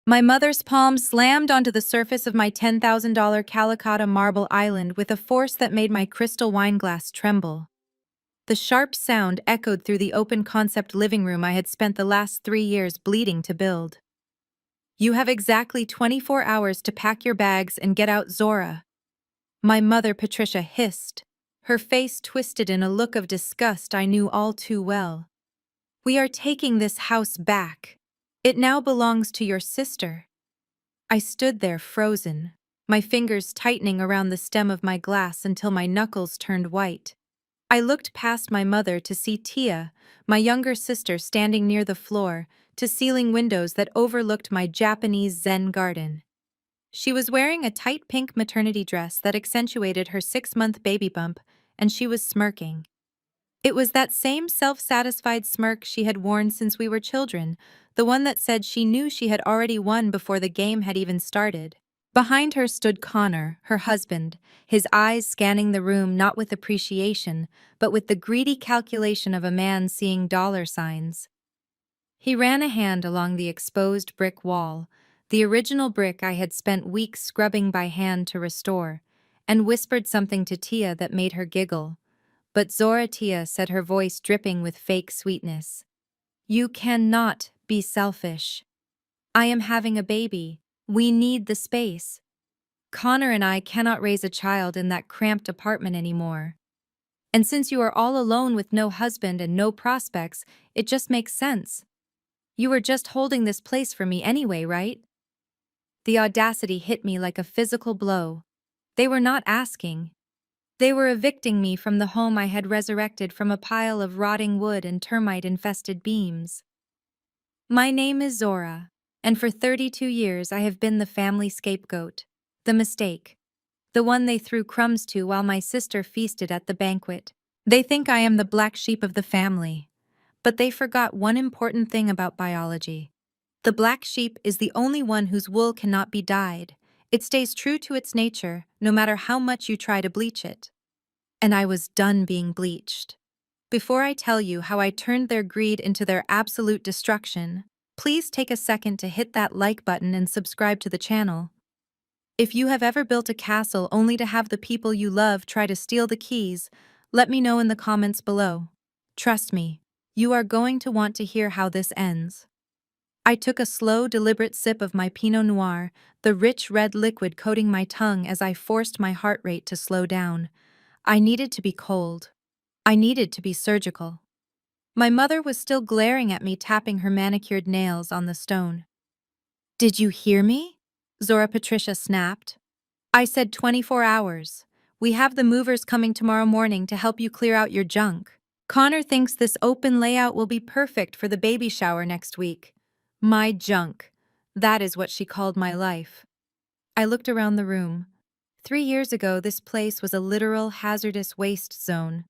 My mother's palm slammed onto the surface of my $10,000 Calicut marble island with a force that made my crystal wine glass tremble. The sharp sound echoed through the open-concept living room I had spent the last 3 years bleeding to build. "You have exactly 24 hours to pack your bags and get out, Zora," my mother Patricia hissed, her face twisted in a look of disgust I knew all too well. "We are taking this house back. It now belongs to your sister." I stood there frozen, my fingers tightening around the stem of my glass until my knuckles turned white. I looked past my mother to see Tia, my younger sister, standing near the floor, to ceiling windows that overlooked my Japanese Zen garden. She was wearing a tight pink maternity dress that accentuated her 6-month baby bump, and she was smirking. It was that same self-satisfied smirk she had worn since we were children, the one that said she knew she had already won before the game had even started. Behind her stood Connor, her husband, his eyes scanning the room not with appreciation, but with the greedy calculation of a man seeing dollar signs. He ran a hand along the exposed brick wall, the original brick I had spent weeks scrubbing by hand to restore, and whispered something to Tia that made her giggle. But Zora Tia said, her voice dripping with fake sweetness, "You cannot be selfish. I am having a baby. We need the space. Connor and I cannot raise a child in that cramped apartment anymore. And since you are all alone with no husband and no prospects, it just makes sense. You were just holding this place for me anyway, right?" The audacity hit me like a physical blow. They were not asking. They were evicting me from the home I had resurrected from a pile of rotting wood and termite-infested beams. "My name is Zora, and for 32 years I have been the family scapegoat, the mistake, the one they threw crumbs to while my sister feasted at the banquet. They think I am the black sheep of the family, but they forgot one important thing about biology. The black sheep is the only one whose wool cannot be dyed. It stays true to its nature, no matter how much you try to bleach it." And I was done being bleached. Before I tell you how I turned their greed into their absolute destruction, please take a second to hit that like button and subscribe to the channel. If you have ever built a castle only to have the people you love try to steal the keys, let me know in the comments below. Trust me, you are going to want to hear how this ends. I took a slow, deliberate sip of my Pinot Noir, the rich red liquid coating my tongue as I forced my heart rate to slow down. I needed to be cold. I needed to be surgical. My mother was still glaring at me, tapping her manicured nails on the stone. "Did you hear me?" Zora Patricia snapped. "I said 24 hours. We have the movers coming tomorrow morning to help you clear out your junk. Connor thinks this open layout will be perfect for the baby shower next week." My junk. That is what she called my life. I looked around the room. 3 years ago, this place was a literal hazardous waste zone.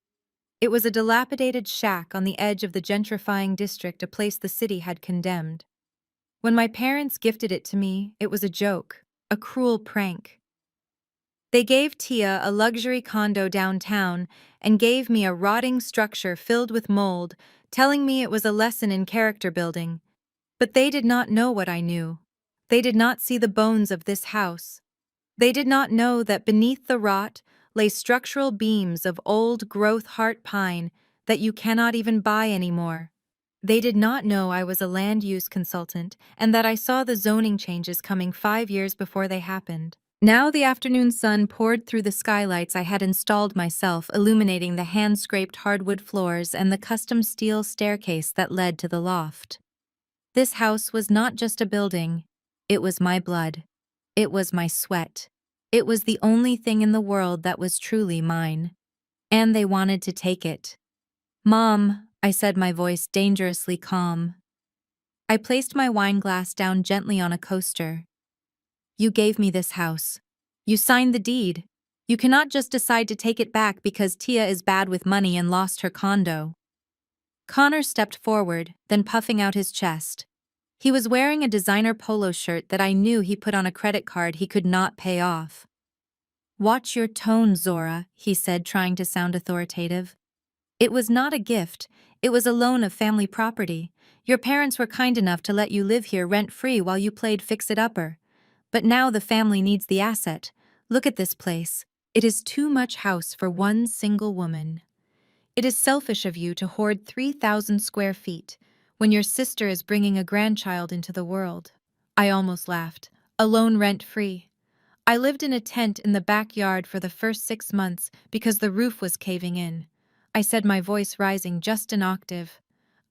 It was a dilapidated shack on the edge of the gentrifying district, a place the city had condemned. When my parents gifted it to me, it was a joke, a cruel prank. They gave Tia a luxury condo downtown and gave me a rotting structure filled with mold, telling me it was a lesson in character building. But they did not know what I knew. They did not see the bones of this house. They did not know that beneath the rot lay structural beams of old-growth heart pine that you cannot even buy anymore. They did not know I was a land use consultant and that I saw the zoning changes coming 5 years before they happened. Now the afternoon sun poured through the skylights I had installed myself, illuminating the hand-scraped hardwood floors and the custom steel staircase that led to the loft. This house was not just a building. It was my blood. It was my sweat. It was the only thing in the world that was truly mine. And they wanted to take it. "Mom," I said, my voice dangerously calm. I placed my wine glass down gently on a coaster. "You gave me this house. You signed the deed. You cannot just decide to take it back because Tia is bad with money and lost her condo." Connor stepped forward, then puffing out his chest. He was wearing a designer polo shirt that I knew he put on a credit card he could not pay off. "Watch your tone, Zora," he said, trying to sound authoritative. "It was not a gift. It was a loan of family property. Your parents were kind enough to let you live here rent-free while you played fix-it-upper. But now the family needs the asset. Look at this place. It is too much house for one single woman. It is selfish of you to hoard 3,000 square feet when your sister is bringing a grandchild into the world. I almost laughed. Alone rent-free. I lived in a tent in the backyard for the first 6 months because the roof was caving in. I said, my voice rising just an octave.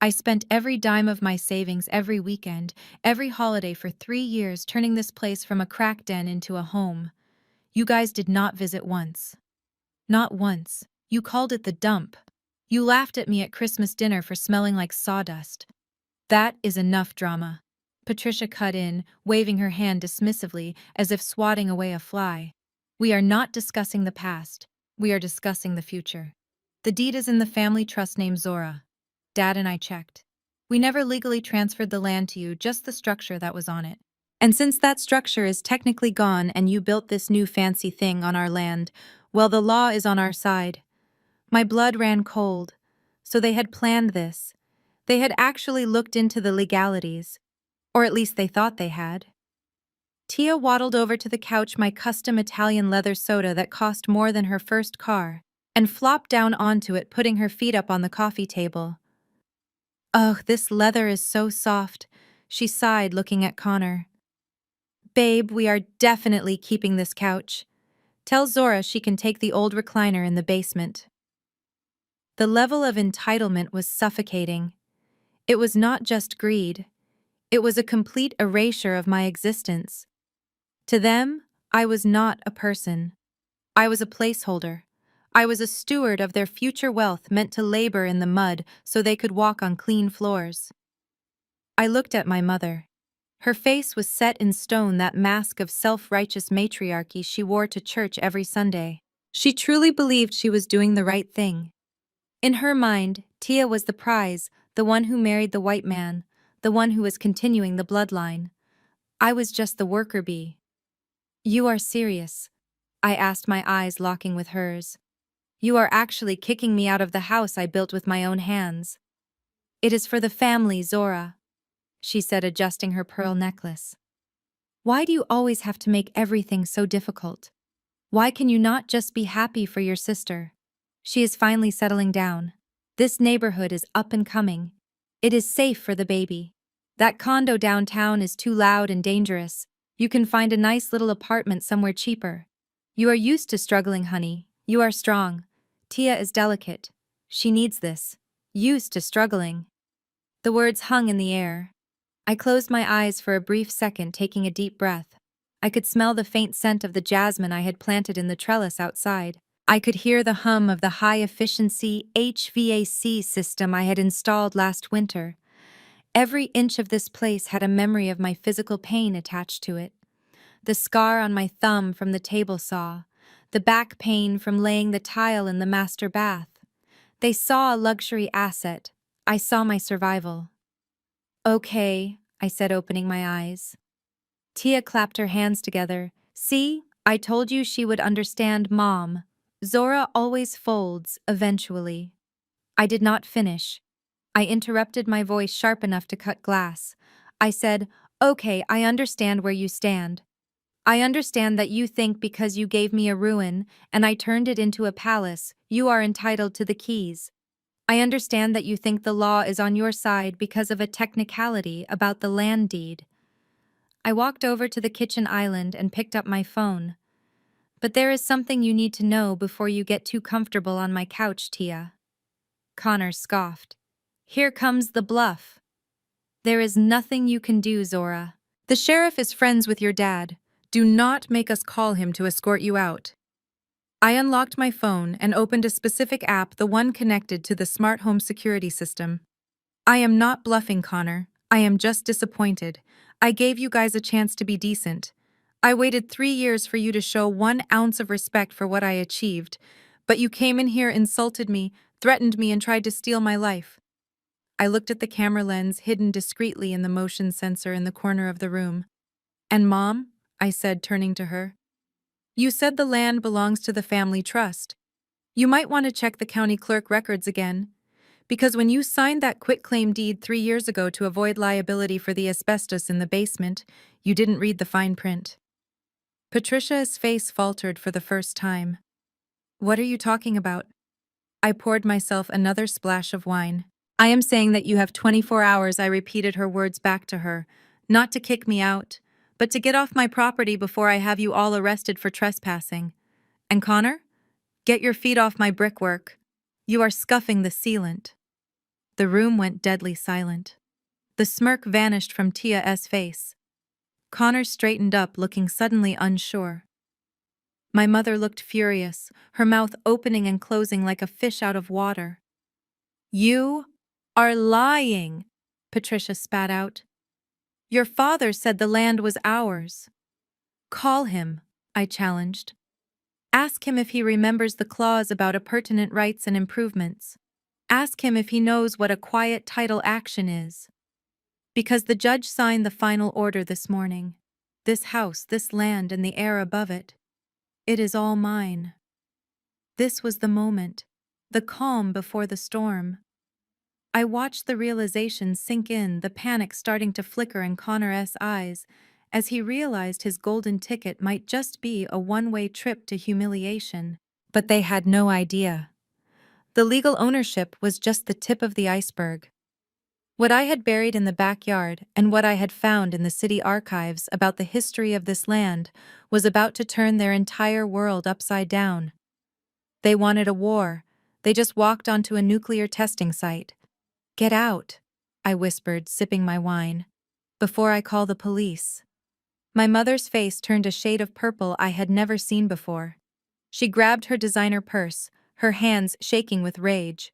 I spent every dime of my savings every weekend, every holiday for 3 years turning this place from a crack den into a home. You guys did not visit once. Not once. You called it the dump. You laughed at me at Christmas dinner for smelling like sawdust. That is enough drama. Patricia cut in, waving her hand dismissively as if swatting away a fly. We are not discussing the past. We are discussing the future. The deed is in the family trust named Zora. Dad and I checked. We never legally transferred the land to you, just the structure that was on it. And since that structure is technically gone and you built this new fancy thing on our land, well, the law is on our side. My blood ran cold. So they had planned this. They had actually looked into the legalities. Or at least they thought they had. Tia waddled over to the couch my custom Italian leather soda that cost more than her first car, and flopped down onto it, putting her feet up on the coffee table. Ugh, this leather is so soft, she sighed, looking at Connor. Babe, we are definitely keeping this couch. Tell Zora she can take the old recliner in the basement. The level of entitlement was suffocating. It was not just greed. It was a complete erasure of my existence. To them, I was not a person. I was a placeholder. I was a steward of their future wealth meant to labor in the mud so they could walk on clean floors. I looked at my mother. Her face was set in stone, that mask of self-righteous matriarchy she wore to church every Sunday. She truly believed she was doing the right thing. In her mind, Tia was the prize, the one who married the white man, the one who was continuing the bloodline. I was just the worker bee. You are serious? I asked, my eyes locking with hers. You are actually kicking me out of the house I built with my own hands. It is for the family, Zora, she said, adjusting her pearl necklace. Why do you always have to make everything so difficult? Why can you not just be happy for your sister? She is finally settling down. This neighborhood is up and coming. It is safe for the baby. That condo downtown is too loud and dangerous. You can find a nice little apartment somewhere cheaper. You are used to struggling, honey. You are strong. Tia is delicate. She needs this. Used to struggling. The words hung in the air. I closed my eyes for a brief second, taking a deep breath. I could smell the faint scent of the jasmine I had planted in the trellis outside. I could hear the hum of the high-efficiency HVAC system I had installed last winter. Every inch of this place had a memory of my physical pain attached to it. The scar on my thumb from the table saw, the back pain from laying the tile in the master bath. They saw a luxury asset. I saw my survival. Okay, I said, opening my eyes. Tia clapped her hands together. See, I told you she would understand, Mom. Zora always folds, eventually. I did not finish. I interrupted, my voice sharp enough to cut glass. I said, okay, I understand where you stand. I understand that you think because you gave me a ruin and I turned it into a palace, you are entitled to the keys. I understand that you think the law is on your side because of a technicality about the land deed. I walked over to the kitchen island and picked up my phone. But there is something you need to know before you get too comfortable on my couch, Tia. Connor scoffed. Here comes the bluff. There is nothing you can do, Zora. The sheriff is friends with your dad. Do not make us call him to escort you out. I unlocked my phone and opened a specific app, the one connected to the smart home security system. I am not bluffing, Connor. I am just disappointed. I gave you guys a chance to be decent. I waited 3 years for you to show 1 ounce of respect for what I achieved, but you came in here, insulted me, threatened me, and tried to steal my life. I looked at the camera lens hidden discreetly in the motion sensor in the corner of the room. And Mom, I said, turning to her, you said the land belongs to the family trust. You might want to check the county clerk records again. Because when you signed that quitclaim deed 3 years ago to avoid liability for the asbestos in the basement, you didn't read the fine print. Patricia's face faltered for the first time. What are you talking about? I poured myself another splash of wine. I am saying that you have 24 hours, I repeated her words back to her, not to kick me out, but to get off my property before I have you all arrested for trespassing. And Connor? Get your feet off my brickwork. You are scuffing the sealant. The room went deadly silent. The smirk vanished from Tia's face. Connor straightened up, looking suddenly unsure. My mother looked furious, her mouth opening and closing like a fish out of water. You are lying, Patricia spat out. Your father said the land was ours. Call him, I challenged. Ask him if he remembers the clause about appurtenant rights and improvements. Ask him if he knows what a quiet title action is. Because the judge signed the final order this morning. This house, this land, and the air above it. It is all mine. This was the moment, the calm before the storm. I watched the realization sink in, the panic starting to flicker in Connor's eyes, as he realized his golden ticket might just be a one-way trip to humiliation. But they had no idea. The legal ownership was just the tip of the iceberg. What I had buried in the backyard and what I had found in the city archives about the history of this land was about to turn their entire world upside down. They wanted a war. They just walked onto a nuclear testing site. Get out, I whispered, sipping my wine, before I call the police. My mother's face turned a shade of purple I had never seen before. She grabbed her designer purse, her hands shaking with rage.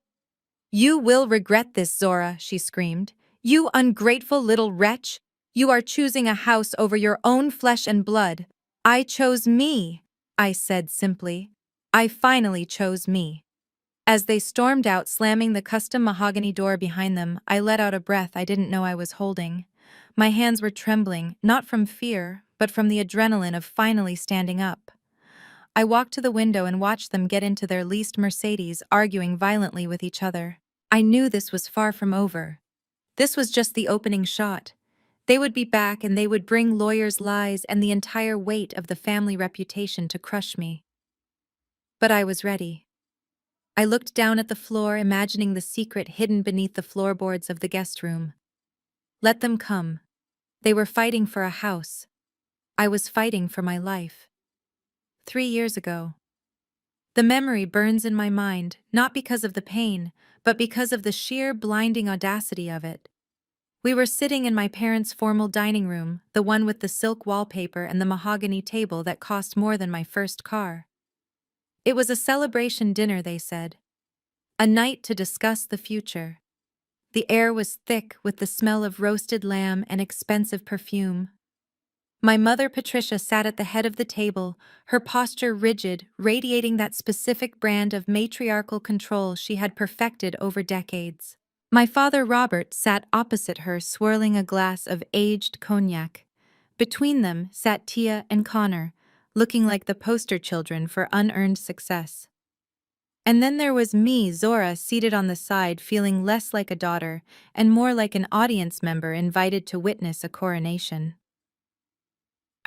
You will regret this, Zora, she screamed. You ungrateful little wretch! You are choosing a house over your own flesh and blood. I chose me, I said simply. I finally chose me. As they stormed out, slamming the custom mahogany door behind them, I let out a breath I didn't know I was holding. My hands were trembling, not from fear, but from the adrenaline of finally standing up. I walked to the window and watched them get into their leased Mercedes, arguing violently with each other. I knew this was far from over. This was just the opening shot. They would be back and they would bring lawyers' lies and the entire weight of the family reputation to crush me. But I was ready. I looked down at the floor, imagining the secret hidden beneath the floorboards of the guest room. Let them come. They were fighting for a house. I was fighting for my life. 3 years ago. The memory burns in my mind, not because of the pain, but because of the sheer blinding audacity of it. We were sitting in my parents' formal dining room, the one with the silk wallpaper and the mahogany table that cost more than my first car. It was a celebration dinner, they said. A night to discuss the future. The air was thick with the smell of roasted lamb and expensive perfume. My mother Patricia sat at the head of the table, her posture rigid, radiating that specific brand of matriarchal control she had perfected over decades. My father Robert sat opposite her, swirling a glass of aged cognac. Between them sat Tia and Connor, looking like the poster children for unearned success. And then there was me, Zora, seated on the side, feeling less like a daughter and more like an audience member invited to witness a coronation.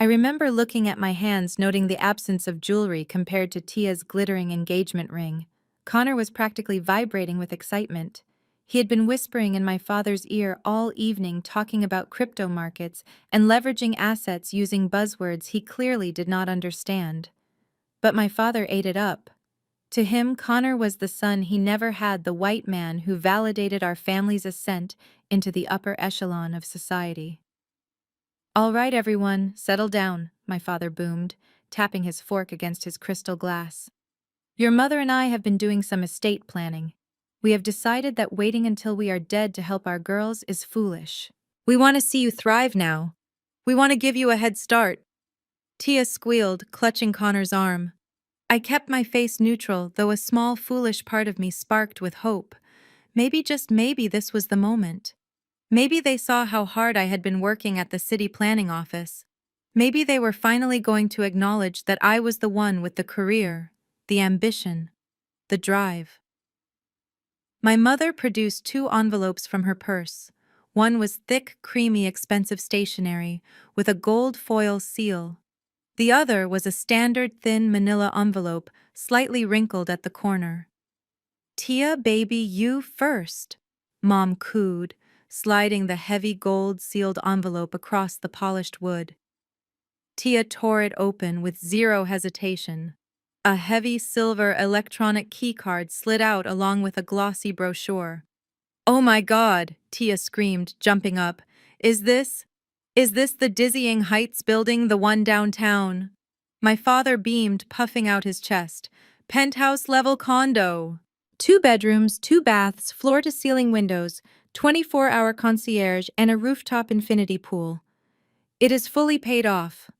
I remember looking at my hands, noting the absence of jewelry compared to Tia's glittering engagement ring. Connor was practically vibrating with excitement. He had been whispering in my father's ear all evening, talking about crypto markets and leveraging assets using buzzwords he clearly did not understand. But my father ate it up. To him, Connor was the son he never had, the white man who validated our family's ascent into the upper echelon of society. All right, everyone, settle down, my father boomed, tapping his fork against his crystal glass. Your mother and I have been doing some estate planning. We have decided that waiting until we are dead to help our girls is foolish. We want to see you thrive now. We want to give you a head start. Tia squealed, clutching Connor's arm. I kept my face neutral, though a small, foolish part of me sparked with hope. Maybe, just maybe, this was the moment. Maybe they saw how hard I had been working at the city planning office. Maybe they were finally going to acknowledge that I was the one with the career, the ambition, the drive. My mother produced 2 envelopes from her purse. One was thick, creamy, expensive stationery with a gold foil seal. The other was a standard thin manila envelope, slightly wrinkled at the corner. "Tia, baby, you first," Mom cooed, sliding the heavy gold-sealed envelope across the polished wood. Tia tore it open with zero hesitation. A heavy silver electronic keycard slid out along with a glossy brochure. "Oh my God," Tia screamed, jumping up. Is this the Dizzying Heights building, the one downtown?" My father beamed, puffing out his chest. "Penthouse-level condo. 2 bedrooms, 2 baths, floor-to-ceiling windows, 24-hour concierge, and a rooftop infinity pool. It is fully paid off.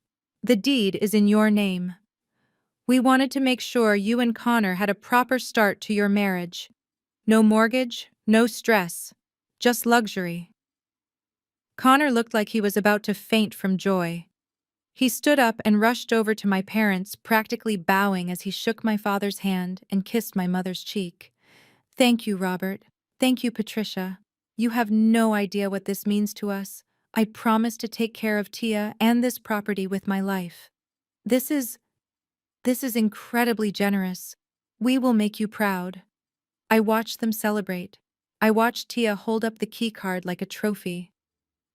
The deed is in your name. We wanted to make sure you and Connor had a proper start to your marriage. No mortgage, no stress, just luxury." Connor looked like he was about to faint from joy. He stood up and rushed over to my parents, practically bowing as he shook my father's hand and kissed my mother's cheek. "Thank you, Robert. Thank you, Patricia. You have no idea what this means to us. I promise to take care of Tia and this property with my life. This is incredibly generous. We will make you proud." I watched them celebrate. I watched Tia hold up the keycard like a trophy.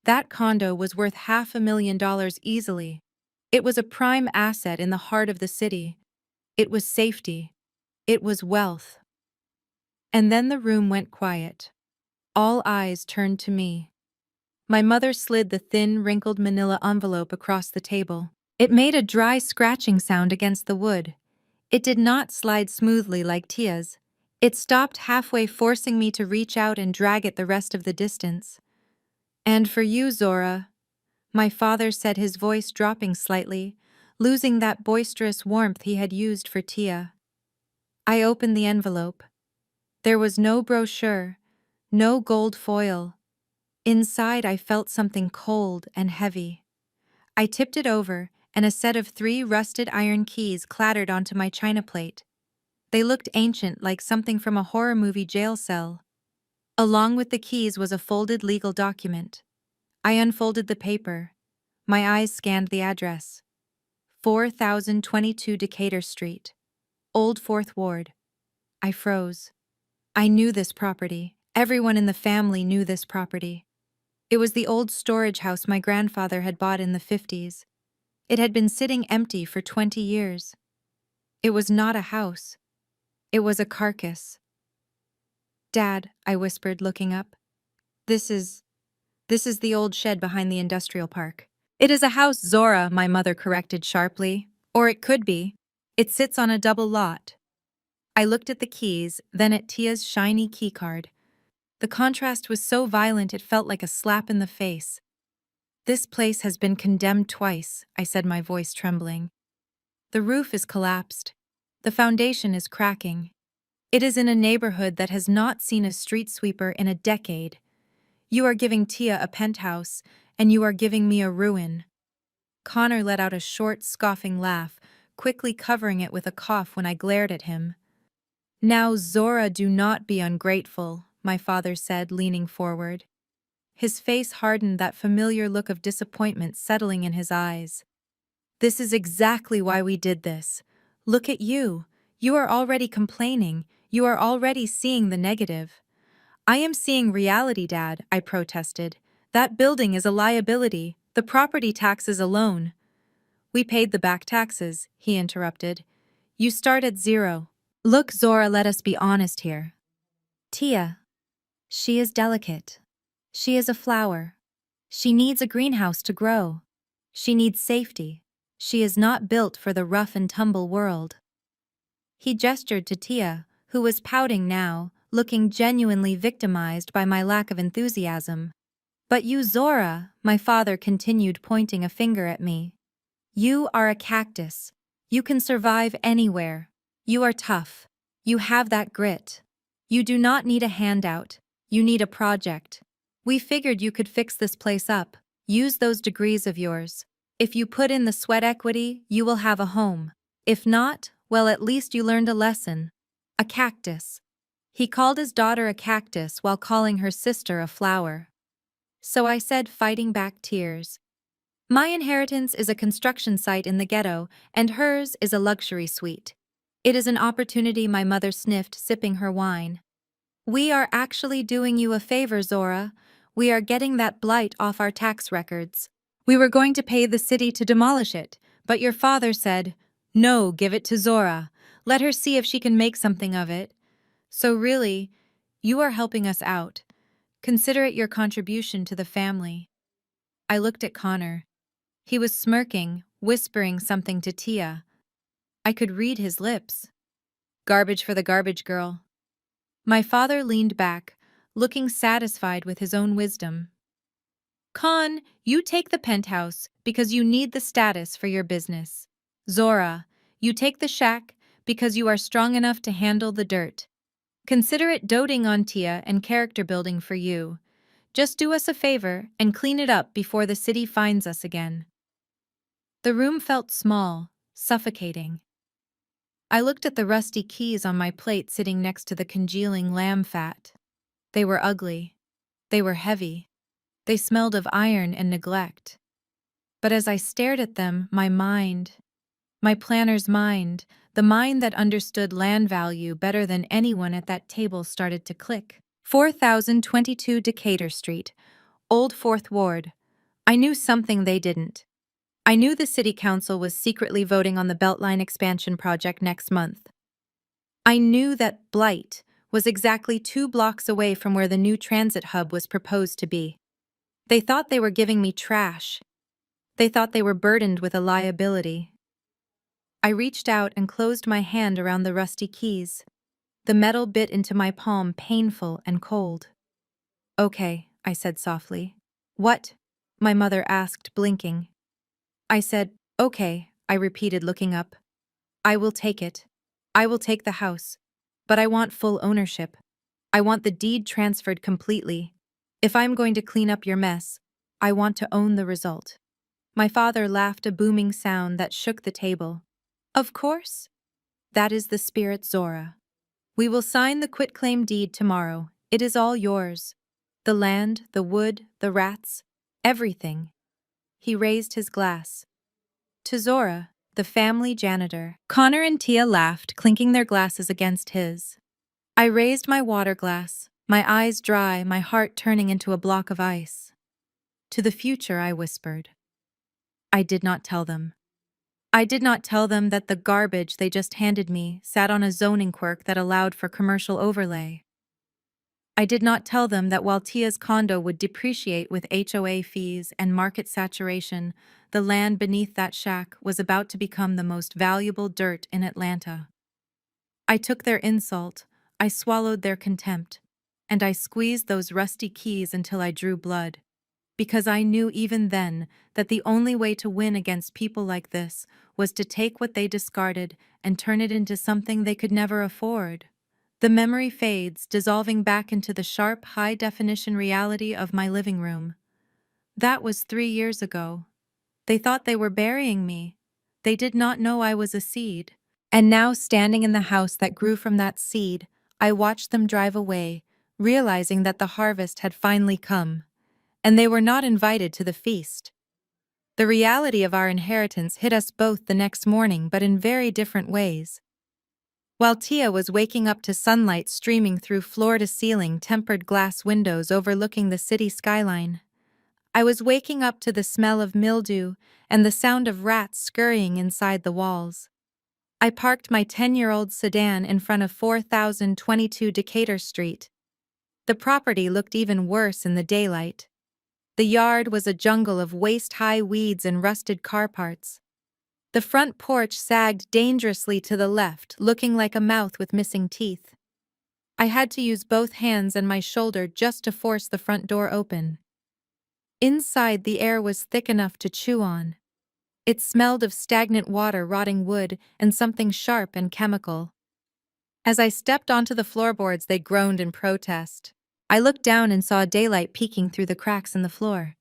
That condo was worth $500,000 easily. It was a prime asset in the heart of the city. It was safety. It was wealth. And then the room went quiet. All eyes turned to me. My mother slid the thin, wrinkled manila envelope across the table. It made a dry scratching sound against the wood. It did not slide smoothly like Tia's. It stopped halfway, forcing me to reach out and drag it the rest of the distance. "And for you, Zora," my father said, his voice dropping slightly, losing that boisterous warmth he had used for Tia. I opened the envelope. There was no brochure, no gold foil. Inside, I felt something cold and heavy. I tipped it over, and a set of 3 rusted iron keys clattered onto my china plate. They looked ancient, like something from a horror movie jail cell. Along with the keys was a folded legal document. I unfolded the paper. My eyes scanned the address. 4022 Decatur Street, Old Fourth Ward. I froze. I knew this property. Everyone in the family knew this property. It was the old storage house my grandfather had bought in the 50s. It had been sitting empty for 20 years. It was not a house. It was a carcass. "Dad," I whispered, looking up. This is the old shed behind the industrial park." "It is a house, Zora," my mother corrected sharply. "Or it could be. It sits on a double lot." I looked at the keys, then at Tia's shiny keycard. The contrast was so violent it felt like a slap in the face. "This place has been condemned twice," I said, my voice trembling. "The roof is collapsed. The foundation is cracking. It is in a neighborhood that has not seen a street sweeper in a decade. You are giving Tia a penthouse, and you are giving me a ruin." Connor let out a short, scoffing laugh, quickly covering it with a cough when I glared at him. "Now, Zora, do not be ungrateful," my father said, leaning forward. His face hardened, that familiar look of disappointment settling in his eyes. "This is exactly why we did this. Look at you. You are already complaining. You are already seeing the negative." "I am seeing reality, Dad," I protested. "That building is a liability, the property taxes alone." "We paid the back taxes," he interrupted. "You start at zero." "Look, Zora, let us be honest here. Tia, she is delicate. She is a flower. She needs a greenhouse to grow. She needs safety. She is not built for the rough and tumble world." He gestured to Tia, who was pouting now, looking genuinely victimized by my lack of enthusiasm. "But you, Zora," my father continued, pointing a finger at me. "You are a cactus. You can survive anywhere. You are tough. You have that grit. You do not need a handout. You need a project. We figured you could fix this place up. Use those degrees of yours. If you put in the sweat equity, you will have a home. If not, well, at least you learned a lesson. A cactus. He called his daughter a cactus while calling her sister a flower. So I said, fighting back tears, "My inheritance is a construction site in the ghetto, and hers is a luxury suite. It is an opportunity," my mother sniffed, sipping her wine. "We are actually doing you a favor, Zora. We are getting that blight off our tax records. We were going to pay the city to demolish it, but your father said, 'No, give it to Zora. Let her see if she can make something of it.' So really, you are helping us out. Consider it your contribution to the family." I looked at Connor. He was smirking, whispering something to Tia. I could read his lips. Garbage for the garbage girl. My father leaned back, looking satisfied with his own wisdom. "Con, you take the penthouse because you need the status for your business. Zora, you take the shack because you are strong enough to handle the dirt. Consider it doting on Tia and character building for you. Just do us a favor and clean it up before the city finds us again." The room felt small, suffocating. I looked at the rusty keys on my plate sitting next to the congealing lamb fat. They were ugly. They were heavy. They smelled of iron and neglect. But as I stared at them, my planner's mind, the mind that understood land value better than anyone at that table, started to click. 4022 Decatur Street, Old Fourth Ward. I knew something they didn't. I knew the city council was secretly voting on the Beltline expansion project next month. I knew that Blight was exactly 2 blocks away from where the new transit hub was proposed to be. They thought they were giving me trash. They thought they were burdened with a liability. I reached out and closed my hand around the rusty keys. The metal bit into my palm, painful and cold. "Okay," I said softly. "What?" my mother asked, blinking. I said, "Okay," I repeated, looking up. "I will take it. I will take the house. But I want full ownership. I want the deed transferred completely. If I'm going to clean up your mess, I want to own the result." My father laughed, a booming sound that shook the table. "Of course. That is the spirit, Zora. We will sign the quitclaim deed tomorrow. It is all yours. The land, the wood, the rats, everything." He raised his glass. "To Zora, the family janitor." Connor and Tia laughed, clinking their glasses against his. I raised my water glass, my eyes dry, my heart turning into a block of ice. "To the future," I whispered. I did not tell them. I did not tell them that the garbage they just handed me sat on a zoning quirk that allowed for commercial overlay. I did not tell them that while Tia's condo would depreciate with HOA fees and market saturation, the land beneath that shack was about to become the most valuable dirt in Atlanta. I took their insult, I swallowed their contempt, and I squeezed those rusty keys until I drew blood. Because I knew even then that the only way to win against people like this was to take what they discarded and turn it into something they could never afford. The memory fades, dissolving back into the sharp, high-definition reality of my living room. That was 3 years ago. They thought they were burying me. They did not know I was a seed. And now, standing in the house that grew from that seed, I watched them drive away, realizing that the harvest had finally come. And they were not invited to the feast. The reality of our inheritance hit us both the next morning, but in very different ways. While Tia was waking up to sunlight streaming through floor-to-ceiling tempered glass windows overlooking the city skyline, I was waking up to the smell of mildew and the sound of rats scurrying inside the walls. I parked my 10-year-old sedan in front of 4022 Decatur Street. The property looked even worse in the daylight. The yard was a jungle of waist-high weeds and rusted car parts. The front porch sagged dangerously to the left, looking like a mouth with missing teeth. I had to use both hands and my shoulder just to force the front door open. Inside, the air was thick enough to chew on. It smelled of stagnant water, rotting wood, and something sharp and chemical. As I stepped onto the floorboards, they groaned in protest. I looked down and saw daylight peeking through the cracks in the floor.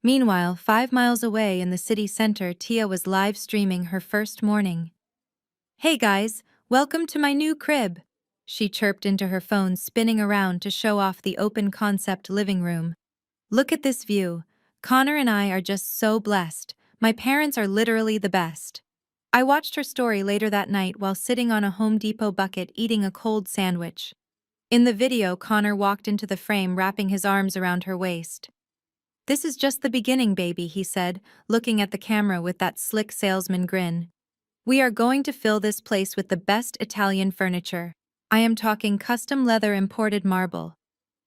Meanwhile, 5 miles away in the city center, Tia was live streaming her first morning. "Hey guys, welcome to my new crib. She chirped into her phone, spinning around to show off the open concept living room. Look at this view. Connor and I are just so blessed. My parents are literally the best. I watched her story later that night while sitting on a Home Depot bucket eating a cold sandwich. In the video, Connor walked into the frame, wrapping his arms around her waist. "This is just the beginning, baby," he said, looking at the camera with that slick salesman grin. "We are going to fill this place with the best Italian furniture. I am talking custom leather imported marble.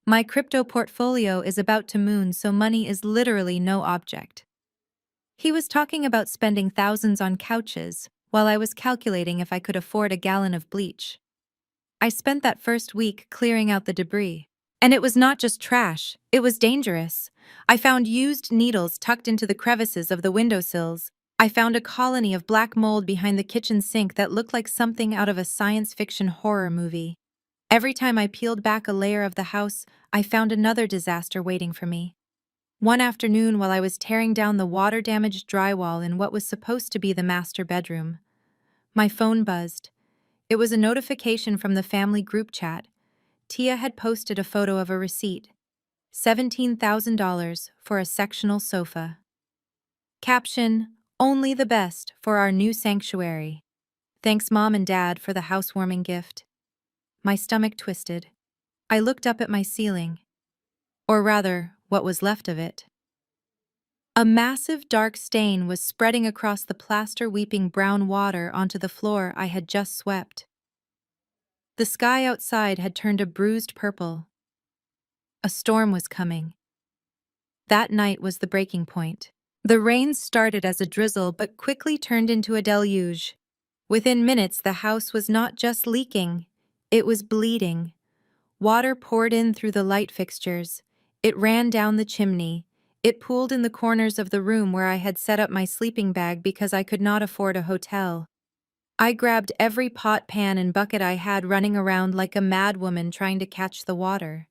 My crypto portfolio is about to moon, so money is literally no object." He was talking about spending thousands on couches, while I was calculating if I could afford a gallon of bleach. I spent that first week clearing out the debris. And it was not just trash, it was dangerous. I found used needles tucked into the crevices of the windowsills. I found a colony of black mold behind the kitchen sink that looked like something out of a science fiction horror movie. Every time I peeled back a layer of the house, I found another disaster waiting for me. One afternoon, while I was tearing down the water-damaged drywall in what was supposed to be the master bedroom, my phone buzzed. It was a notification from the family group chat. Tia had posted a photo of a receipt. $17,000 for a sectional sofa. Caption: "Only the best for our new sanctuary. Thanks Mom and Dad for the housewarming gift." My stomach twisted. I looked up at my ceiling. Or rather, what was left of it. A massive dark stain was spreading across the plaster, weeping brown water onto the floor I had just swept. The sky outside had turned a bruised purple. A storm was coming. That night was the breaking point. The rain started as a drizzle but quickly turned into a deluge. Within minutes, the house was not just leaking, it was bleeding. Water poured in through the light fixtures. It ran down the chimney. It pooled in the corners of the room where I had set up my sleeping bag because I could not afford a hotel. I grabbed every pot, pan, and bucket I had, running around like a madwoman trying to catch the water.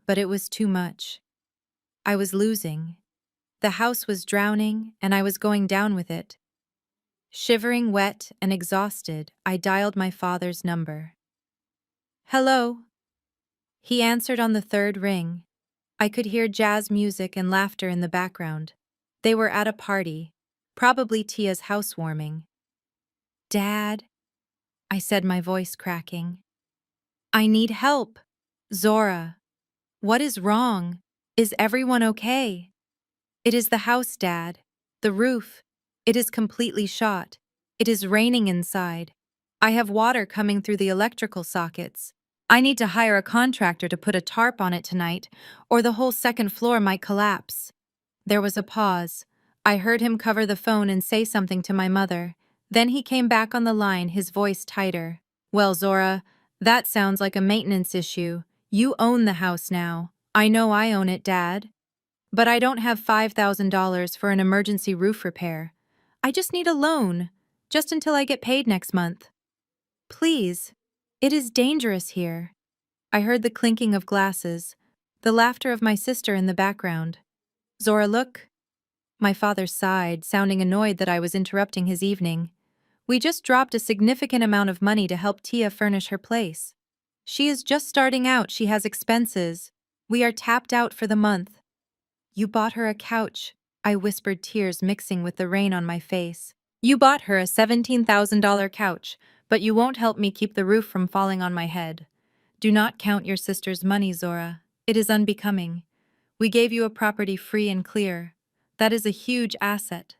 But it was too much. I was losing. The house was drowning, and I was going down with it. Shivering, wet, and exhausted, I dialed my father's number. "Hello." He answered on the third ring. I could hear jazz music and laughter in the background. They were at a party, probably Tia's housewarming. "Dad," I said, my voice cracking. "I need help." "Zora, what is wrong? Is everyone okay?" "It is the house, Dad. The roof. It is completely shot. It is raining inside. I have water coming through the electrical sockets. I need to hire a contractor to put a tarp on it tonight, or the whole second floor might collapse." There was a pause. I heard him cover the phone and say something to my mother. Then he came back on the line, his voice tighter. "Well, Zora, that sounds like a maintenance issue. You own the house now." "I know I own it, Dad. But I don't have $5,000 for an emergency roof repair. I just need a loan, just until I get paid next month. Please, it is dangerous here." I heard the clinking of glasses, the laughter of my sister in the background. "Zora, look." My father sighed, sounding annoyed that I was interrupting his evening. "We just dropped a significant amount of money to help Tia furnish her place. She is just starting out, she has expenses. We are tapped out for the month." "You bought her a couch," I whispered, tears mixing with the rain on my face. "You bought her a $17,000 couch, but you won't help me keep the roof from falling on my head. Do not count your sister's money, Zora. It is unbecoming. We gave you a property free and clear. That is a huge asset.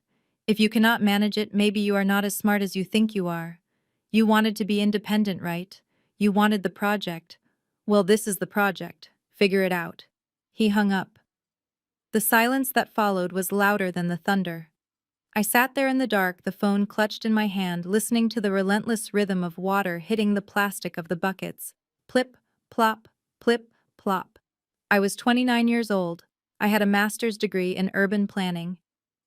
If you cannot manage it, maybe you are not as smart as you think you are. You wanted to be independent, right? You wanted the project. Well, this is the project. Figure it out." He hung up. The silence that followed was louder than the thunder. I sat there in the dark, the phone clutched in my hand, listening to the relentless rhythm of water hitting the plastic of the buckets. Plip, plop, plip, plop. I was 29 years old. I had a master's degree in urban planning.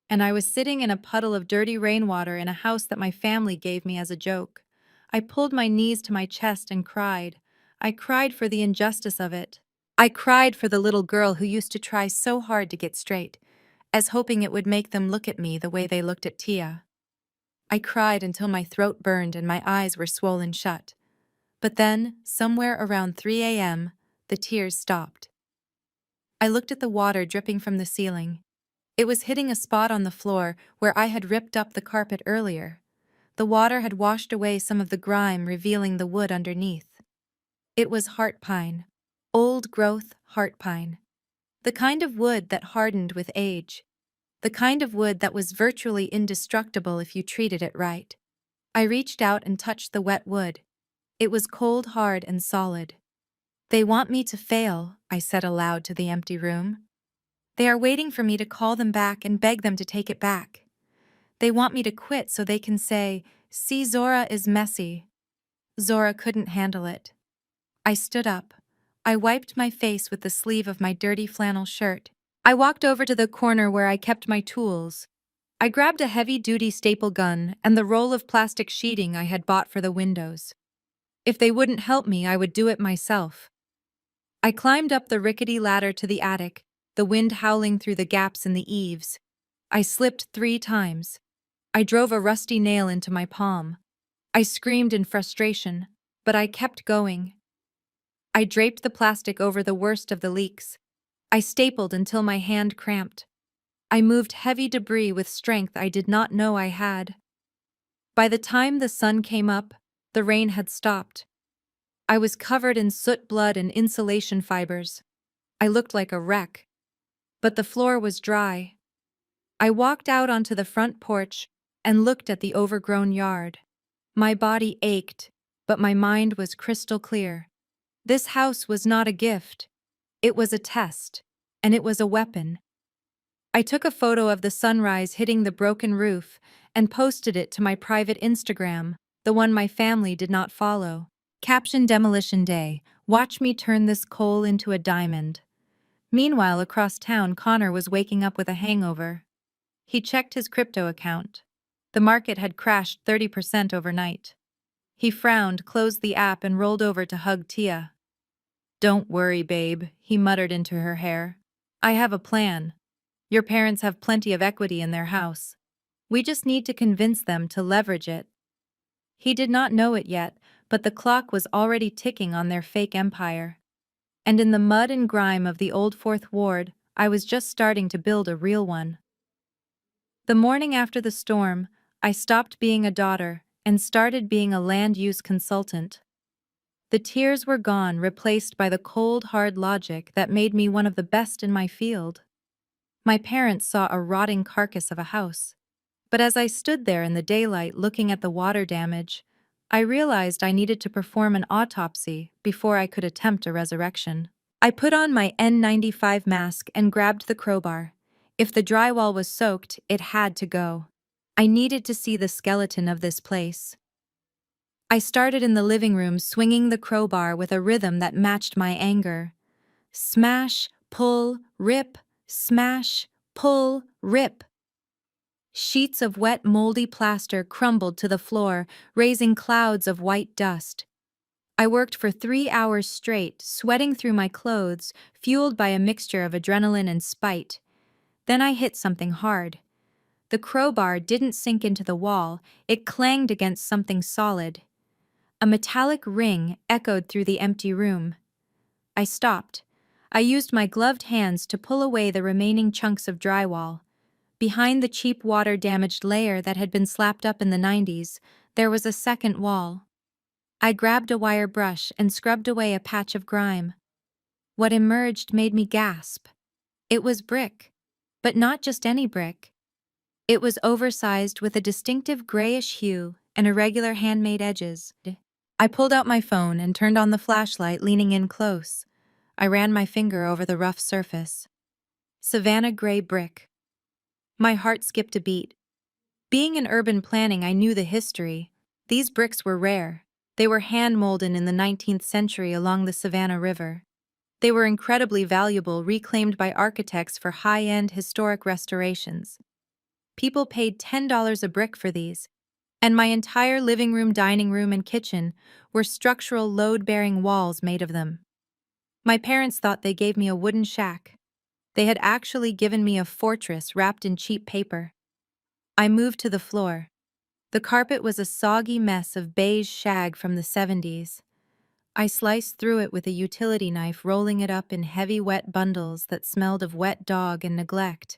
And I was sitting in a puddle of dirty rainwater in a house that my family gave me as a joke. I pulled my knees to my chest and cried. I cried for the injustice of it. I cried for the little girl who used to try so hard to get straight, as hoping it would make them look at me the way they looked at Tia. I cried until my throat burned and my eyes were swollen shut. But then, somewhere around 3 a.m., the tears stopped. I looked at the water dripping from the ceiling. It was hitting a spot on the floor where I had ripped up the carpet earlier. The water had washed away some of the grime, revealing the wood underneath. It was heart pine. Old growth heart pine. The kind of wood that hardened with age. The kind of wood that was virtually indestructible if you treated it right. I reached out and touched the wet wood. It was cold, hard, and solid. "They want me to fail," I said aloud to the empty room. "They are waiting for me to call them back and beg them to take it back. They want me to quit so they can say, 'See, Zora is messy.'" Zora couldn't handle it. I stood up. I wiped my face with the sleeve of my dirty flannel shirt. I walked over to the corner where I kept my tools. I grabbed a heavy-duty staple gun and the roll of plastic sheeting I had bought for the windows. If they wouldn't help me, I would do it myself. I climbed up the rickety ladder to the attic, the wind howling through the gaps in the eaves. I slipped 3 times. I drove a rusty nail into my palm. I screamed in frustration, but I kept going. I draped the plastic over the worst of the leaks. I stapled until my hand cramped. I moved heavy debris with strength I did not know I had. By the time the sun came up, the rain had stopped. I was covered in soot, blood, and insulation fibers. I looked like a wreck. But the floor was dry. I walked out onto the front porch and looked at the overgrown yard. My body ached, but my mind was crystal clear. This house was not a gift. It was a test, and it was a weapon. I took a photo of the sunrise hitting the broken roof and posted it to my private Instagram, the one my family did not follow. Caption: Demolition Day. Watch me turn this coal into a diamond. Meanwhile, across town, Connor was waking up with a hangover. He checked his crypto account. The market had crashed 30% overnight. He frowned, closed the app, and rolled over to hug Tia. "Don't worry, babe," he muttered into her hair. "I have a plan. Your parents have plenty of equity in their house. We just need to convince them to leverage it." He did not know it yet, but the clock was already ticking on their fake empire. And in the mud and grime of the old Fourth Ward, I was just starting to build a real one. The morning after the storm, I stopped being a daughter and started being a land use consultant. The tears were gone, replaced by the cold, hard logic that made me one of the best in my field. My parents saw a rotting carcass of a house. But as I stood there in the daylight looking at the water damage, I realized I needed to perform an autopsy before I could attempt a resurrection. I put on my N95 mask and grabbed the crowbar. If the drywall was soaked, it had to go. I needed to see the skeleton of this place. I started in the living room, swinging the crowbar with a rhythm that matched my anger. Smash, pull, rip, smash, pull, rip. Sheets of wet, moldy plaster crumbled to the floor, raising clouds of white dust. I worked for 3 hours straight, sweating through my clothes, fueled by a mixture of adrenaline and spite. Then I hit something hard. The crowbar didn't sink into the wall, it clanged against something solid. A metallic ring echoed through the empty room. I stopped. I used my gloved hands to pull away the remaining chunks of drywall. Behind the cheap water-damaged layer that had been slapped up in the 90s, there was a second wall. I grabbed a wire brush and scrubbed away a patch of grime. What emerged made me gasp. It was brick. But not just any brick. It was oversized with a distinctive grayish hue and irregular handmade edges. I pulled out my phone and turned on the flashlight, leaning in close. I ran my finger over the rough surface. Savannah gray brick. My heart skipped a beat. Being in urban planning, I knew the history. These bricks were rare. They were hand-molded in the 19th century along the Savannah River. They were incredibly valuable, reclaimed by architects for high-end historic restorations. People paid $10 a brick for these, and my entire living room, dining room, and kitchen were structural load-bearing walls made of them. My parents thought they gave me a wooden shack. They had actually given me a fortress wrapped in cheap paper. I moved to the floor. The carpet was a soggy mess of beige shag from the 70s. I sliced through it with a utility knife, rolling it up in heavy, wet bundles that smelled of wet dog and neglect.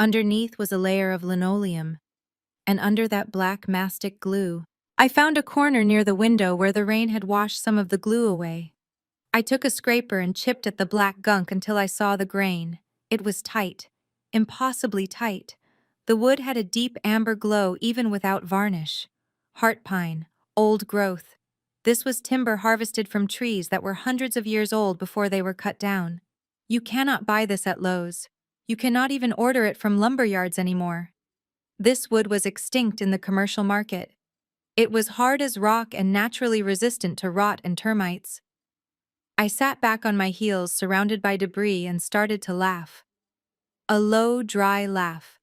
Underneath was a layer of linoleum, and under that black mastic glue, I found a corner near the window where the rain had washed some of the glue away. I took a scraper and chipped at the black gunk until I saw the grain. It was tight, impossibly tight. The wood had a deep amber glow even without varnish. Heart pine, old growth. This was timber harvested from trees that were hundreds of years old before they were cut down. You cannot buy this at Lowe's. You cannot even order it from lumber yards anymore. This wood was extinct in the commercial market. It was hard as rock and naturally resistant to rot and termites. I sat back on my heels, surrounded by debris, and started to laugh. A low, dry laugh.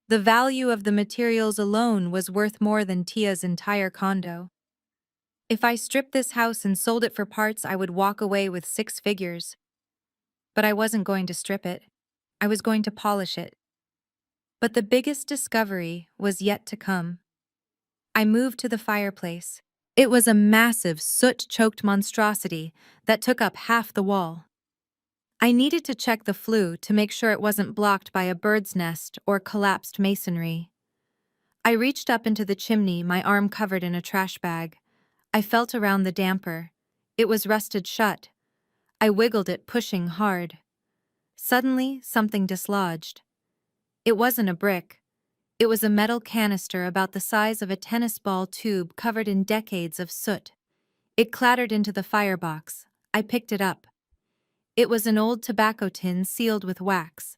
The value of the materials alone was worth more than Tia's entire condo. If I stripped this house and sold it for parts, I would walk away with 6 figures. But I wasn't going to strip it. I was going to polish it. But the biggest discovery was yet to come. I moved to the fireplace. It was a massive, soot-choked monstrosity that took up half the wall. I needed to check the flue to make sure it wasn't blocked by a bird's nest or collapsed masonry. I reached up into the chimney, my arm covered in a trash bag. I felt around the damper. It was rusted shut. I wiggled it, pushing hard. Suddenly, something dislodged. It wasn't a brick. It was a metal canister about the size of a tennis ball tube covered in decades of soot. It clattered into the firebox. I picked it up. It was an old tobacco tin sealed with wax.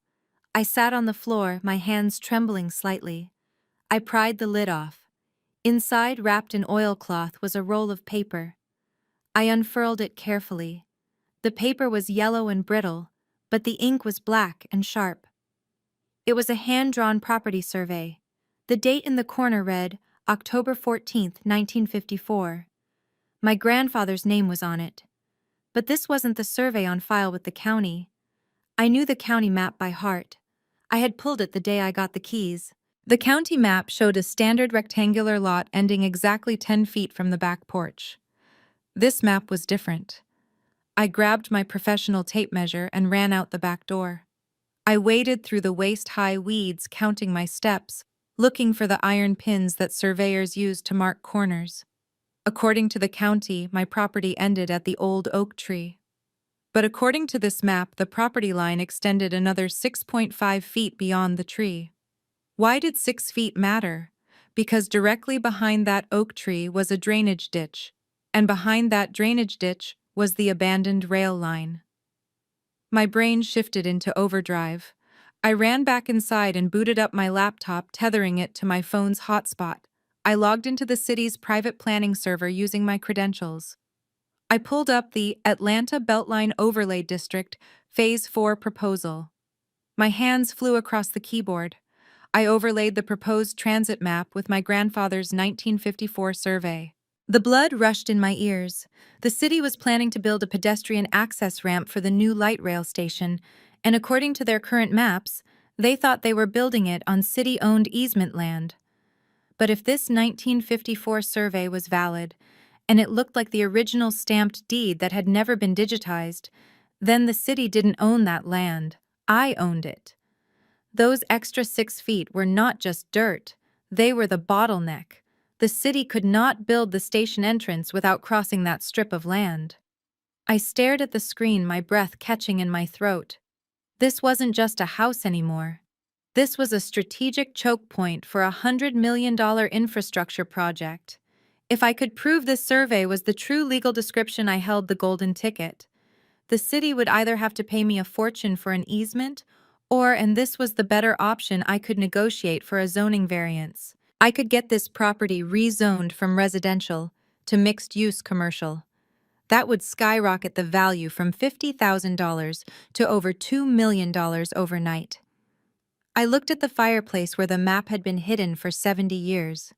I sat on the floor, my hands trembling slightly. I pried the lid off. Inside, wrapped in oilcloth, was a roll of paper. I unfurled it carefully. The paper was yellow and brittle, but the ink was black and sharp. It was a hand-drawn property survey. The date in the corner read, October 14th, 1954. My grandfather's name was on it. But this wasn't the survey on file with the county. I knew the county map by heart. I had pulled it the day I got the keys. The county map showed a standard rectangular lot ending exactly 10 feet from the back porch. This map was different. I grabbed my professional tape measure and ran out the back door. I waded through the waist-high weeds, counting my steps, looking for the iron pins that surveyors use to mark corners. According to the county, my property ended at the old oak tree. But according to this map, the property line extended another 6.5 feet beyond the tree. Why did 6 feet matter? Because directly behind that oak tree was a drainage ditch, and behind that drainage ditch was the abandoned rail line. My brain shifted into overdrive. I ran back inside and booted up my laptop, tethering it to my phone's hotspot. I logged into the city's private planning server using my credentials. I pulled up the Atlanta Beltline Overlay District Phase 4 proposal. My hands flew across the keyboard. I overlaid the proposed transit map with my grandfather's 1954 survey. The blood rushed in my ears. The city was planning to build a pedestrian access ramp for the new light rail station, and according to their current maps, they thought they were building it on city-owned easement land. But if this 1954 survey was valid, and it looked like the original stamped deed that had never been digitized, then the city didn't own that land. I owned it. Those extra 6 feet were not just dirt, they were the bottleneck. The city could not build the station entrance without crossing that strip of land. I stared at the screen, my breath catching in my throat. This wasn't just a house anymore. This was a strategic choke point for a $100 million infrastructure project. If I could prove this survey was the true legal description, I held the golden ticket. The city would either have to pay me a fortune for an easement, or, and this was the better option, I could negotiate for a zoning variance. I could get this property rezoned from residential to mixed-use commercial. That would skyrocket the value from $50,000 to over $2 million overnight. I looked at the fireplace where the map had been hidden for 70 years.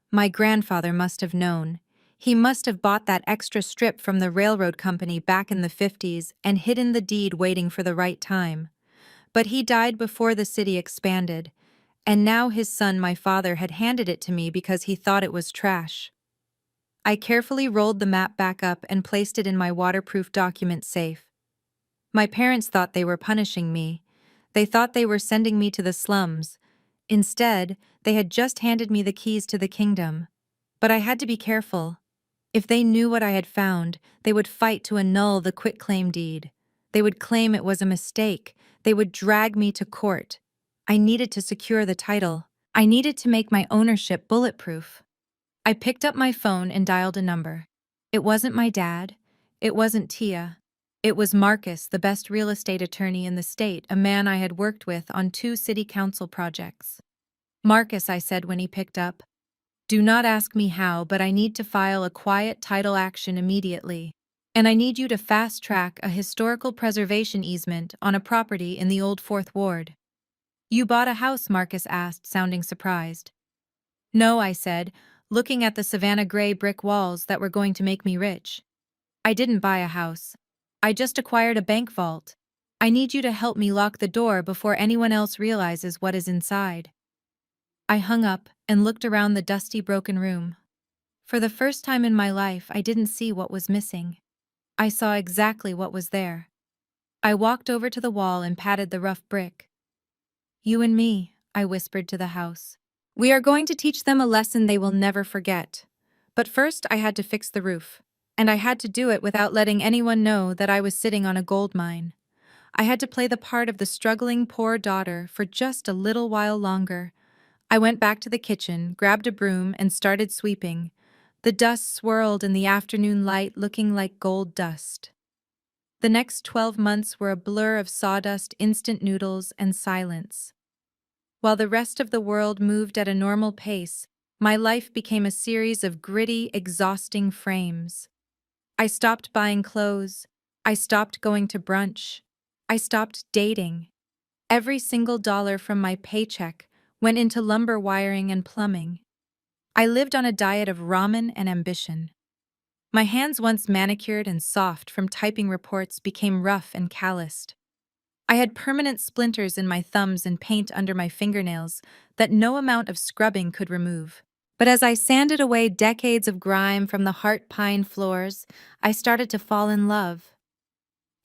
My grandfather must have known. He must have bought that extra strip from the railroad company back in the 50s and hidden the deed waiting for the right time. But he died before the city expanded, and now his son, my father, had handed it to me because he thought it was trash. I carefully rolled the map back up and placed it in my waterproof document safe. My parents thought they were punishing me. They thought they were sending me to the slums. Instead, they had just handed me the keys to the kingdom. But I had to be careful. If they knew what I had found, they would fight to annul the quitclaim deed. They would claim it was a mistake. They would drag me to court. I needed to secure the title. I needed to make my ownership bulletproof. I picked up my phone and dialed a number. It wasn't my dad. It wasn't Tia. It was Marcus, the best real estate attorney in the state, a man I had worked with on 2 city council projects. Marcus, I said when he picked up. Do not ask me how, but I need to file a quiet title action immediately. And I need you to fast-track a historical preservation easement on a property in the old 4th Ward. You bought a house, Marcus asked, sounding surprised. No, I said, looking at the Savannah gray brick walls that were going to make me rich. I didn't buy a house. I just acquired a bank vault. I need you to help me lock the door before anyone else realizes what is inside. I hung up and looked around the dusty, broken room. For the first time in my life, I didn't see what was missing. I saw exactly what was there. I walked over to the wall and patted the rough brick. You and me, I whispered to the house. We are going to teach them a lesson they will never forget. But first, I had to fix the roof. And I had to do it without letting anyone know that I was sitting on a gold mine. I had to play the part of the struggling poor daughter for just a little while longer. I went back to the kitchen, grabbed a broom, and started sweeping. The dust swirled in the afternoon light, looking like gold dust. The next 12 months were a blur of sawdust, instant noodles, and silence. While the rest of the world moved at a normal pace, my life became a series of gritty, exhausting frames. I stopped buying clothes. I stopped going to brunch. I stopped dating. Every single dollar from my paycheck went into lumber wiring and plumbing. I lived on a diet of ramen and ambition. My hands, once manicured and soft from typing reports, became rough and calloused. I had permanent splinters in my thumbs and paint under my fingernails that no amount of scrubbing could remove. But as I sanded away decades of grime from the heart pine floors, I started to fall in love.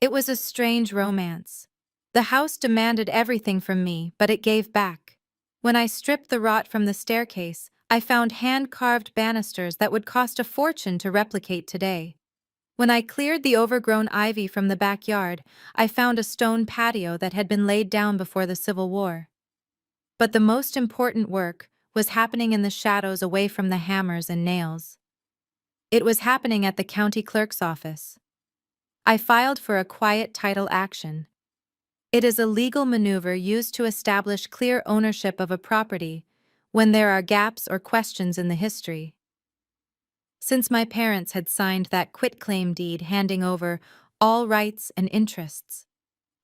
It was a strange romance. The house demanded everything from me, but it gave back. When I stripped the rot from the staircase, I found hand-carved banisters that would cost a fortune to replicate today. When I cleared the overgrown ivy from the backyard, I found a stone patio that had been laid down before the Civil War. But the most important work was happening in the shadows away from the hammers and nails. It was happening at the county clerk's office. I filed for a quiet title action. It is a legal maneuver used to establish clear ownership of a property when there are gaps or questions in the history. Since my parents had signed that quitclaim deed handing over all rights and interests,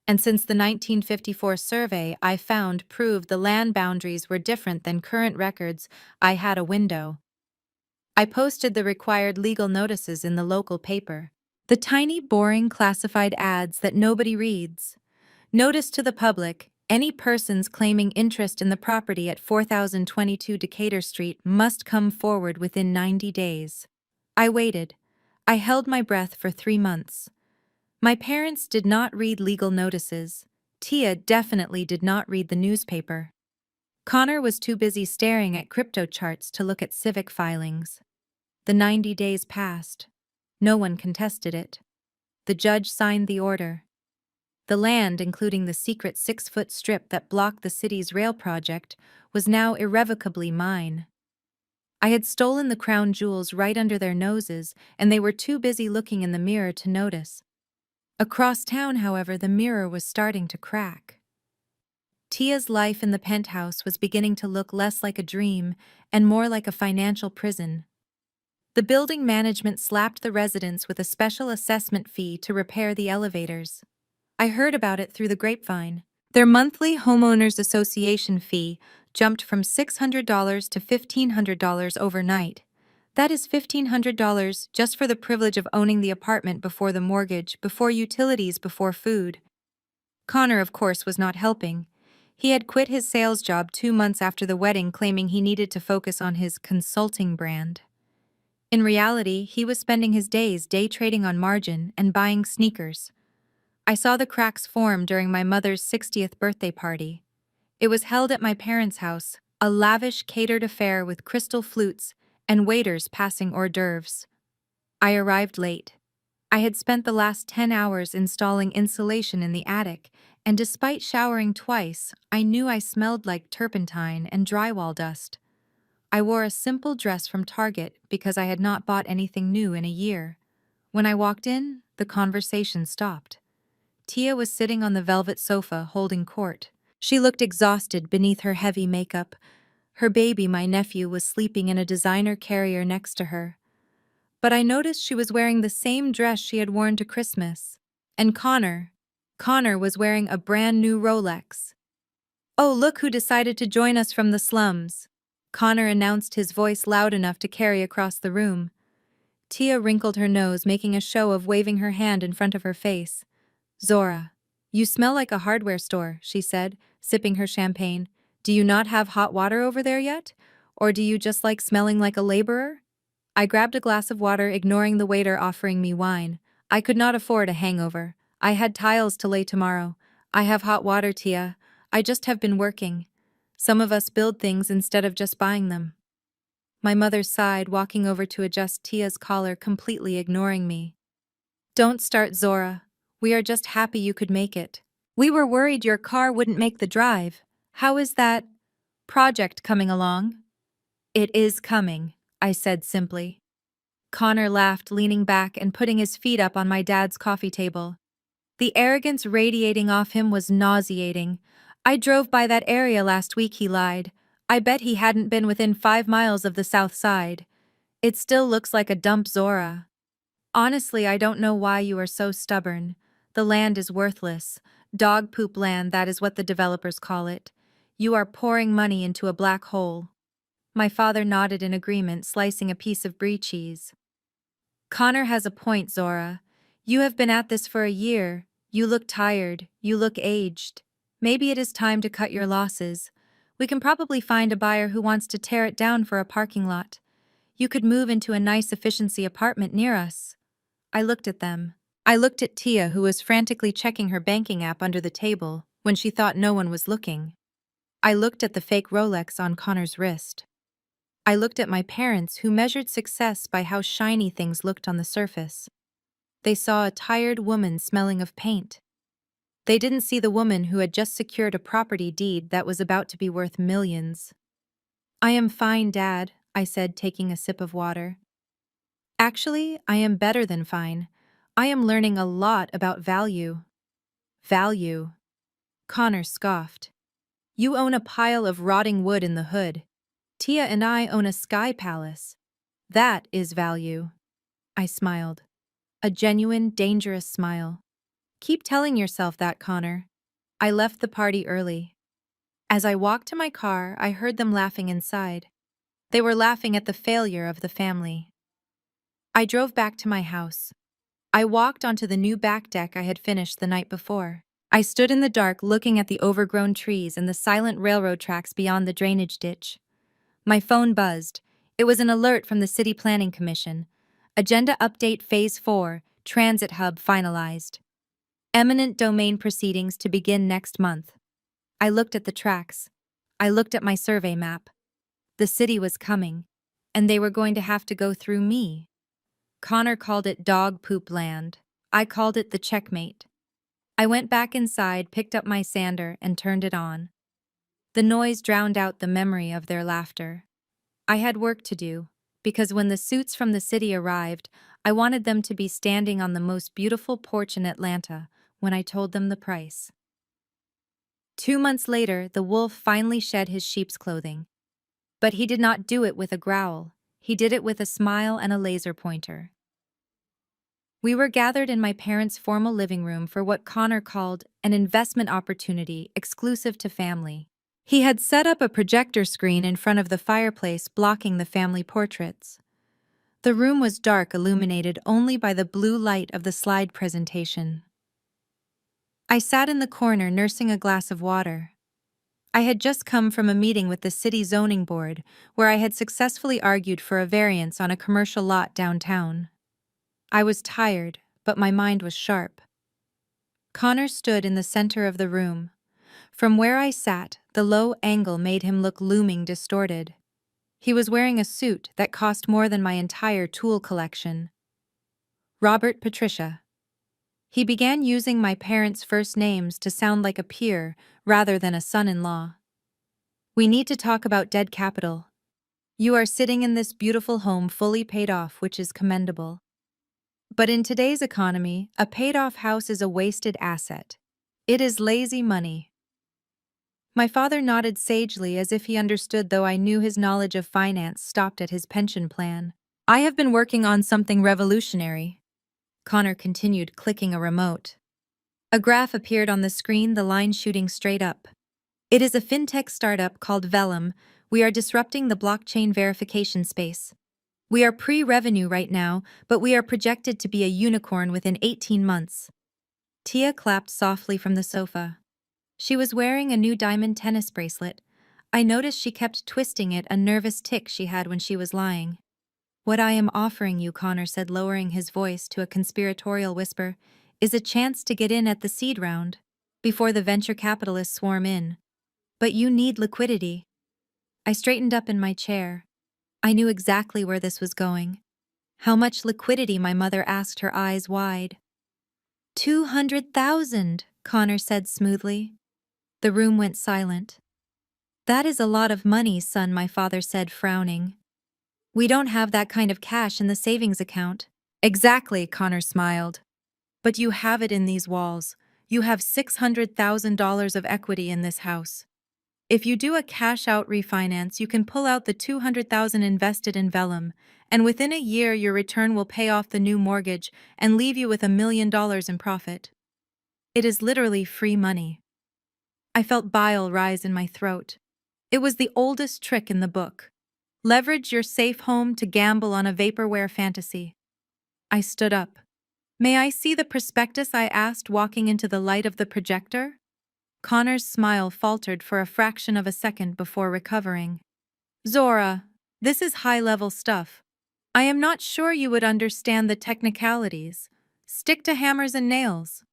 and since the 1954 survey I found proved the land boundaries were different than current records, I had a window. I posted the required legal notices in the local paper. The tiny, boring classified ads that nobody reads. Notice to the public, any persons claiming interest in the property at 4022 Decatur Street must come forward within 90 days. I waited. I held my breath for 3 months. My parents did not read legal notices. Tia definitely did not read the newspaper. Connor was too busy staring at crypto charts to look at civic filings. The 90 days passed. No one contested it. The judge signed the order. The land, including the secret 6-foot strip that blocked the city's rail project, was now irrevocably mine. I had stolen the crown jewels right under their noses, and they were too busy looking in the mirror to notice. Across town, however, the mirror was starting to crack. Tia's life in the penthouse was beginning to look less like a dream and more like a financial prison. The building management slapped the residents with a special assessment fee to repair the elevators. I heard about it through the grapevine. Their monthly homeowners association fee jumped from $600 to $1,500 overnight. That is $1,500 just for the privilege of owning the apartment before the mortgage, before utilities, before food. Connor, of course, was not helping. He had quit his sales job 2 months after the wedding, claiming he needed to focus on his consulting brand. In reality, he was spending his days day trading on margin and buying sneakers. I saw the cracks form during my mother's 60th birthday party. It was held at my parents' house, a lavish catered affair with crystal flutes and waiters passing hors d'oeuvres. I arrived late. I had spent the last 10 hours installing insulation in the attic, and despite showering twice, I knew I smelled like turpentine and drywall dust. I wore a simple dress from Target because I had not bought anything new in a year. When I walked in, the conversation stopped. Tia was sitting on the velvet sofa holding court. She looked exhausted beneath her heavy makeup. Her baby, my nephew, was sleeping in a designer carrier next to her. But I noticed she was wearing the same dress she had worn to Christmas. And Connor was wearing a brand new Rolex. "Oh, look who decided to join us from the slums," Connor announced, his voice loud enough to carry across the room. Tia wrinkled her nose, making a show of waving her hand in front of her face. "Zora, you smell like a hardware store," she said, sipping her champagne. "Do you not have hot water over there yet? Or do you just like smelling like a laborer?" I grabbed a glass of water, ignoring the waiter offering me wine. I could not afford a hangover. I had tiles to lay tomorrow. "I have hot water, Tia. I just have been working. Some of us build things instead of just buying them." My mother sighed, walking over to adjust Tia's collar, completely ignoring me. "Don't start, Zora. We are just happy you could make it. We were worried your car wouldn't make the drive. How is that project coming along?" "It is coming," I said simply. Connor laughed, leaning back and putting his feet up on my dad's coffee table. The arrogance radiating off him was nauseating. "I drove by that area last week," he lied. "I bet he hadn't been within 5 miles of the south side. It still looks like a dump, Zora. Honestly, I don't know why you are so stubborn. The land is worthless. Dog poop land, that is what the developers call it. You are pouring money into a black hole." My father nodded in agreement, slicing a piece of brie cheese. "Connor has a point, Zora. You have been at this for a year. You look tired. You look aged. Maybe it is time to cut your losses. We can probably find a buyer who wants to tear it down for a parking lot. You could move into a nice efficiency apartment near us." I looked at them. I looked at Tia, who was frantically checking her banking app under the table when she thought no one was looking. I looked at the fake Rolex on Connor's wrist. I looked at my parents, who measured success by how shiny things looked on the surface. They saw a tired woman smelling of paint. They didn't see the woman who had just secured a property deed that was about to be worth millions. "I am fine, Dad," I said, taking a sip of water. "Actually, I am better than fine. I am learning a lot about value." "Value?" Connor scoffed. "You own a pile of rotting wood in the hood. Tia and I own a sky palace. That is value." I smiled. A genuine, dangerous smile. "Keep telling yourself that, Connor." I left the party early. As I walked to my car, I heard them laughing inside. They were laughing at the failure of the family. I drove back to my house. I walked onto the new back deck I had finished the night before. I stood in the dark, looking at the overgrown trees and the silent railroad tracks beyond the drainage ditch. My phone buzzed. It was an alert from the City Planning Commission. Agenda Update Phase 4, Transit Hub finalized. Eminent domain proceedings to begin next month. I looked at the tracks. I looked at my survey map. The city was coming, and they were going to have to go through me. Connor called it dog poop land. I called it the checkmate. I went back inside, picked up my sander, and turned it on. The noise drowned out the memory of their laughter. I had work to do, because when the suits from the city arrived, I wanted them to be standing on the most beautiful porch in Atlanta when I told them the price. 2 months later, the wolf finally shed his sheep's clothing. But he did not do it with a growl. He did it with a smile and a laser pointer. We were gathered in my parents' formal living room for what Connor called an investment opportunity exclusive to family. He had set up a projector screen in front of the fireplace, blocking the family portraits. The room was dark, illuminated only by the blue light of the slide presentation. I sat in the corner, nursing a glass of water. I had just come from a meeting with the city zoning board, where I had successfully argued for a variance on a commercial lot downtown. I was tired, but my mind was sharp. Connor stood in the center of the room. From where I sat, the low angle made him look looming distorted. He was wearing a suit that cost more than my entire tool collection. Robert Patricia. He began using my parents' first names to sound like a peer rather than a son-in-law. We need to talk about dead capital. You are sitting in this beautiful home fully paid off, which is commendable. But in today's economy, a paid-off house is a wasted asset. It is lazy money. My father nodded sagely as if he understood, though I knew his knowledge of finance stopped at his pension plan. I have been working on something revolutionary. Connor continued, clicking a remote. A graph appeared on the screen, the line shooting straight up. It is a fintech startup called Vellum. We are disrupting the blockchain verification space. We are pre-revenue right now, but we are projected to be a unicorn within 18 months. Tia clapped softly from the sofa. She was wearing a new diamond tennis bracelet. I noticed she kept twisting it, a nervous tic she had when she was lying. What I am offering you, Connor said, lowering his voice to a conspiratorial whisper, is a chance to get in at the seed round, before the venture capitalists swarm in. But you need liquidity. I straightened up in my chair. I knew exactly where this was going. How much liquidity? My mother asked, her eyes wide. 200,000, Connor said smoothly. The room went silent. That is a lot of money, son, my father said, frowning. We don't have that kind of cash in the savings account. Exactly, Connor smiled. But you have it in these walls. You have $600,000 of equity in this house. If you do a cash-out refinance, you can pull out the $200,000 invested in Vellum, and within a year your return will pay off the new mortgage and leave you with $1 million in profit. It is literally free money. I felt bile rise in my throat. It was the oldest trick in the book. Leverage your safe home to gamble on a vaporware fantasy. I stood up. May I see the prospectus? I asked, walking into the light of the projector. Connor's smile faltered for a fraction of a second before recovering. Zora, this is high-level stuff. I am not sure you would understand the technicalities. Stick to hammers and nails.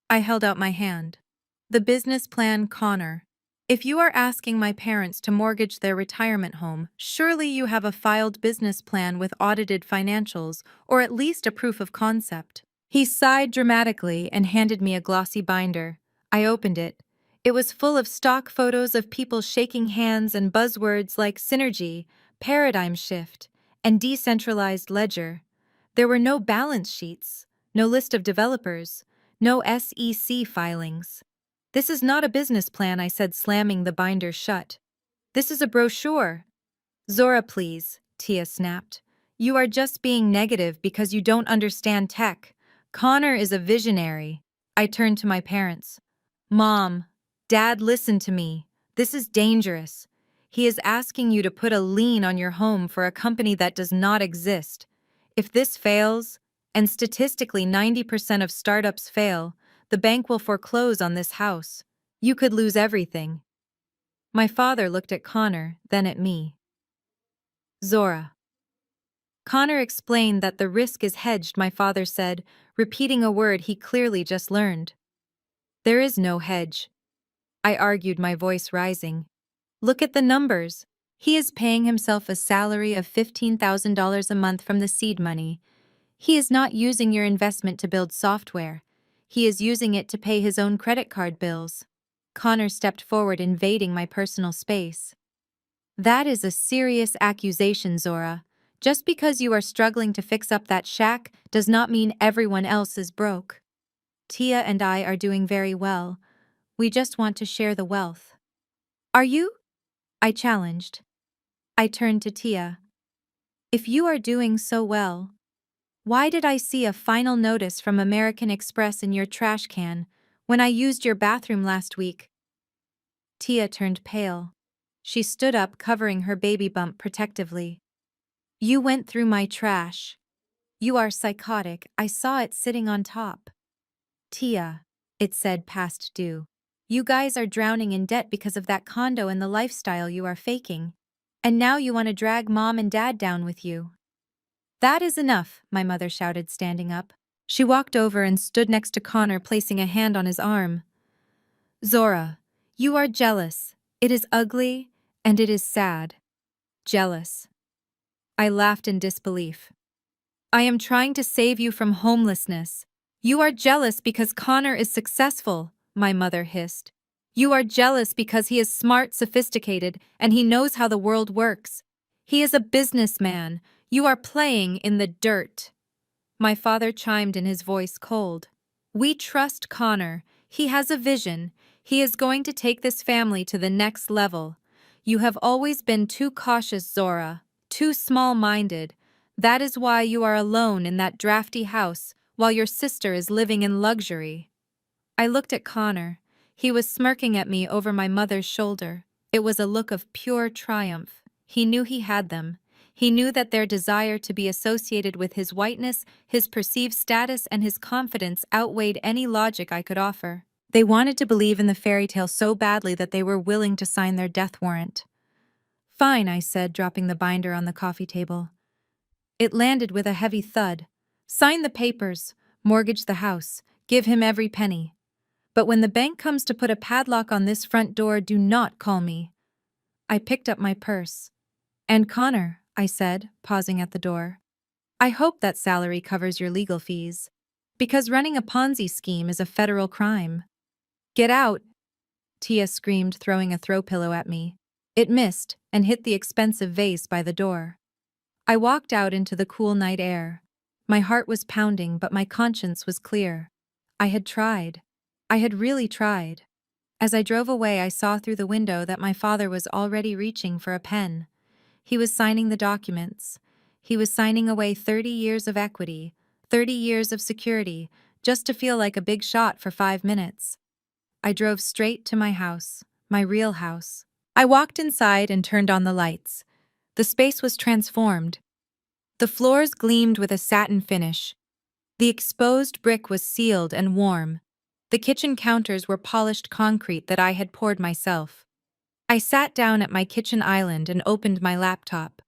I held out my hand. The business plan, Connor. If you are asking my parents to mortgage their retirement home, surely you have a filed business plan with audited financials, or at least a proof of concept. He sighed dramatically and handed me a glossy binder. I opened it. It was full of stock photos of people shaking hands and buzzwords like synergy, paradigm shift, and decentralized ledger. There were no balance sheets, no list of developers, no SEC filings. This is not a business plan, I said, slamming the binder shut. This is a brochure. Zora, please, Tia snapped. You are just being negative because you don't understand tech. Connor is a visionary. I turned to my parents. Mom, Dad, listen to me. This is dangerous. He is asking you to put a lien on your home for a company that does not exist. If this fails, and statistically 90% of startups fail, the bank will foreclose on this house. You could lose everything. My father looked at Connor, then at me. Zora. Connor explained that the risk is hedged, my father said, repeating a word he clearly just learned. There is no hedge. I argued, my voice rising. Look at the numbers. He is paying himself a salary of $15,000 a month from the seed money. He is not using your investment to build software. He is using it to pay his own credit card bills. Connor stepped forward, invading my personal space. That is a serious accusation, Zora. Just because you are struggling to fix up that shack does not mean everyone else is broke. Tia and I are doing very well. We just want to share the wealth. Are you? I challenged. I turned to Tia. If you are doing so well, why did I see a final notice from American Express in your trash can when I used your bathroom last week? Tia turned pale. She stood up, covering her baby bump protectively. You went through my trash. You are psychotic. I saw it sitting on top. Tia, it said past due. You guys are drowning in debt because of that condo and the lifestyle you are faking. And now you want to drag mom and dad down with you. That is enough, my mother shouted, standing up. She walked over and stood next to Connor, placing a hand on his arm. Zora, you are jealous. It is ugly, and it is sad. Jealous. I laughed in disbelief. I am trying to save you from homelessness. You are jealous because Connor is successful, my mother hissed. You are jealous because he is smart, sophisticated, and he knows how the world works. He is a businessman. You are playing in the dirt. My father chimed in, his voice cold. We trust Connor. He has a vision. He is going to take this family to the next level. You have always been too cautious, Zora, too small-minded. That is why you are alone in that drafty house while your sister is living in luxury. I looked at Connor. He was smirking at me over my mother's shoulder. It was a look of pure triumph. He knew he had them. He knew that their desire to be associated with his whiteness, his perceived status, and his confidence outweighed any logic I could offer. They wanted to believe in the fairy tale so badly that they were willing to sign their death warrant. Fine, I said, dropping the binder on the coffee table. It landed with a heavy thud. Sign the papers, mortgage the house, give him every penny. But when the bank comes to put a padlock on this front door, do not call me. I picked up my purse. And Connor, I said, pausing at the door. I hope that salary covers your legal fees. Because running a Ponzi scheme is a federal crime. Get out, Tia screamed, throwing a throw pillow at me. It missed and hit the expensive vase by the door. I walked out into the cool night air. My heart was pounding, but my conscience was clear. I had tried. I had really tried. As I drove away, I saw through the window that my father was already reaching for a pen. He was signing the documents. He was signing away 30 years of equity, 30 years of security, just to feel like a big shot for 5 minutes. I drove straight to my house, my real house. I walked inside and turned on the lights. The space was transformed. The floors gleamed with a satin finish. The exposed brick was sealed and warm. The kitchen counters were polished concrete that I had poured myself. I sat down at my kitchen island and opened my laptop.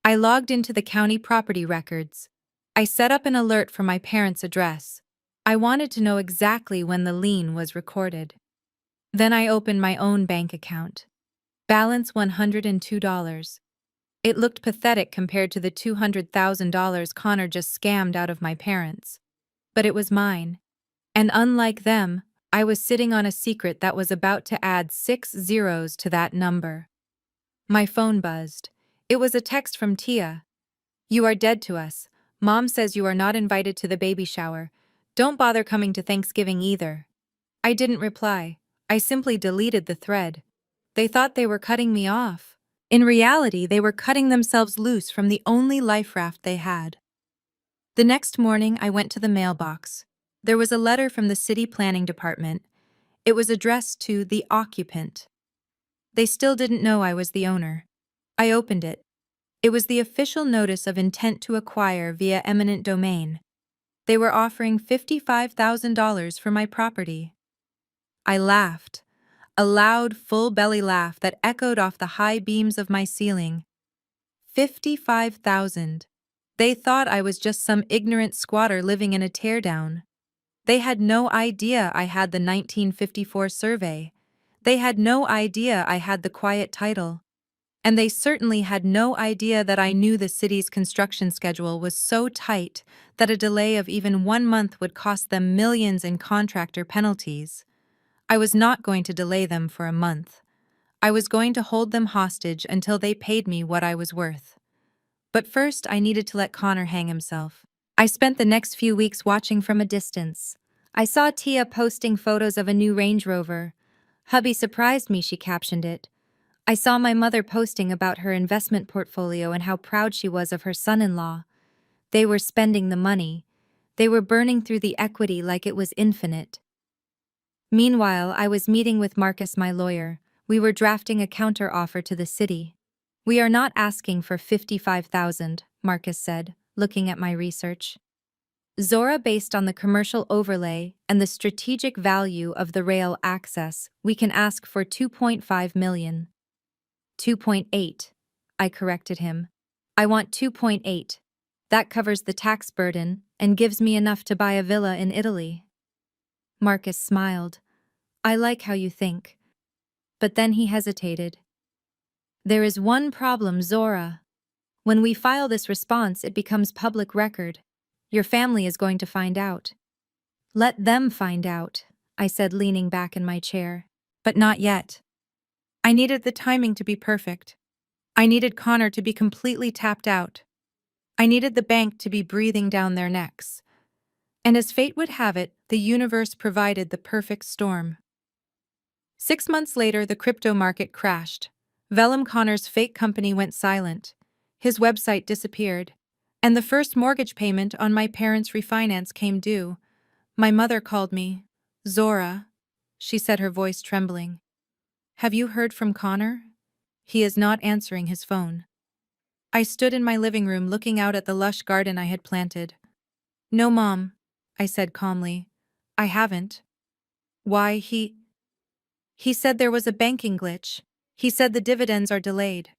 I logged into the county property records. I set up an alert for my parents' address. I wanted to know exactly when the lien was recorded. Then I opened my own bank account. Balance $102. It looked pathetic compared to the $200,000 Connor just scammed out of my parents. But it was mine. And unlike them, I was sitting on a secret that was about to add 6 zeros to that number. My phone buzzed. It was a text from Tia. You are dead to us. Mom says you are not invited to the baby shower. Don't bother coming to Thanksgiving either. I didn't reply. I simply deleted the thread. They thought they were cutting me off. In reality, they were cutting themselves loose from the only life raft they had. The next morning, I went to the mailbox. There was a letter from the city planning department. It was addressed to the occupant. They still didn't know I was the owner. I opened it. It was the official notice of intent to acquire via eminent domain. They were offering $55,000 for my property. I laughed, a loud, full-belly laugh that echoed off the high beams of my ceiling. 55,000. They thought I was just some ignorant squatter living in a teardown. They had no idea I had the 1954 survey. They had no idea I had the quiet title. And they certainly had no idea that I knew the city's construction schedule was so tight that a delay of even 1 month would cost them millions in contractor penalties. I was not going to delay them for a month. I was going to hold them hostage until they paid me what I was worth. But first, I needed to let Connor hang himself. I spent the next few weeks watching from a distance. I saw Tia posting photos of a new Range Rover. Hubby surprised me, she captioned it. I saw my mother posting about her investment portfolio and how proud she was of her son-in-law. They were spending the money. They were burning through the equity like it was infinite. Meanwhile, I was meeting with Marcus, my lawyer. We were drafting a counter-offer to the city. We are not asking for $55,000, Marcus said, looking at my research. Zora, based on the commercial overlay and the strategic value of the rail access, we can ask for 2.5 million. 2.8. I corrected him. I want 2.8. That covers the tax burden and gives me enough to buy a villa in Italy. Marcus smiled. I like how you think. But then he hesitated. There is one problem, Zora. When we file this response, it becomes public record. Your family is going to find out. Let them find out, I said, leaning back in my chair. But not yet. I needed the timing to be perfect. I needed Connor to be completely tapped out. I needed the bank to be breathing down their necks. And as fate would have it, the universe provided the perfect storm. 6 months later, the crypto market crashed. Vellum Connor's fake company went silent. His website disappeared. And the first mortgage payment on my parents' refinance came due. My mother called me. Zora, she said, her voice trembling. Have you heard from Connor? He is not answering his phone. I stood in my living room looking out at the lush garden I had planted. No, Mom, I said calmly. I haven't. Why, He said there was a banking glitch. He said the dividends are delayed.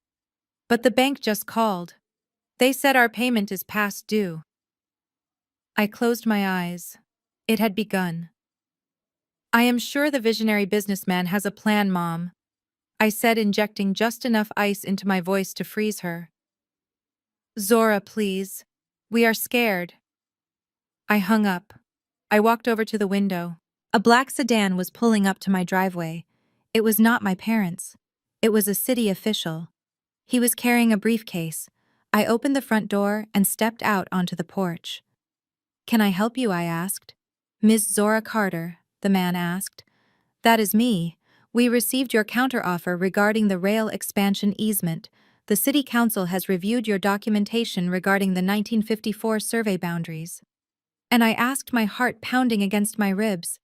But the bank just called. They said our payment is past due. I closed my eyes. It had begun. I am sure the visionary businessman has a plan, Mom, I said, injecting just enough ice into my voice to freeze her. Zora, please. We are scared. I hung up. I walked over to the window. A black sedan was pulling up to my driveway. It was not my parents. It was a city official. He was carrying a briefcase. I opened the front door and stepped out onto the porch. Can I help you? I asked. Ms. Zora Carter, the man asked. That is me. We received your counteroffer regarding the rail expansion easement. The City Council has reviewed your documentation regarding the 1954 survey boundaries. And I asked, my heart pounding against my ribs.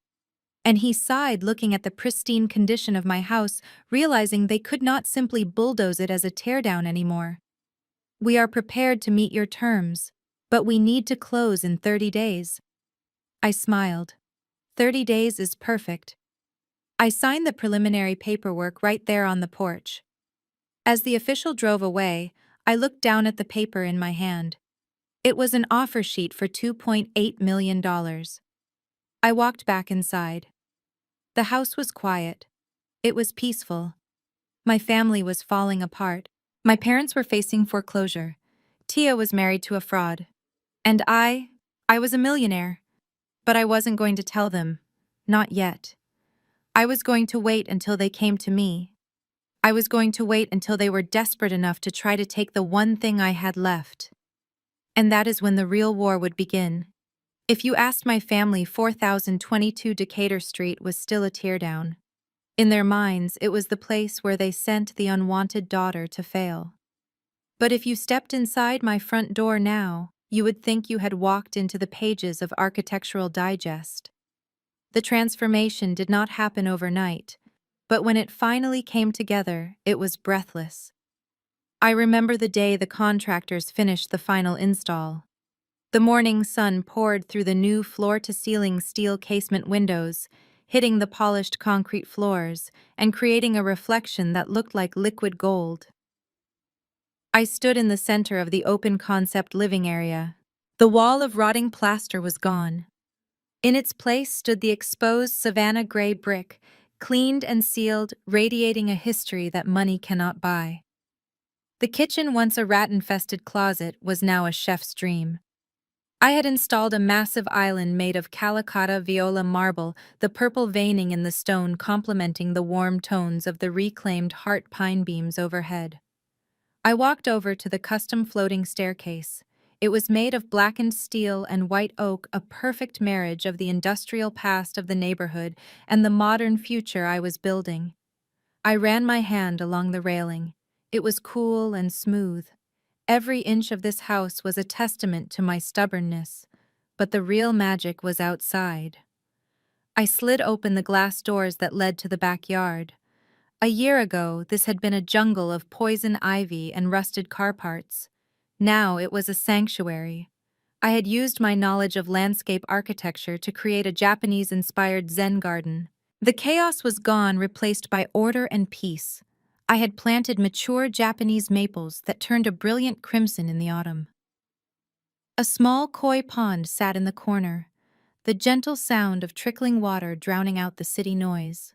And he sighed, looking at the pristine condition of my house, realizing they could not simply bulldoze it as a teardown anymore. We are prepared to meet your terms, but we need to close in 30 days. I smiled. 30 days is perfect. I signed the preliminary paperwork right there on the porch. As the official drove away, I looked down at the paper in my hand. It was an offer sheet for $2.8 million. I walked back inside. The house was quiet. It was peaceful. My family was falling apart. My parents were facing foreclosure. Tia was married to a fraud. And I was a millionaire. But I wasn't going to tell them. Not yet. I was going to wait until they came to me. I was going to wait until they were desperate enough to try to take the one thing I had left. And that is when the real war would begin. If you asked my family, 4022 Decatur Street was still a teardown. In their minds, it was the place where they sent the unwanted daughter to fail. But if you stepped inside my front door now, you would think you had walked into the pages of Architectural Digest. The transformation did not happen overnight, but when it finally came together, it was breathless. I remember the day the contractors finished the final install. The morning sun poured through the new floor-to-ceiling steel casement windows, hitting the polished concrete floors and creating a reflection that looked like liquid gold. I stood in the center of the open-concept living area. The wall of rotting plaster was gone. In its place stood the exposed Savannah gray brick, cleaned and sealed, radiating a history that money cannot buy. The kitchen, once a rat-infested closet, was now a chef's dream. I had installed a massive island made of Calicotta viola marble, the purple veining in the stone complementing the warm tones of the reclaimed heart pine beams overhead. I walked over to the custom floating staircase. It was made of blackened steel and white oak, a perfect marriage of the industrial past of the neighborhood and the modern future I was building. I ran my hand along the railing. It was cool and smooth. Every inch of this house was a testament to my stubbornness, but the real magic was outside. I slid open the glass doors that led to the backyard. A year ago, this had been a jungle of poison ivy and rusted car parts. Now it was a sanctuary. I had used my knowledge of landscape architecture to create a Japanese-inspired Zen garden. The chaos was gone, replaced by order and peace. I had planted mature Japanese maples that turned a brilliant crimson in the autumn. A small koi pond sat in the corner, the gentle sound of trickling water drowning out the city noise.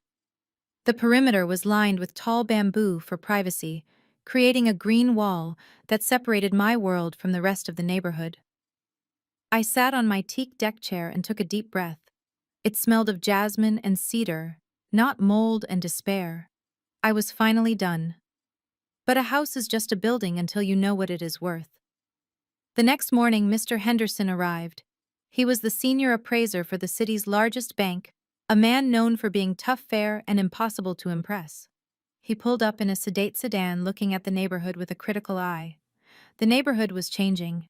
The perimeter was lined with tall bamboo for privacy, creating a green wall that separated my world from the rest of the neighborhood. I sat on my teak deck chair and took a deep breath. It smelled of jasmine and cedar, not mold and despair. I was finally done. But a house is just a building until you know what it is worth. The next morning, Mr. Henderson arrived. He was the senior appraiser for the city's largest bank, a man known for being tough, fair, and impossible to impress. He pulled up in a sedate sedan, looking at the neighborhood with a critical eye. The neighborhood was changing.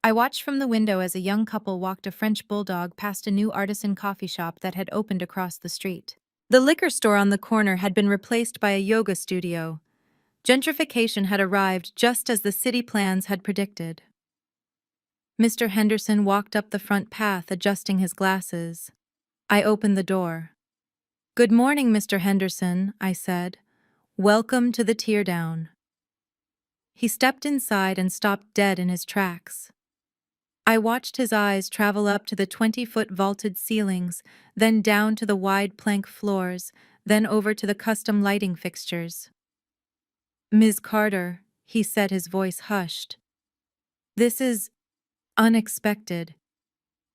I watched from the window as a young couple walked a French bulldog past a new artisan coffee shop that had opened across the street. The liquor store on the corner had been replaced by a yoga studio. Gentrification had arrived just as the city plans had predicted. Mr. Henderson walked up the front path, adjusting his glasses. I opened the door. "Good morning, Mr. Henderson," I said. "Welcome to the teardown." He stepped inside and stopped dead in his tracks. I watched his eyes travel up to the 20-foot vaulted ceilings, then down to the wide plank floors, then over to the custom lighting fixtures. "Ms. Carter," he said, his voice hushed. "This is unexpected."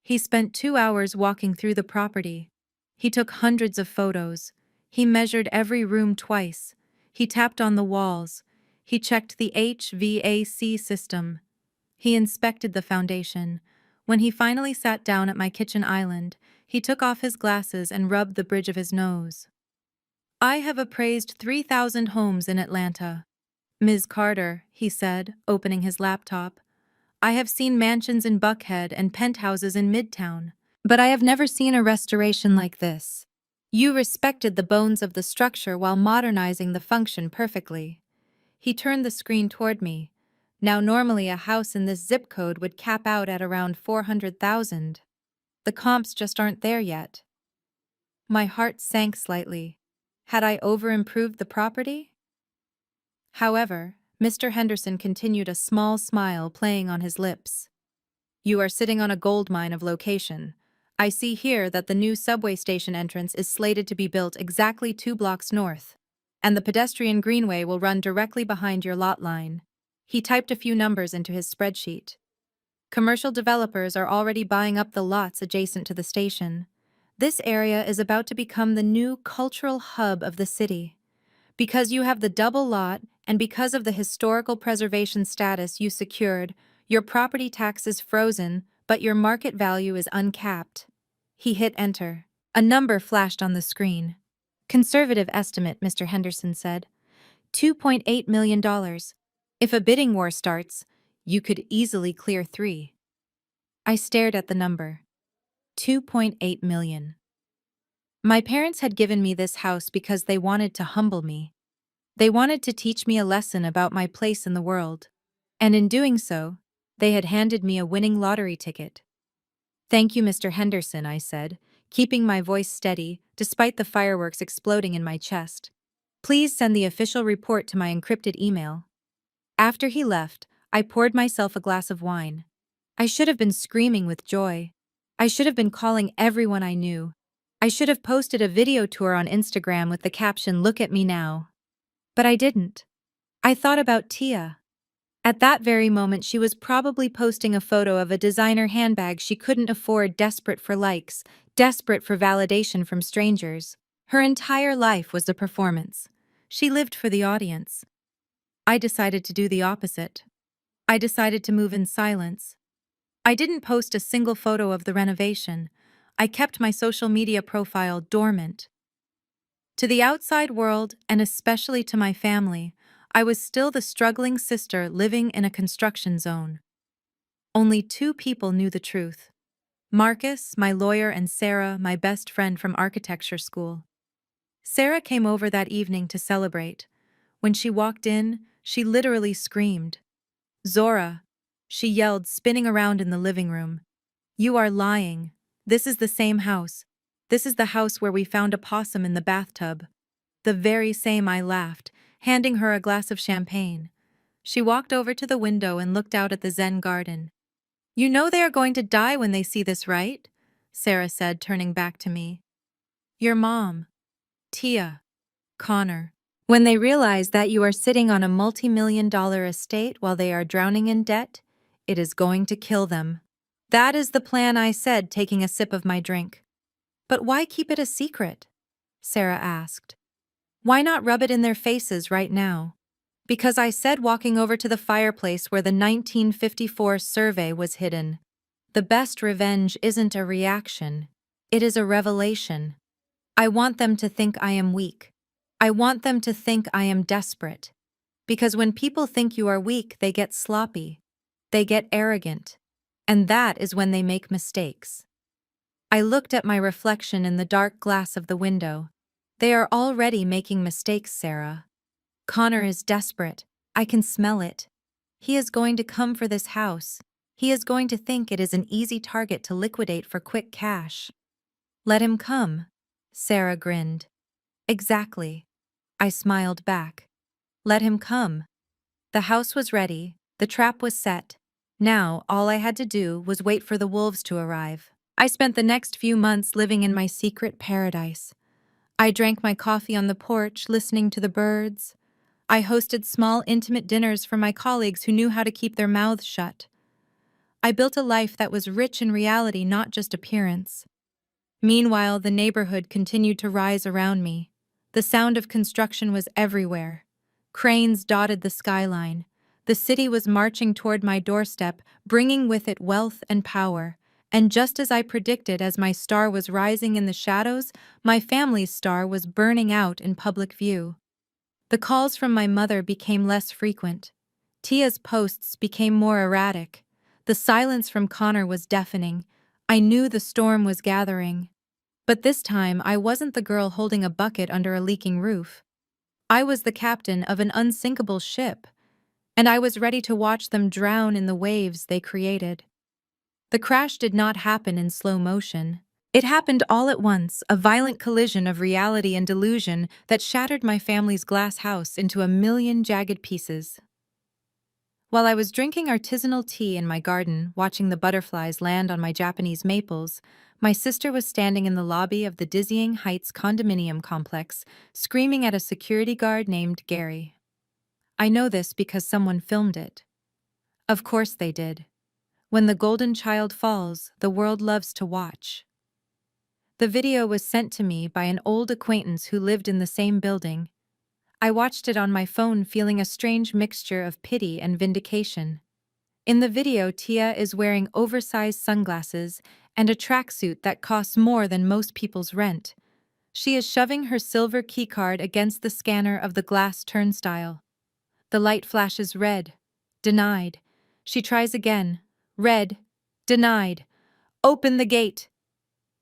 He spent 2 hours walking through the property. He took hundreds of photos. He measured every room twice. He tapped on the walls. He checked the HVAC system. He inspected the foundation. When he finally sat down at my kitchen island, he took off his glasses and rubbed the bridge of his nose. "I have appraised 3,000 homes in Atlanta. Ms. Carter," he said, opening his laptop. "I have seen mansions in Buckhead and penthouses in Midtown, but I have never seen a restoration like this. You respected the bones of the structure while modernizing the function perfectly." He turned the screen toward me. "Now, normally a house in this zip code would cap out at around 400,000. The comps just aren't there yet." My heart sank slightly. Had I overimproved the property? However, Mr. Henderson continued, a small smile playing on his lips. "You are sitting on a goldmine of location. I see here that the new subway station entrance is slated to be built exactly 2 blocks north, and the pedestrian greenway will run directly behind your lot line." He typed a few numbers into his spreadsheet. "Commercial developers are already buying up the lots adjacent to the station. This area is about to become the new cultural hub of the city. Because you have the double lot and because of the historical preservation status you secured, your property tax is frozen, but your market value is uncapped." He hit enter. A number flashed on the screen. "Conservative estimate," Mr. Henderson said. $2.8 million. If a bidding war starts, you could easily clear 3. I stared at the number. 2.8 million. My parents had given me this house because they wanted to humble me. They wanted to teach me a lesson about my place in the world. And in doing so, they had handed me a winning lottery ticket. "Thank you, Mr. Henderson," I said, keeping my voice steady despite the fireworks exploding in my chest. "Please send the official report to my encrypted email." After he left, I poured myself a glass of wine. I should have been screaming with joy. I should have been calling everyone I knew. I should have posted a video tour on Instagram with the caption, "Look at me now." But I didn't. I thought about Tia. At that very moment, she was probably posting a photo of a designer handbag she couldn't afford, desperate for likes, desperate for validation from strangers. Her entire life was a performance. She lived for the audience. I decided to do the opposite. I decided to move in silence. I didn't post a single photo of the renovation. I kept my social media profile dormant. To the outside world, and especially to my family, I was still the struggling sister living in a construction zone. Only 2 people knew the truth. Marcus, my lawyer, and Sarah, my best friend from architecture school. Sarah came over that evening to celebrate. When she walked in, she literally screamed. "Zora." she yelled, spinning around in the living room. "You are lying. This is the same house. This is the house where we found a possum in the bathtub." "The very same," I laughed, handing her a glass of champagne. She walked over to the window and looked out at the Zen garden. "You know they are going to die when they see this, right?" Sarah said, turning back to me. "Your mom, Tia, Connor. When they realize that you are sitting on a multi-million-dollar estate while they are drowning in debt, it is going to kill them." "That is the plan," I said, taking a sip of my drink. "But why keep it a secret?" Sarah asked. "Why not rub it in their faces right now?" "Because," I said, walking over to the fireplace where the 1954 survey was hidden. "The best revenge isn't a reaction. It is a revelation. I want them to think I am weak. I want them to think I am desperate. Because when people think you are weak, they get sloppy. They get arrogant. And that is when they make mistakes." I looked at my reflection in the dark glass of the window. "They are already making mistakes, Sarah. Connor is desperate. I can smell it. He is going to come for this house. He is going to think it is an easy target to liquidate for quick cash." "Let him come." Sarah grinned. "Exactly." I smiled back. "Let him come." The house was ready. The trap was set. Now, all I had to do was wait for the wolves to arrive. I spent the next few months living in my secret paradise. I drank my coffee on the porch, listening to the birds. I hosted small, intimate dinners for my colleagues who knew how to keep their mouths shut. I built a life that was rich in reality, not just appearance. Meanwhile, the neighborhood continued to rise around me. The sound of construction was everywhere. Cranes dotted the skyline. The city was marching toward my doorstep, bringing with it wealth and power. And just as I predicted, as my star was rising in the shadows, my family's star was burning out in public view. The calls from my mother became less frequent. Tia's posts became more erratic. The silence from Connor was deafening. I knew the storm was gathering. But this time, I wasn't the girl holding a bucket under a leaking roof. I was the captain of an unsinkable ship, and I was ready to watch them drown in the waves they created. The crash did not happen in slow motion. It happened all at once, a violent collision of reality and delusion that shattered my family's glass house into a million jagged pieces. While I was drinking artisanal tea in my garden, watching the butterflies land on my Japanese maples, my sister was standing in the lobby of the Dizzying Heights condominium complex, screaming at a security guard named Gary. I know this because someone filmed it. Of course they did. When the golden child falls, the world loves to watch. The video was sent to me by an old acquaintance who lived in the same building. I watched it on my phone, feeling a strange mixture of pity and vindication. In the video, Tia is wearing oversized sunglasses and a tracksuit that costs more than most people's rent. She is shoving her silver keycard against the scanner of the glass turnstile. The light flashes red. Denied. She tries again. Red. Denied. "Open the gate."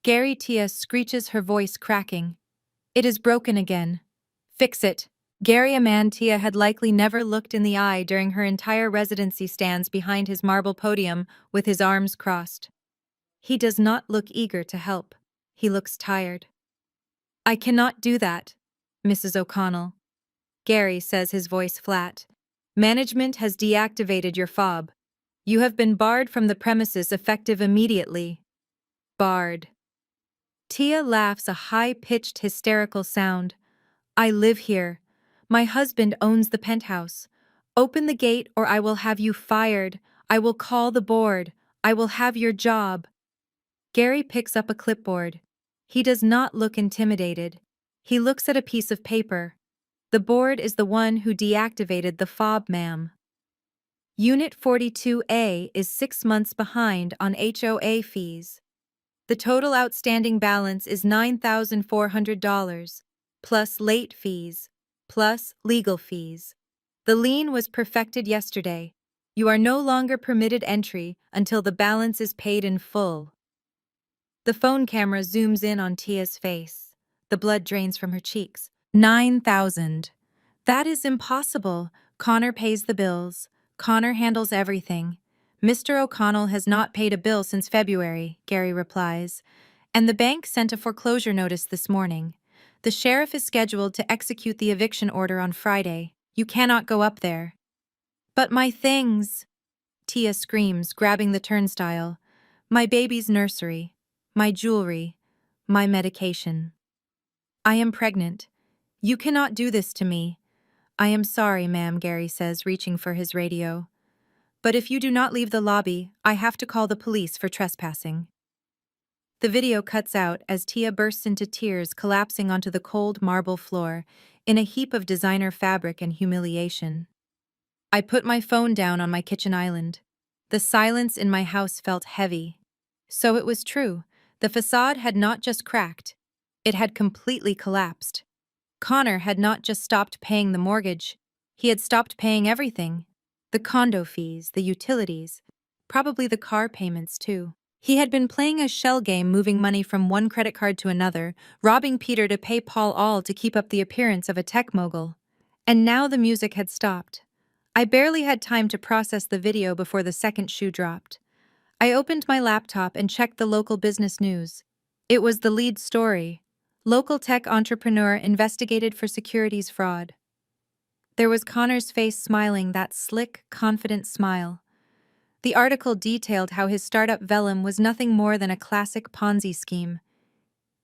Gary, Tia screeches, her voice cracking. "It is broken again. Fix it." Gary, a man Tia had likely never looked in the eye during her entire residency, stands behind his marble podium with his arms crossed. He does not look eager to help. He looks tired. "I cannot do that, Mrs. O'Connell." Gary says, his voice flat. "Management has deactivated your fob. You have been barred from the premises effective immediately." Barred. Tia laughs, a high-pitched, hysterical sound. "I live here. My husband owns the penthouse. Open the gate or I will have you fired. I will call the board. I will have your job." Gary picks up a clipboard. He does not look intimidated. He looks at a piece of paper. The board is the one who deactivated the fob, ma'am. Unit 42A is 6 months behind on HOA fees. The total outstanding balance is $9,400, plus late fees, plus legal fees. The lien was perfected yesterday. You are no longer permitted entry until the balance is paid in full. The phone camera zooms in on Tia's face. The blood drains from her cheeks. 9,000. That is impossible. Connor pays the bills. Connor handles everything. Mr. O'Connell has not paid a bill since February, Gary replies, and the bank sent a foreclosure notice this morning. The sheriff is scheduled to execute the eviction order on Friday. You cannot go up there. But my things, Tia screams, grabbing the turnstile. My baby's nursery, my jewelry, my medication. I am pregnant. You cannot do this to me. I am sorry, ma'am, Gary says, reaching for his radio. But if you do not leave the lobby, I have to call the police for trespassing. The video cuts out as Tia bursts into tears, collapsing onto the cold marble floor, in a heap of designer fabric and humiliation. I put my phone down on my kitchen island. The silence in my house felt heavy. So it was true. The facade had not just cracked. It had completely collapsed. Connor had not just stopped paying the mortgage. He had stopped paying everything. The condo fees, the utilities, probably the car payments too. He had been playing a shell game, moving money from one credit card to another, robbing Peter to pay Paul, all to keep up the appearance of a tech mogul. And now the music had stopped. I barely had time to process the video before the second shoe dropped. I opened my laptop and checked the local business news. It was the lead story. Local tech entrepreneur investigated for securities fraud. There was Connor's face smiling, that slick, confident smile. The article detailed how his startup Vellum was nothing more than a classic Ponzi scheme.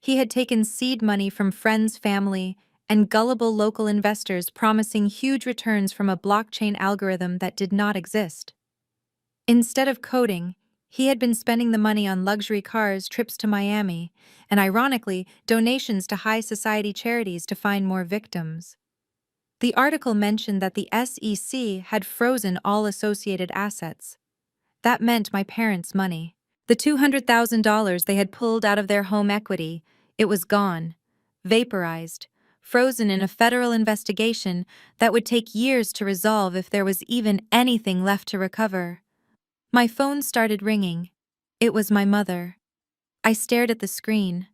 He had taken seed money from friends, family, and gullible local investors, promising huge returns from a blockchain algorithm that did not exist. Instead of coding, he had been spending the money on luxury cars, trips to Miami, and ironically, donations to high society charities to find more victims. The article mentioned that the SEC had frozen all associated assets. That meant my parents' money. The $200,000 they had pulled out of their home equity, it was gone, vaporized, frozen in a federal investigation that would take years to resolve if there was even anything left to recover. My phone started ringing. It was my mother. I stared at the screen.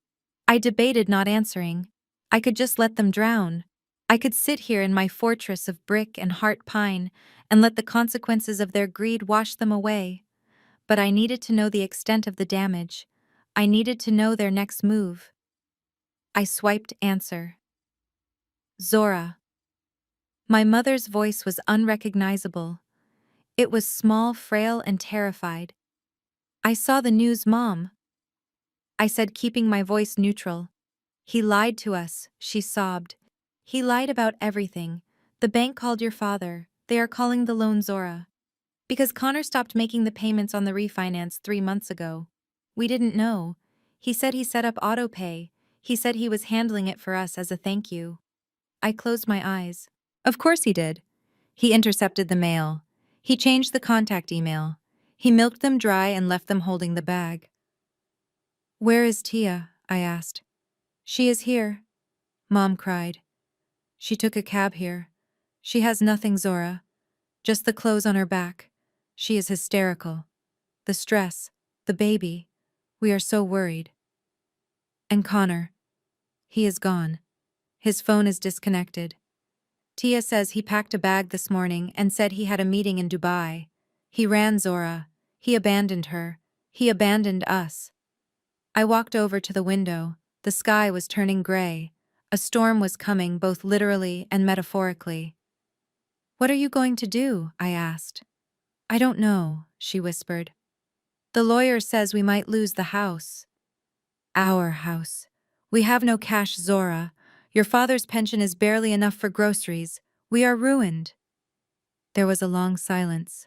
I debated not answering. I could just let them drown. I could sit here in my fortress of brick and heart pine and let the consequences of their greed wash them away. But I needed to know the extent of the damage. I needed to know their next move. I swiped answer. Zora. My mother's voice was unrecognizable. It was small, frail, and terrified. I saw the news, Mom. I said, keeping my voice neutral. He lied to us, she sobbed. He lied about everything. The bank called your father. They are calling the loan Zora. Because Connor stopped making the payments on the refinance 3 months ago. We didn't know. He said he set up autopay. He said he was handling it for us as a thank you. I closed my eyes. Of course he did. He intercepted the mail. He changed the contact email. He milked them dry and left them holding the bag. Where is Tia? I asked. She is here, Mom cried. She took a cab here. She has nothing, Zora. Just the clothes on her back. She is hysterical. The stress, the baby. We are so worried. And Connor. He is gone. His phone is disconnected. Tia says he packed a bag this morning and said he had a meeting in Dubai. He ran Zora. He abandoned her. He abandoned us. I walked over to the window. The sky was turning gray. A storm was coming, both literally and metaphorically. What are you going to do? I asked. I don't know, she whispered. The lawyer says we might lose the house. Our house. We have no cash, Zora. Your father's pension is barely enough for groceries. We are ruined. There was a long silence.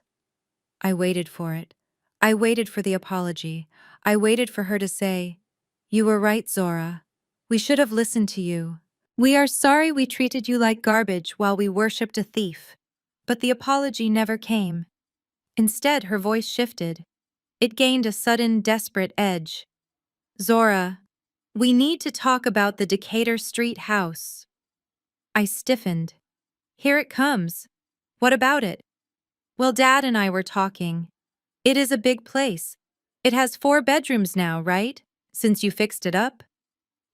I waited for it. I waited for the apology. I waited for her to say, You were right, Zora. We should have listened to you. We are sorry we treated you like garbage while we worshipped a thief. But the apology never came. Instead, her voice shifted. It gained a sudden, desperate edge. Zora, we need to talk about the Decatur Street house. I stiffened. Here it comes. What about it? Well, Dad and I were talking. It is a big place. It has 4 bedrooms now, right? Since you fixed it up?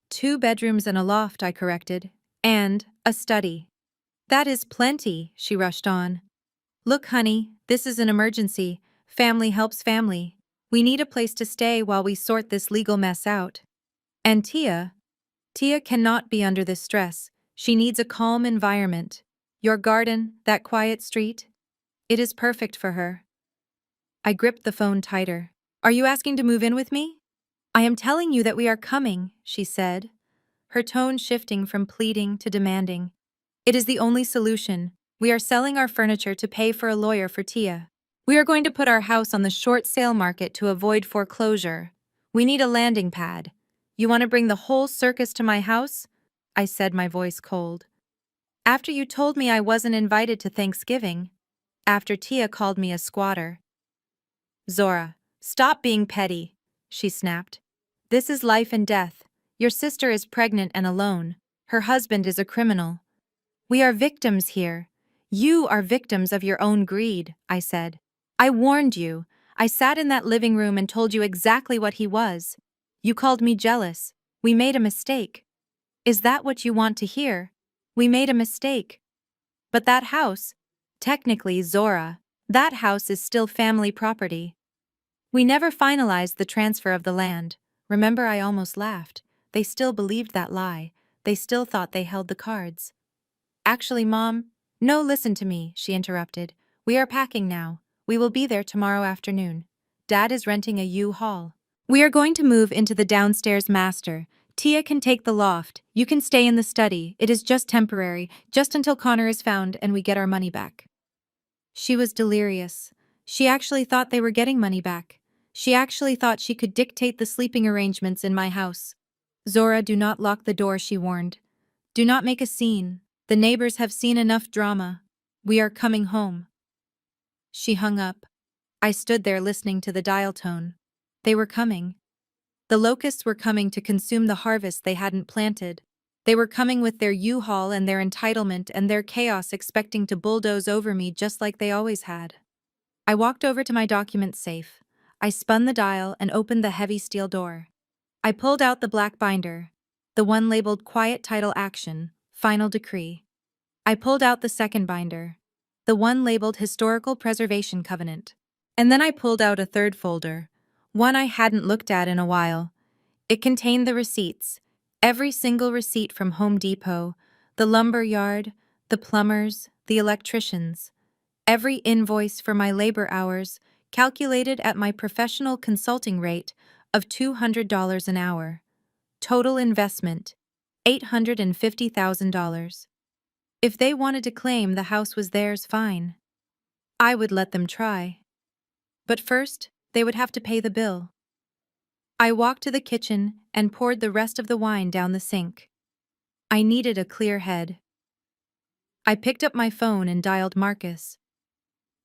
2 bedrooms and a loft, I corrected. And a study. That is plenty, she rushed on. Look, honey, this is an emergency. Family helps family. We need a place to stay while we sort this legal mess out. And Tia cannot be under this stress. She needs a calm environment. Your garden, that quiet street, it is perfect for her. I gripped the phone tighter. Are you asking to move in with me? I am telling you that we are coming, she said, her tone shifting from pleading to demanding. It is the only solution. We are selling our furniture to pay for a lawyer for Tia. We are going to put our house on the short sale market to avoid foreclosure. We need a landing pad. You want to bring the whole circus to my house? I said, my voice cold. After you told me I wasn't invited to Thanksgiving. After Tia called me a squatter. Zora, stop being petty, she snapped. This is life and death. Your sister is pregnant and alone. Her husband is a criminal. We are victims here. You are victims of your own greed, I said. I warned you. I sat in that living room and told you exactly what he was. You called me jealous. We made a mistake. Is that what you want to hear? We made a mistake. But that house, technically Zora, that house is still family property. We never finalized the transfer of the land. Remember, I almost laughed. They still believed that lie. They still thought they held the cards. Actually, Mom, no, listen to me, she interrupted. We are packing now. We will be there tomorrow afternoon. Dad is renting a U-Haul. We are going to move into the downstairs master. Tia can take the loft. You can stay in the study. It is just temporary, just until Connor is found and we get our money back. She was delirious. She actually thought they were getting money back. She actually thought she could dictate the sleeping arrangements in my house. Zora, do not lock the door, she warned. Do not make a scene. The neighbors have seen enough drama. We are coming home. She hung up. I stood there listening to the dial tone. They were coming. The locusts were coming to consume the harvest they hadn't planted. They were coming with their U-Haul and their entitlement and their chaos, expecting to bulldoze over me just like they always had. I walked over to my document safe. I spun the dial and opened the heavy steel door. I pulled out the black binder, the one labeled Quiet Title Action, Final Decree. I pulled out the second binder, the one labeled Historical Preservation Covenant. And then I pulled out a third folder, one I hadn't looked at in a while. It contained the receipts, every single receipt from Home Depot, the lumber yard, the plumbers, the electricians. Every invoice for my labor hours, calculated at my professional consulting rate of $200 an hour. Total investment, $850,000. If they wanted to claim the house was theirs, fine. I would let them try. But first, they would have to pay the bill. I walked to the kitchen and poured the rest of the wine down the sink. I needed a clear head. I picked up my phone and dialed Marcus.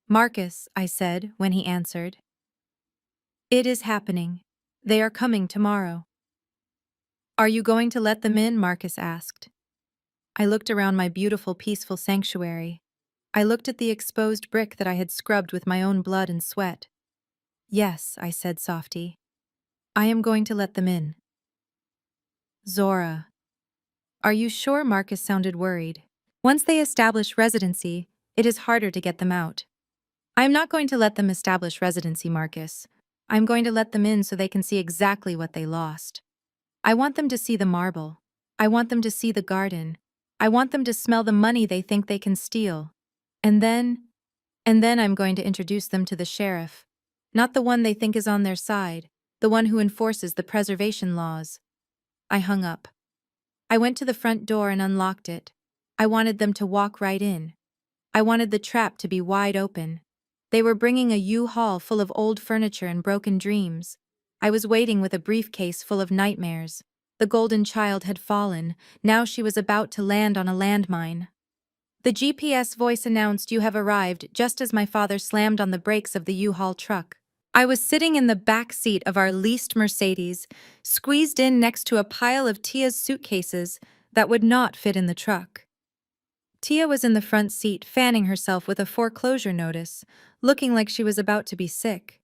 Marcus, I said when he answered. It is happening. They are coming tomorrow. Are you going to let them in? Marcus asked. I looked around my beautiful, peaceful sanctuary. I looked at the exposed brick that I had scrubbed with my own blood and sweat. Yes, I said softly. I am going to let them in. Zora. Are you sure? Marcus sounded worried. Once they establish residency, it is harder to get them out. I am not going to let them establish residency, Marcus. I am going to let them in so they can see exactly what they lost. I want them to see the marble. I want them to see the garden. I want them to smell the money they think they can steal. And then I'm going to introduce them to the sheriff. Not the one they think is on their side, the one who enforces the preservation laws. I hung up. I went to the front door and unlocked it. I wanted them to walk right in. I wanted the trap to be wide open. They were bringing a U-Haul full of old furniture and broken dreams. I was waiting with a briefcase full of nightmares. The golden child had fallen. Now she was about to land on a landmine. The GPS voice announced, "You have arrived," just as my father slammed on the brakes of the U-Haul truck. I was sitting in the back seat of our leased Mercedes, squeezed in next to a pile of Tia's suitcases that would not fit in the truck. Tia was in the front seat, fanning herself with a foreclosure notice, looking like she was about to be sick.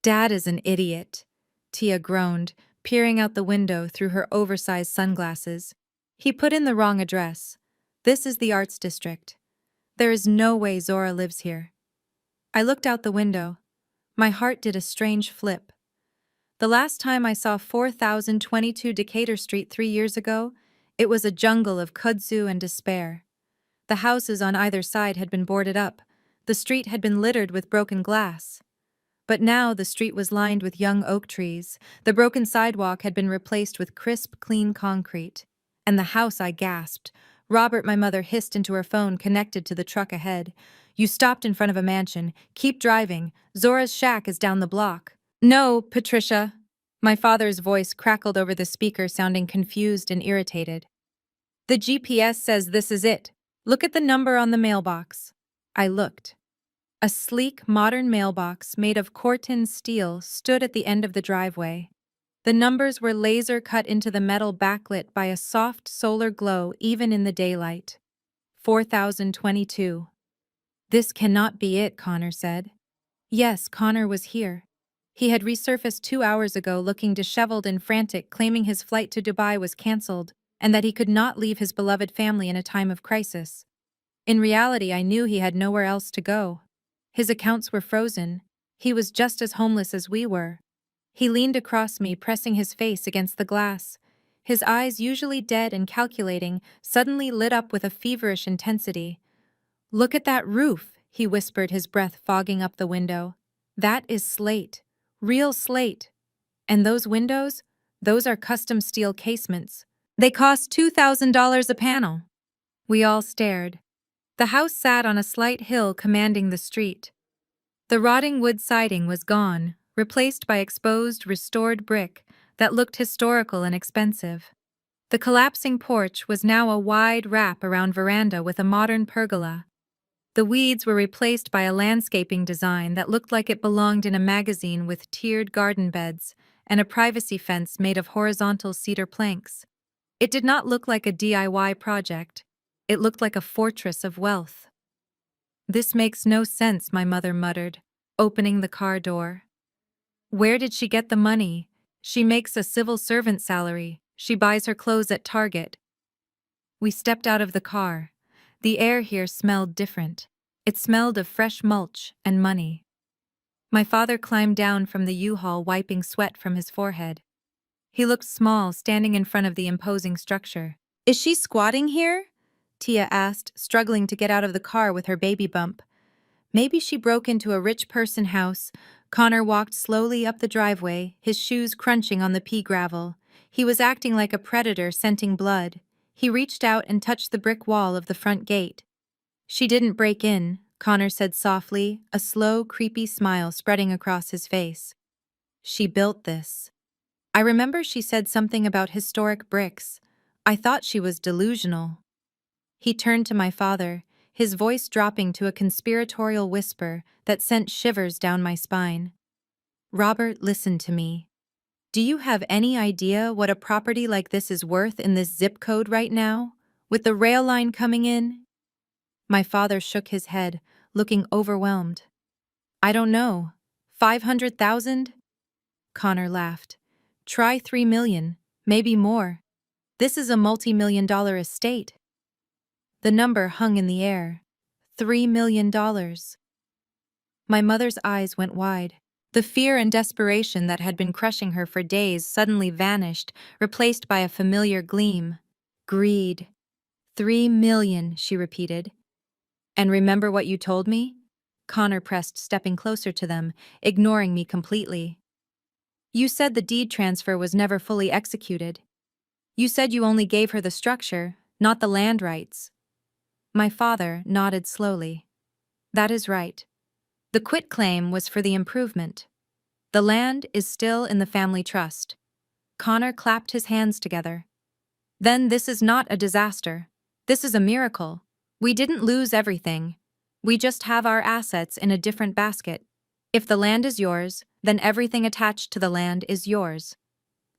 Dad is an idiot, Tia groaned, peering out the window through her oversized sunglasses. He put in the wrong address. This is the arts district. There is no way Zora lives here. I looked out the window. My heart did a strange flip. The last time I saw 4022 Decatur Street 3 years ago, it was a jungle of kudzu and despair. The houses on either side had been boarded up. The street had been littered with broken glass. But now the street was lined with young oak trees. The broken sidewalk had been replaced with crisp, clean concrete. And the house, I gasped. Robert, my mother hissed into her phone connected to the truck ahead. You stopped in front of a mansion. Keep driving. Zora's shack is down the block. No, Patricia. My father's voice crackled over the speaker, sounding confused and irritated. The GPS says this is it. Look at the number on the mailbox. I looked. A sleek, modern mailbox made of corten steel stood at the end of the driveway. The numbers were laser cut into the metal, backlit by a soft solar glow even in the daylight. 4022. This cannot be it, Connor said. Yes, Connor was here. He had resurfaced 2 hours ago looking disheveled and frantic, claiming his flight to Dubai was cancelled and that he could not leave his beloved family in a time of crisis. In reality, I knew he had nowhere else to go. His accounts were frozen. He was just as homeless as we were. He leaned across me, pressing his face against the glass. His eyes, usually dead and calculating, suddenly lit up with a feverish intensity. Look at that roof, he whispered, his breath fogging up the window. That is slate. Real slate. And those windows? Those are custom steel casements. They cost $2,000 a panel. We all stared. The house sat on a slight hill commanding the street. The rotting wood siding was gone, replaced by exposed, restored brick that looked historical and expensive. The collapsing porch was now a wide wrap-around veranda with a modern pergola. The weeds were replaced by a landscaping design that looked like it belonged in a magazine, with tiered garden beds and a privacy fence made of horizontal cedar planks. It did not look like a DIY project. It looked like a fortress of wealth. This makes no sense, my mother muttered, opening the car door. Where did she get the money? She makes a civil servant salary. She buys her clothes at Target. We stepped out of the car. The air here smelled different. It smelled of fresh mulch and money. My father climbed down from the U-Haul, wiping sweat from his forehead. He looked small, standing in front of the imposing structure. Is she squatting here? Tia asked, struggling to get out of the car with her baby bump. Maybe she broke into a rich person house. Connor walked slowly up the driveway, his shoes crunching on the pea gravel. He was acting like a predator scenting blood. He reached out and touched the brick wall of the front gate. She didn't break in, Connor said softly, a slow, creepy smile spreading across his face. She built this. I remember she said something about historic bricks. I thought she was delusional. He turned to my father, his voice dropping to a conspiratorial whisper that sent shivers down my spine. Robert, listen to me. Do you have any idea what a property like this is worth in this zip code right now, with the rail line coming in? My father shook his head, looking overwhelmed. I don't know. 500,000? Connor laughed. Try 3 million, maybe more. This is a multi-million-dollar estate. The number hung in the air. $3 million. My mother's eyes went wide. The fear and desperation that had been crushing her for days suddenly vanished, replaced by a familiar gleam. Greed. 3 million, she repeated. And remember what you told me? Connor pressed, stepping closer to them, ignoring me completely. You said the deed transfer was never fully executed. You said you only gave her the structure, not the land rights. My father nodded slowly. That is right. The quitclaim was for the improvement. The land is still in the family trust. Connor clapped his hands together. Then this is not a disaster. This is a miracle. We didn't lose everything. We just have our assets in a different basket. If the land is yours, then everything attached to the land is yours.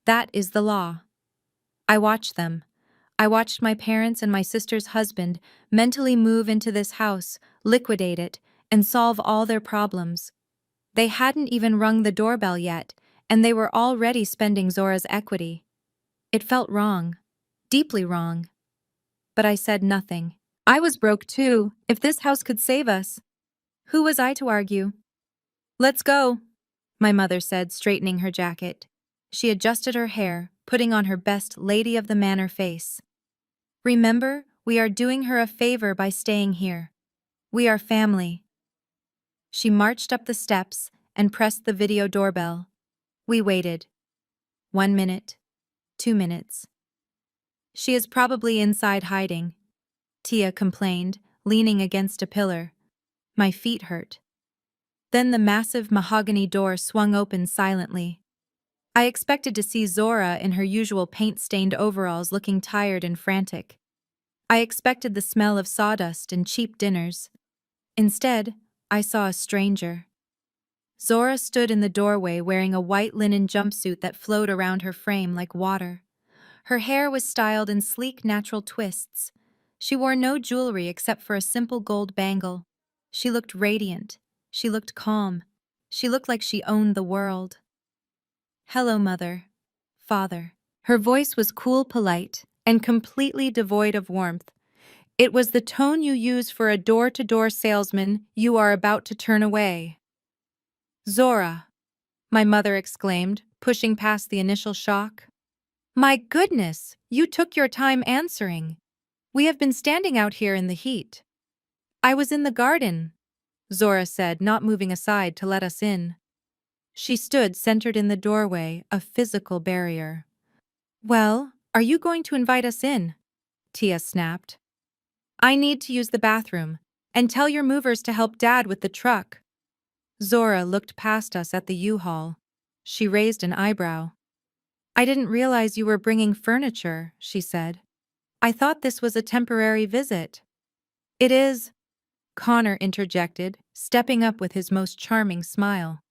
That is the law. I watched them. I watched my parents and my sister's husband mentally move into this house, liquidate it, and solve all their problems. They hadn't even rung the doorbell yet, and they were already spending Zora's equity. It felt wrong, deeply wrong. But I said nothing. I was broke too. If this house could save us, who was I to argue? Let's go, my mother said, straightening her jacket. She adjusted her hair, putting on her best lady of the manor face. Remember, we are doing her a favor by staying here. We are family. She marched up the steps and pressed the video doorbell. We waited. 1 minute. 2 minutes. She is probably inside hiding, Tia complained, leaning against a pillar. My feet hurt. Then the massive mahogany door swung open silently. I expected to see Zora in her usual paint-stained overalls looking tired and frantic. I expected the smell of sawdust and cheap dinners. Instead, I saw a stranger. Zora stood in the doorway wearing a white linen jumpsuit that flowed around her frame like water. Her hair was styled in sleek natural twists. She wore no jewelry except for a simple gold bangle. She looked radiant. She looked calm. She looked like she owned the world. Hello, Mother. Father. Her voice was cool, polite, and completely devoid of warmth. It was the tone you use for a door-to-door salesman you are about to turn away. Zora, my mother exclaimed, pushing past the initial shock. My goodness, you took your time answering. We have been standing out here in the heat. I was in the garden, Zora said, not moving aside to let us in. She stood centered in the doorway, a physical barrier. Well, are you going to invite us in? Tia snapped. I need to use the bathroom, and tell your movers to help Dad with the truck. Zora looked past us at the U-Haul. She raised an eyebrow. I didn't realize you were bringing furniture, she said. I thought this was a temporary visit. It is, Connor interjected, stepping up with his most charming smile.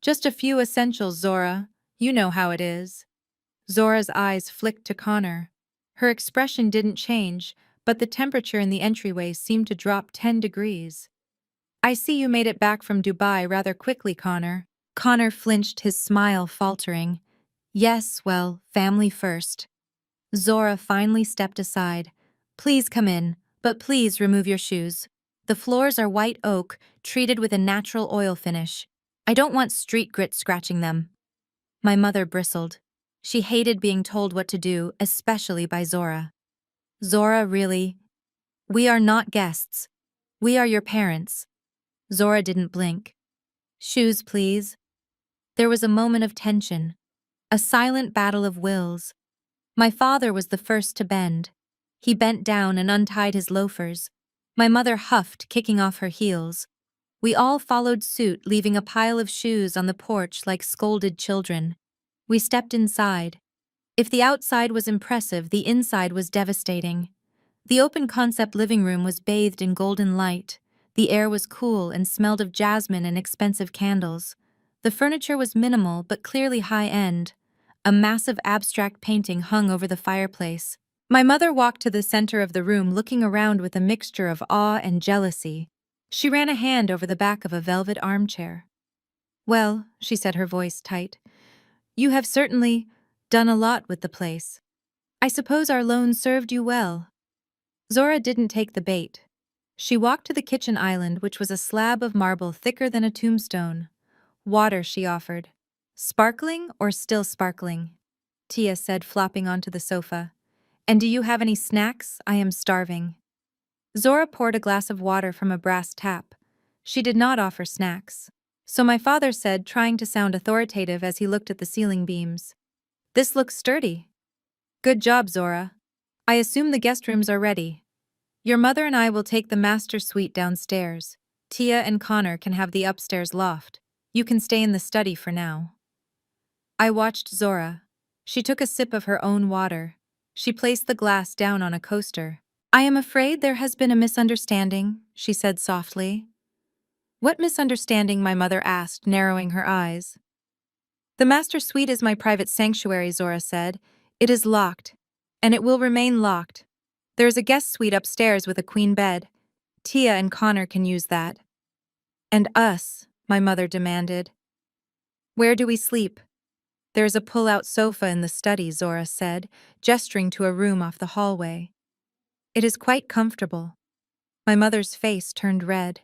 Just a few essentials, Zora. You know how it is. Zora's eyes flicked to Connor. Her expression didn't change, but the temperature in the entryway seemed to drop 10 degrees. I see you made it back from Dubai rather quickly, Connor. Connor flinched, his smile faltering. Yes, well, family first. Zora finally stepped aside. Please come in, but please remove your shoes. The floors are white oak, treated with a natural oil finish. I don't want street grit scratching them. My mother bristled. She hated being told what to do, especially by Zora. Zora, really? We are not guests. We are your parents. Zora didn't blink. Shoes, please. There was a moment of tension. A silent battle of wills. My father was the first to bend. He bent down and untied his loafers. My mother huffed, kicking off her heels. We all followed suit, leaving a pile of shoes on the porch like scolded children. We stepped inside. If the outside was impressive, the inside was devastating. The open-concept living room was bathed in golden light. The air was cool and smelled of jasmine and expensive candles. The furniture was minimal but clearly high-end. A massive abstract painting hung over the fireplace. My mother walked to the center of the room, looking around with a mixture of awe and jealousy. She ran a hand over the back of a velvet armchair. Well, she said, her voice tight, you have certainly done a lot with the place. I suppose our loan served you well. Zora didn't take the bait. She walked to the kitchen island, which was a slab of marble thicker than a tombstone. Water, she offered. Sparkling or still sparkling? Tia said, flopping onto the sofa. And do you have any snacks? I am starving. Zora poured a glass of water from a brass tap. She did not offer snacks. So my father said, trying to sound authoritative as he looked at the ceiling beams. This looks sturdy. Good job, Zora. I assume the guest rooms are ready. Your mother and I will take the master suite downstairs. Tia and Connor can have the upstairs loft. You can stay in the study for now. I watched Zora. She took a sip of her own water. She placed the glass down on a coaster. I am afraid there has been a misunderstanding, she said softly. What misunderstanding? My mother asked, narrowing her eyes. The master suite is my private sanctuary, Zora said. It is locked, and it will remain locked. There is a guest suite upstairs with a queen bed. Tia and Connor can use that. And us, my mother demanded. Where do we sleep? There's a pull-out sofa in the study, Zora said, gesturing to a room off the hallway. It is quite comfortable. My mother's face turned red.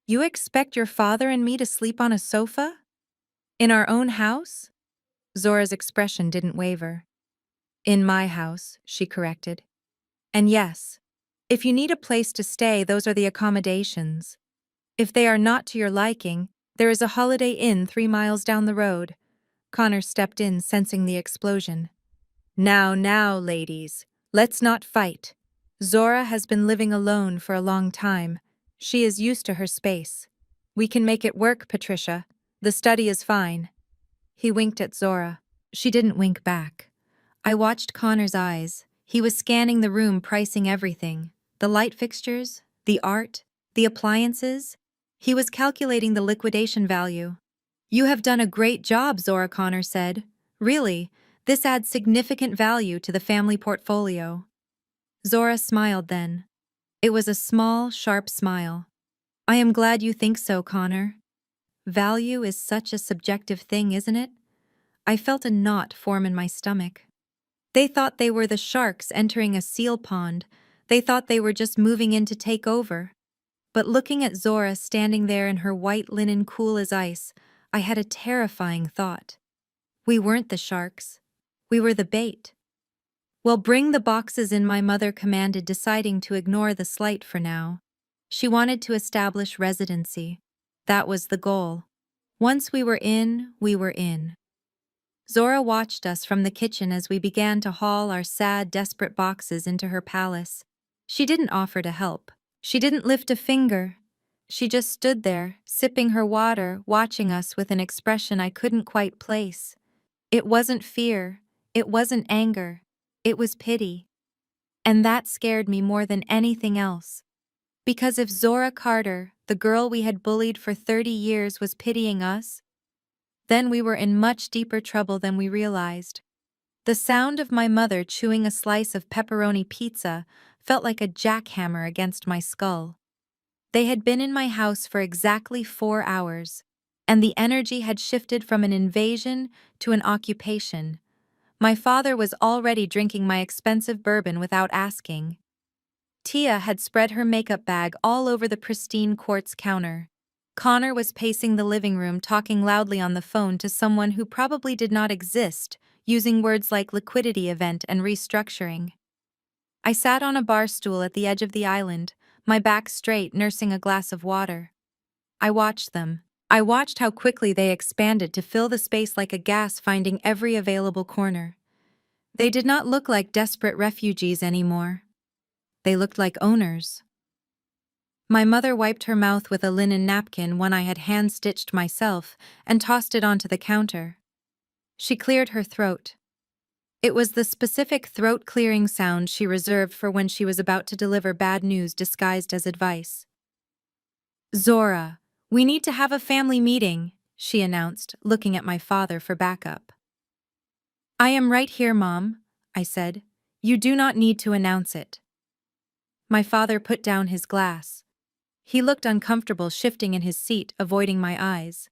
You expect your father and me to sleep on a sofa? In our own house? Zora's expression didn't waver. In my house, she corrected. And yes, if you need a place to stay, those are the accommodations. If they are not to your liking, there is a Holiday Inn 3 miles down the road. Connor stepped in, sensing the explosion. Now, ladies, let's not fight. Zora has been living alone for a long time. She is used to her space. We can make it work, Patricia. The study is fine. He winked at Zora. She didn't wink back. I watched Connor's eyes. He was scanning the room, pricing everything. The light fixtures, the art, the appliances. He was calculating the liquidation value. You have done a great job, Zora, Connor said. Really, this adds significant value to the family portfolio. Zora smiled then. It was a small, sharp smile. I am glad you think so, Connor. Value is such a subjective thing, isn't it? I felt a knot form in my stomach. They thought they were the sharks entering a seal pond. They thought they were just moving in to take over. But looking at Zora standing there in her white linen cool as ice, I had a terrifying thought. We weren't the sharks. We were the bait. Well, bring the boxes in, my mother commanded, deciding to ignore the slight for now. She wanted to establish residency. That was the goal. Once we were in, we were in. Zora watched us from the kitchen as we began to haul our sad, desperate boxes into her palace. She didn't offer to help. She didn't lift a finger. She just stood there, sipping her water, watching us with an expression I couldn't quite place. It wasn't fear. It wasn't anger. It was pity. And that scared me more than anything else. Because if Zora Carter, the girl we had bullied for 30 years, was pitying us, then we were in much deeper trouble than we realized. The sound of my mother chewing a slice of pepperoni pizza felt like a jackhammer against my skull. They had been in my house for exactly 4 hours, and the energy had shifted from an invasion to an occupation. My father was already drinking my expensive bourbon without asking. Tia had spread her makeup bag all over the pristine quartz counter. Connor was pacing the living room, talking loudly on the phone to someone who probably did not exist, using words like liquidity event and restructuring. I sat on a bar stool at the edge of the island, my back straight, nursing a glass of water. I watched them. I watched how quickly they expanded to fill the space like a gas, finding every available corner. They did not look like desperate refugees anymore. They looked like owners. My mother wiped her mouth with a linen napkin, one I had hand-stitched myself, and tossed it onto the counter. She cleared her throat. It was the specific throat-clearing sound she reserved for when she was about to deliver bad news disguised as advice. Zora, we need to have a family meeting, she announced, looking at my father for backup. I am right here, Mom, I said. You do not need to announce it. My father put down his glass. He looked uncomfortable, shifting in his seat, avoiding my eyes.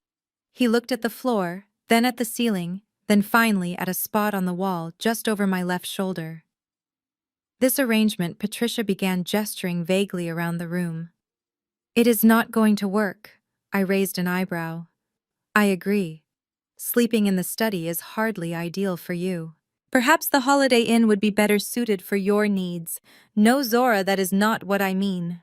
He looked at the floor, then at the ceiling, then finally at a spot on the wall just over my left shoulder. This arrangement, Patricia began gesturing vaguely around the room. It is not going to work. I raised an eyebrow. I agree. Sleeping in the study is hardly ideal for you. Perhaps the Holiday Inn would be better suited for your needs. No, Zora, that is not what I mean.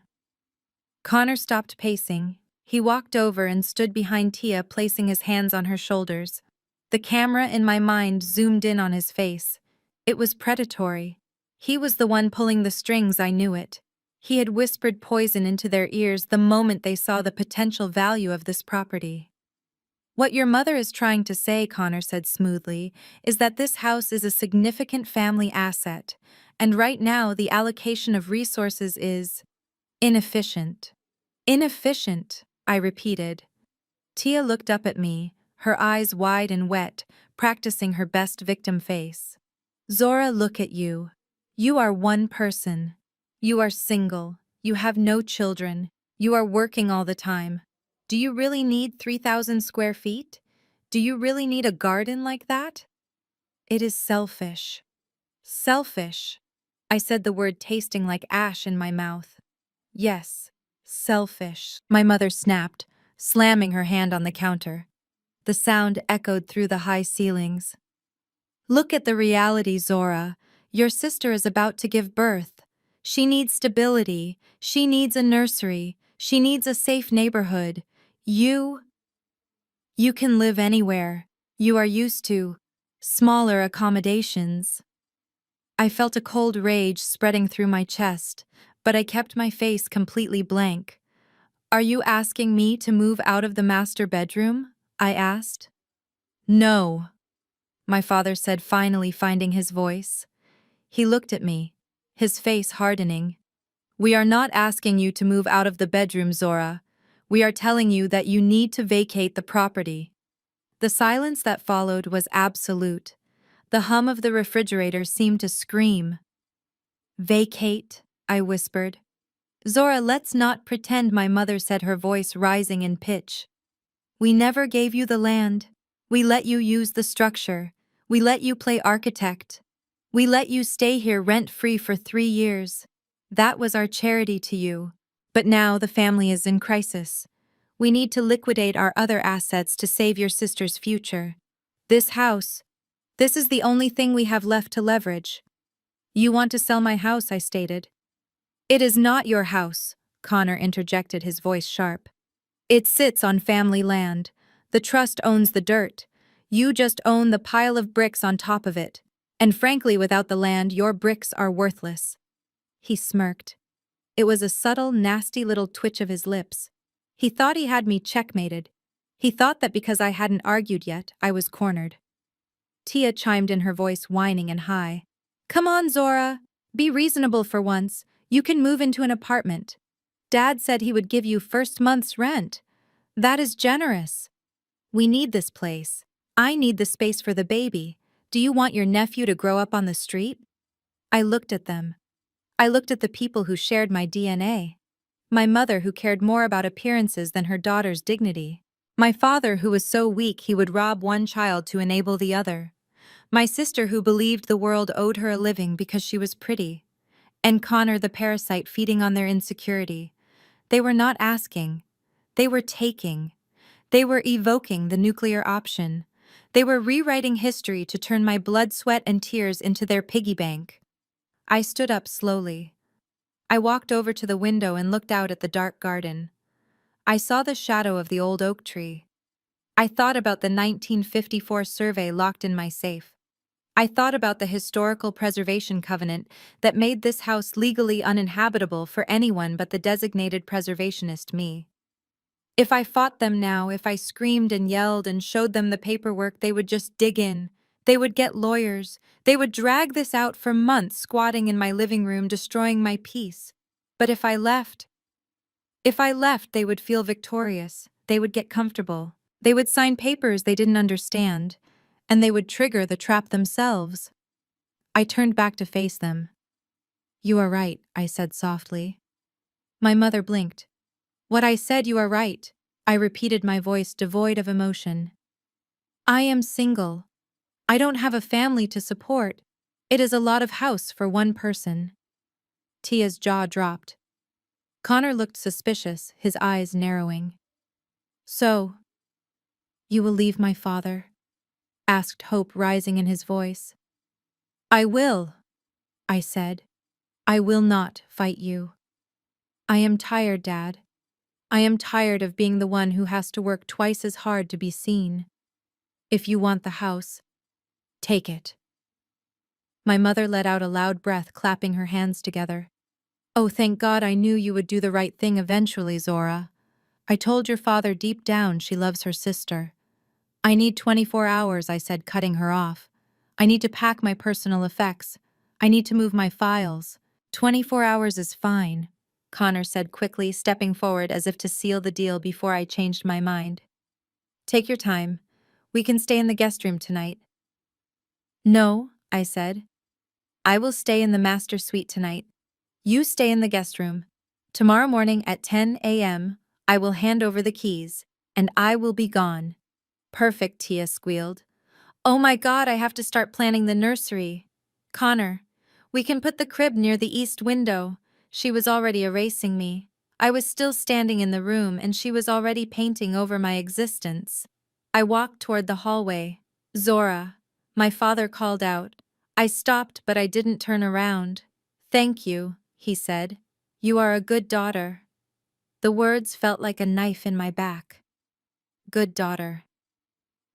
Connor stopped pacing. He walked over and stood behind Tia, placing his hands on her shoulders. The camera in my mind zoomed in on his face. It was predatory. He was the one pulling the strings, I knew it. He had whispered poison into their ears the moment they saw the potential value of this property. What your mother is trying to say, Connor said smoothly, is that this house is a significant family asset, and right now the allocation of resources is inefficient. Inefficient, I repeated. Tia looked up at me, her eyes wide and wet, practicing her best victim face. Zora, look at you. You are one person. You are single. You have no children. You are working all the time. Do you really need 3,000 square feet? Do you really need a garden like that? It is selfish. Selfish. I said the word tasting like ash in my mouth. Yes, Selfish, my mother snapped, slamming her hand on the counter. The sound echoed through the high ceilings. Look at the reality, Zora. Your sister is about to give birth. She needs stability. She needs a nursery. She needs a safe neighborhood. You can live anywhere. You are used to smaller accommodations. I felt a cold rage spreading through my chest, but I kept my face completely blank. Are you asking me to move out of the master bedroom? I asked. No, my father said, finally finding his voice. He looked at me, his face hardening. We are not asking you to move out of the bedroom, Zora. We are telling you that you need to vacate the property. The silence that followed was absolute. The hum of the refrigerator seemed to scream. Vacate, I whispered. Zora, let's not pretend, my mother said, her voice rising in pitch. We never gave you the land. We let you use the structure. We let you play architect. We let you stay here rent-free for 3 years. That was our charity to you. But now the family is in crisis. We need to liquidate our other assets to save your sister's future. This house, this is the only thing we have left to leverage. You want to sell my house, I stated. It is not your house, Connor interjected, his voice sharp. It sits on family land. The trust owns the dirt. You just own the pile of bricks on top of it. And frankly, without the land, your bricks are worthless. He smirked. It was a subtle, nasty little twitch of his lips. He thought he had me checkmated. He thought that because I hadn't argued yet, I was cornered. Tia chimed in, her voice whining and high. Come on, Zora. Be reasonable for once. You can move into an apartment. Dad said he would give you first month's rent. That is generous. We need this place. I need the space for the baby. Do you want your nephew to grow up on the street? I looked at them. I looked at the people who shared my DNA. My mother, who cared more about appearances than her daughter's dignity. My father, who was so weak he would rob one child to enable the other. My sister, who believed the world owed her a living because she was pretty. And Connor, the parasite feeding on their insecurity. They were not asking. They were taking. They were evoking the nuclear option. They were rewriting history to turn my blood, sweat, and tears into their piggy bank. I stood up slowly. I walked over to the window and looked out at the dark garden. I saw the shadow of the old oak tree. I thought about the 1954 survey locked in my safe. I thought about the historical preservation covenant that made this house legally uninhabitable for anyone but the designated preservationist, me. If I fought them now, if I screamed and yelled and showed them the paperwork, they would just dig in. They would get lawyers. They would drag this out for months, squatting in my living room, destroying my peace. But if I left, they would feel victorious. They would get comfortable. They would sign papers they didn't understand. And they would trigger the trap themselves. I turned back to face them. You are right, I said softly. My mother blinked. What I said, you are right, I repeated, my voice devoid of emotion. I am single. I don't have a family to support. It is a lot of house for one person. Tia's jaw dropped. Connor looked suspicious, his eyes narrowing. So, you will leave my father? Asked hope, rising in his voice. I will, I said. I will not fight you. I am tired, Dad. I am tired of being the one who has to work twice as hard to be seen. If you want the house, take it. My mother let out a loud breath, clapping her hands together. Oh, thank God, I knew you would do the right thing eventually, Zora. I told your father deep down she loves her sister. I need 24 hours, I said, cutting her off. I need to pack my personal effects. I need to move my files. 24 hours is fine, Connor said quickly, stepping forward as if to seal the deal before I changed my mind. Take your time. We can stay in the guest room tonight. No, I said. I will stay in the master suite tonight. You stay in the guest room. Tomorrow morning at 10 a.m., I will hand over the keys, and I will be gone. Perfect, Tia squealed. Oh my God, I have to start planning the nursery. Connor, we can put the crib near the east window. She was already erasing me. I was still standing in the room and she was already painting over my existence. I walked toward the hallway. Zora, my father called out. I stopped, but I didn't turn around. Thank you, he said. You are a good daughter. The words felt like a knife in my back. Good daughter.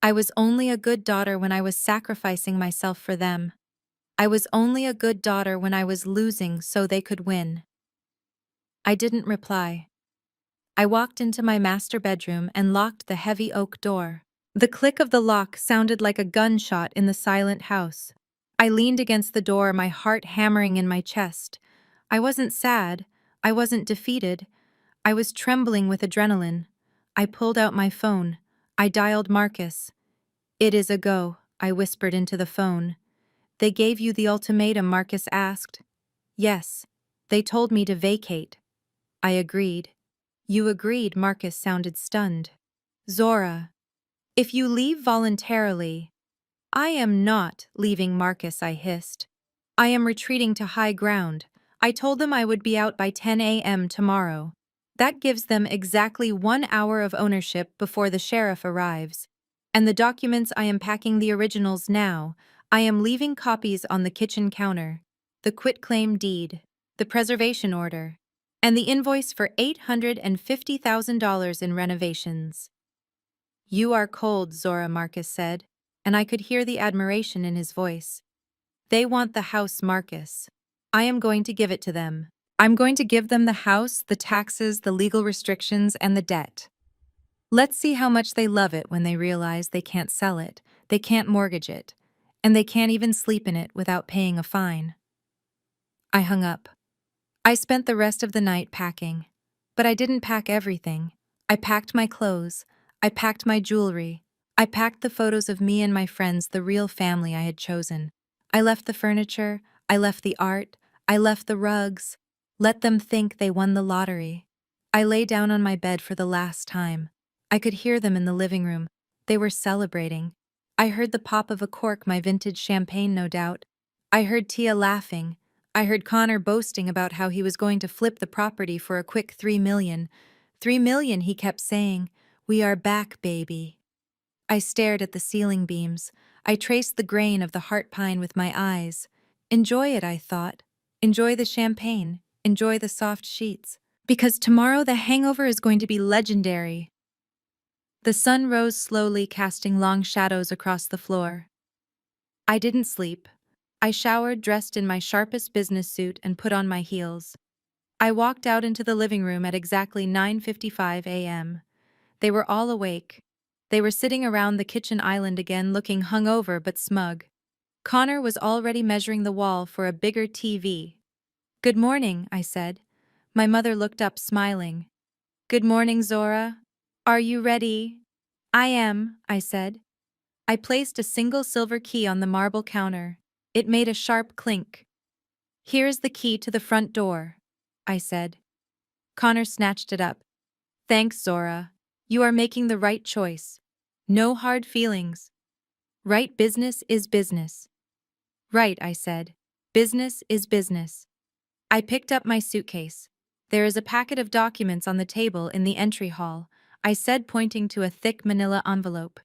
I was only a good daughter when I was sacrificing myself for them. I was only a good daughter when I was losing so they could win. I didn't reply. I walked into my master bedroom and locked the heavy oak door. The click of the lock sounded like a gunshot in the silent house. I leaned against the door, my heart hammering in my chest. I wasn't sad. I wasn't defeated. I was trembling with adrenaline. I pulled out my phone. I dialed Marcus. It is a go, I whispered into the phone. They gave you the ultimatum, Marcus asked. Yes. They told me to vacate. I agreed. You agreed, Marcus sounded stunned. Zora. If you leave voluntarily. I am not leaving, Marcus, I hissed. I am retreating to high ground. I told them I would be out by 10 a.m. tomorrow. That gives them exactly 1 hour of ownership before the sheriff arrives. And the documents, I am packing the originals now. I am leaving copies on the kitchen counter. The quitclaim deed, the preservation order, and the invoice for $850,000 in renovations. You are cold, Zora, Marcus said, and I could hear the admiration in his voice. They want the house, Marcus. I am going to give it to them. I'm going to give them the house, the taxes, the legal restrictions, and the debt. Let's see how much they love it when they realize they can't sell it, they can't mortgage it, and they can't even sleep in it without paying a fine. I hung up. I spent the rest of the night packing. But I didn't pack everything. I packed my clothes. I packed my jewelry. I packed the photos of me and my friends, the real family I had chosen. I left the furniture. I left the art. I left the rugs. Let them think they won the lottery. I lay down on my bed for the last time. I could hear them in the living room. They were celebrating. I heard the pop of a cork, my vintage champagne, no doubt. I heard Tia laughing. I heard Connor boasting about how he was going to flip the property for a quick $3 million. $3 million, he kept saying. We are back, baby. I stared at the ceiling beams. I traced the grain of the heart pine with my eyes. Enjoy it, I thought. Enjoy the champagne. Enjoy the soft sheets. Because tomorrow the hangover is going to be legendary. The sun rose slowly, casting long shadows across the floor. I didn't sleep. I showered, dressed in my sharpest business suit, and put on my heels. I walked out into the living room at exactly 9:55 a.m. They were all awake. They were sitting around the kitchen island again, looking hungover but smug. Connor was already measuring the wall for a bigger TV. Good morning, I said. My mother looked up, smiling. Good morning, Zora. Are you ready? I am, I said. I placed a single silver key on the marble counter. It made a sharp clink. Here's the key to the front door, I said. Connor snatched it up. Thanks, Zora. You are making the right choice. No hard feelings. Right business is business. Right, I said. Business is business. I picked up my suitcase. There is a packet of documents on the table in the entry hall, I said, pointing to a thick manila envelope.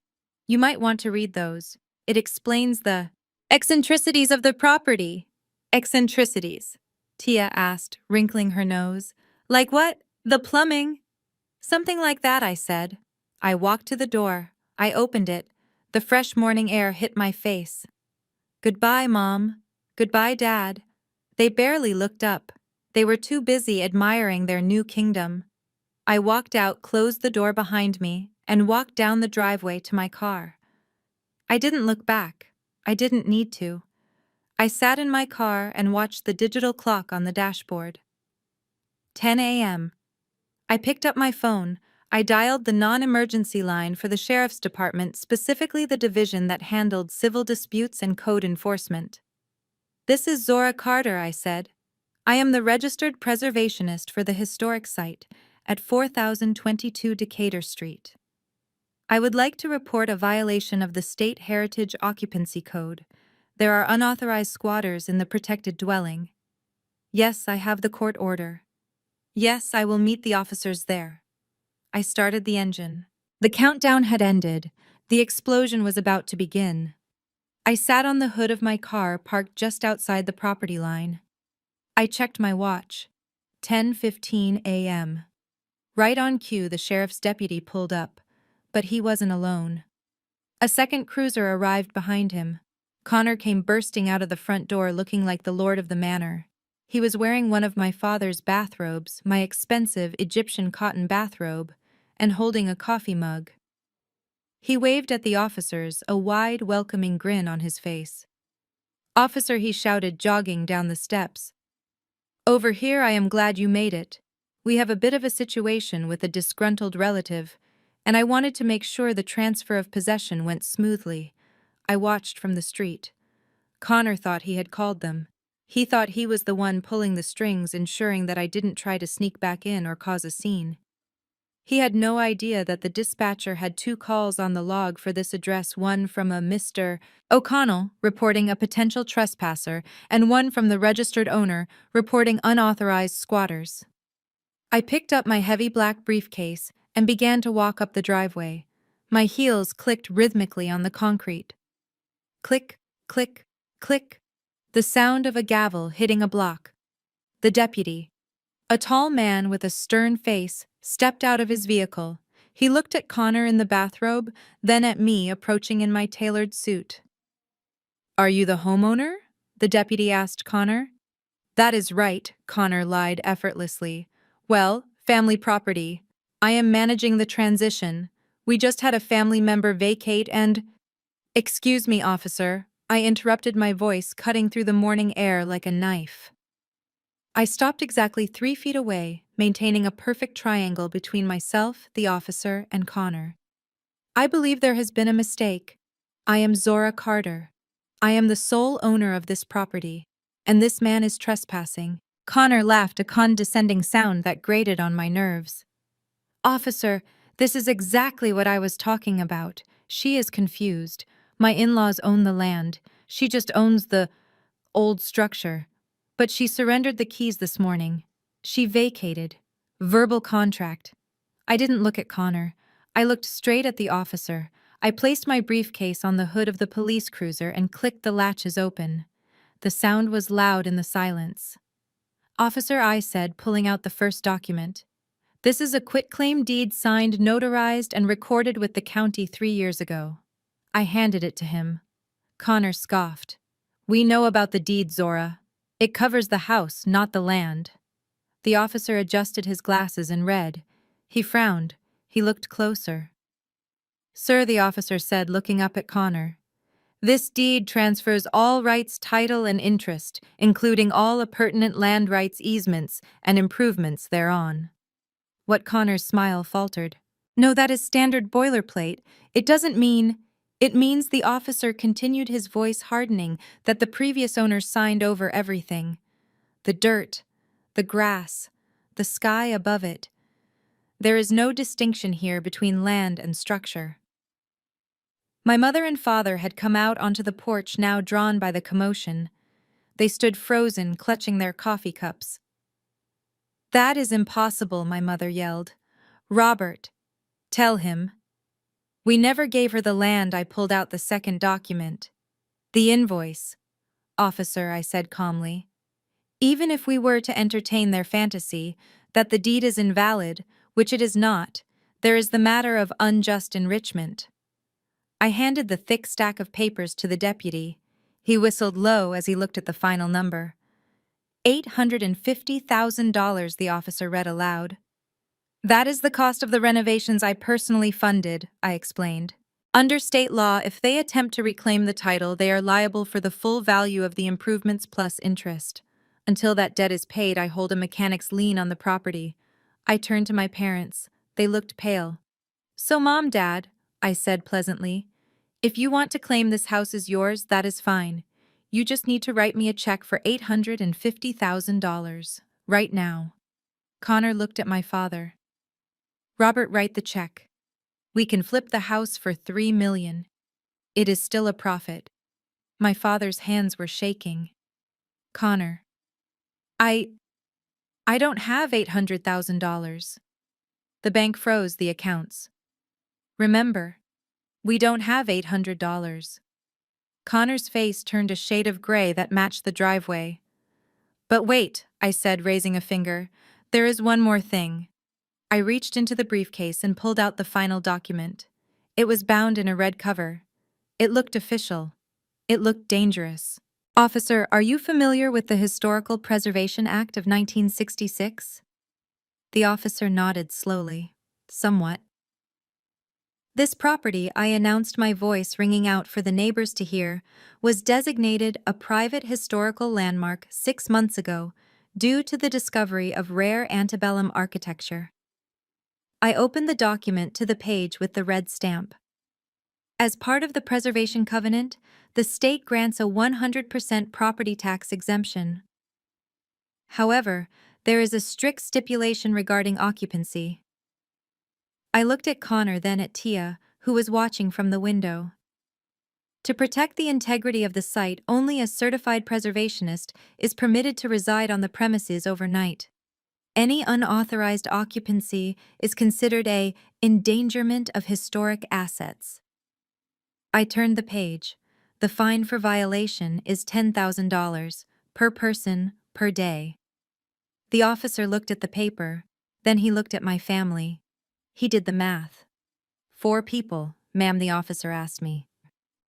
You might want to read those. It explains the eccentricities of the property. Eccentricities? Tia asked, wrinkling her nose. Like what? The plumbing? Something like that, I said. I walked to the door. I opened it. The fresh morning air hit my face. Goodbye, Mom. Goodbye, Dad. They barely looked up. They were too busy admiring their new kingdom. I walked out, closed the door behind me, and walked down the driveway to my car. I didn't look back. I didn't need to. I sat in my car and watched the digital clock on the dashboard. 10 a.m. I picked up my phone. I dialed the non-emergency line for the sheriff's department, specifically the division that handled civil disputes and code enforcement. This is Zora Carter, I said. I am the registered preservationist for the historic site at 4022 Decatur Street. I would like to report a violation of the State Heritage Occupancy Code. There are unauthorized squatters in the protected dwelling. Yes, I have the court order. Yes, I will meet the officers there. I started the engine. The countdown had ended. The explosion was about to begin. I sat on the hood of my car parked just outside the property line. I checked my watch. 10:15 a.m. Right on cue, the sheriff's deputy pulled up. But he wasn't alone. A second cruiser arrived behind him. Connor came bursting out of the front door looking like the lord of the manor. He was wearing one of my father's bathrobes, my expensive Egyptian cotton bathrobe, and holding a coffee mug. He waved at the officers, a wide, welcoming grin on his face. "Officer," he shouted, jogging down the steps. "Over here, I am glad you made it. We have a bit of a situation with a disgruntled relative, and I wanted to make sure the transfer of possession went smoothly." I watched from the street. Connor thought he had called them. He thought he was the one pulling the strings, ensuring that I didn't try to sneak back in or cause a scene. He had no idea that the dispatcher had 2 calls on the log for this address, one from a Mr. O'Connell reporting a potential trespasser, and one from the registered owner reporting unauthorized squatters. I picked up my heavy black briefcase and began to walk up the driveway. My heels clicked rhythmically on the concrete. Click, click, click. The sound of a gavel hitting a block. The deputy, a tall man with a stern face, stepped out of his vehicle. He looked at Connor in the bathrobe, then at me approaching in my tailored suit. "Are you the homeowner?" the deputy asked Connor. "That is right," Connor lied effortlessly. "Well, family property. I am managing the transition. We just had a family member vacate and—" "Excuse me, officer," I interrupted, my voice cutting through the morning air like a knife. I stopped exactly 3 feet away, maintaining a perfect triangle between myself, the officer, and Connor. "I believe there has been a mistake. I am Zora Carter. I am the sole owner of this property, and this man is trespassing." Connor laughed, a condescending sound that grated on my nerves. "Officer, this is exactly what I was talking about. She is confused. My in-laws own the land. She just owns the old structure. But she surrendered the keys this morning. She vacated. Verbal contract." I didn't look at Connor. I looked straight at the officer. I placed my briefcase on the hood of the police cruiser and clicked the latches open. The sound was loud in the silence. "Officer," I said, pulling out the first document. "This is a quitclaim deed signed, notarized, and recorded with the county 3 years ago." I handed it to him. Connor scoffed. "We know about the deed, Zora. It covers the house, not the land." The officer adjusted his glasses and read. He frowned. He looked closer. "Sir," the officer said, looking up at Connor, "this deed transfers all rights, title, and interest, including all appurtenant land rights, easements, and improvements thereon." What Connor's smile faltered. "No, that is standard boilerplate. It doesn't mean—" "It means," the officer continued, his voice hardening, "that the previous owner signed over everything. The dirt, the grass, the sky above it. There is no distinction here between land and structure." My mother and father had come out onto the porch, now drawn by the commotion. They stood frozen, clutching their coffee cups. "That is impossible," my mother yelled. "Robert, tell him." "We never gave her the land." I pulled out the second document. "The invoice." "Officer," I said calmly, "even if we were to entertain their fantasy that the deed is invalid, which it is not, there is the matter of unjust enrichment." I handed the thick stack of papers to the deputy. He whistled low as he looked at the final number. $850,000, the officer read aloud. "That is the cost of the renovations I personally funded," I explained. "Under state law, if they attempt to reclaim the title, they are liable for the full value of the improvements plus interest. Until that debt is paid, I hold a mechanic's lien on the property." I turned to my parents. They looked pale. "So, Mom, Dad," I said pleasantly, "if you want to claim this house is yours, that is fine. You just need to write me a check for $850,000. Right now." Connor looked at my father. "Robert, write the check. We can flip the house for $3 million. It is still a profit." My father's hands were shaking. "Connor." I I don't have $800,000. The bank froze the accounts. Remember, we don't have $800. Connor's face turned a shade of gray that matched the driveway. But wait, I said, raising a finger. There is one more thing. I reached into the briefcase and pulled out the final document. It was bound in a red cover. It looked official. It looked dangerous. Officer, are you familiar with the Historical Preservation Act of 1966? The officer nodded slowly. Somewhat. This property, I announced, my voice ringing out for the neighbors to hear, was designated a private historical landmark 6 months ago due to the discovery of rare antebellum architecture. I opened the document to the page with the red stamp. As part of the Preservation Covenant, the state grants a 100% property tax exemption. However, there is a strict stipulation regarding occupancy. I looked at Connor, then at Tia, who was watching from the window. To protect the integrity of the site, only a certified preservationist is permitted to reside on the premises overnight. Any unauthorized occupancy is considered an endangerment of historic assets. I turned the page. The fine for violation is $10,000 per person per day. The officer looked at the paper, then he looked at my family. He did the math. 4 people, ma'am, the officer asked me.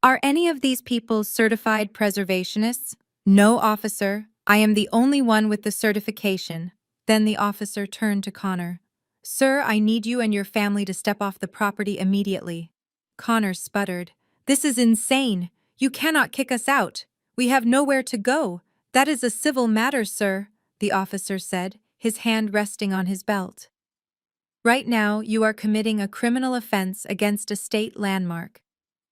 Are any of these people certified preservationists? No, officer. I am the only one with the certification. Then the officer turned to Connor. Sir, I need you and your family to step off the property immediately. Connor sputtered. This is insane. You cannot kick us out. We have nowhere to go. That is a civil matter, sir, the officer said, his hand resting on his belt. Right now, you are committing a criminal offense against a state landmark.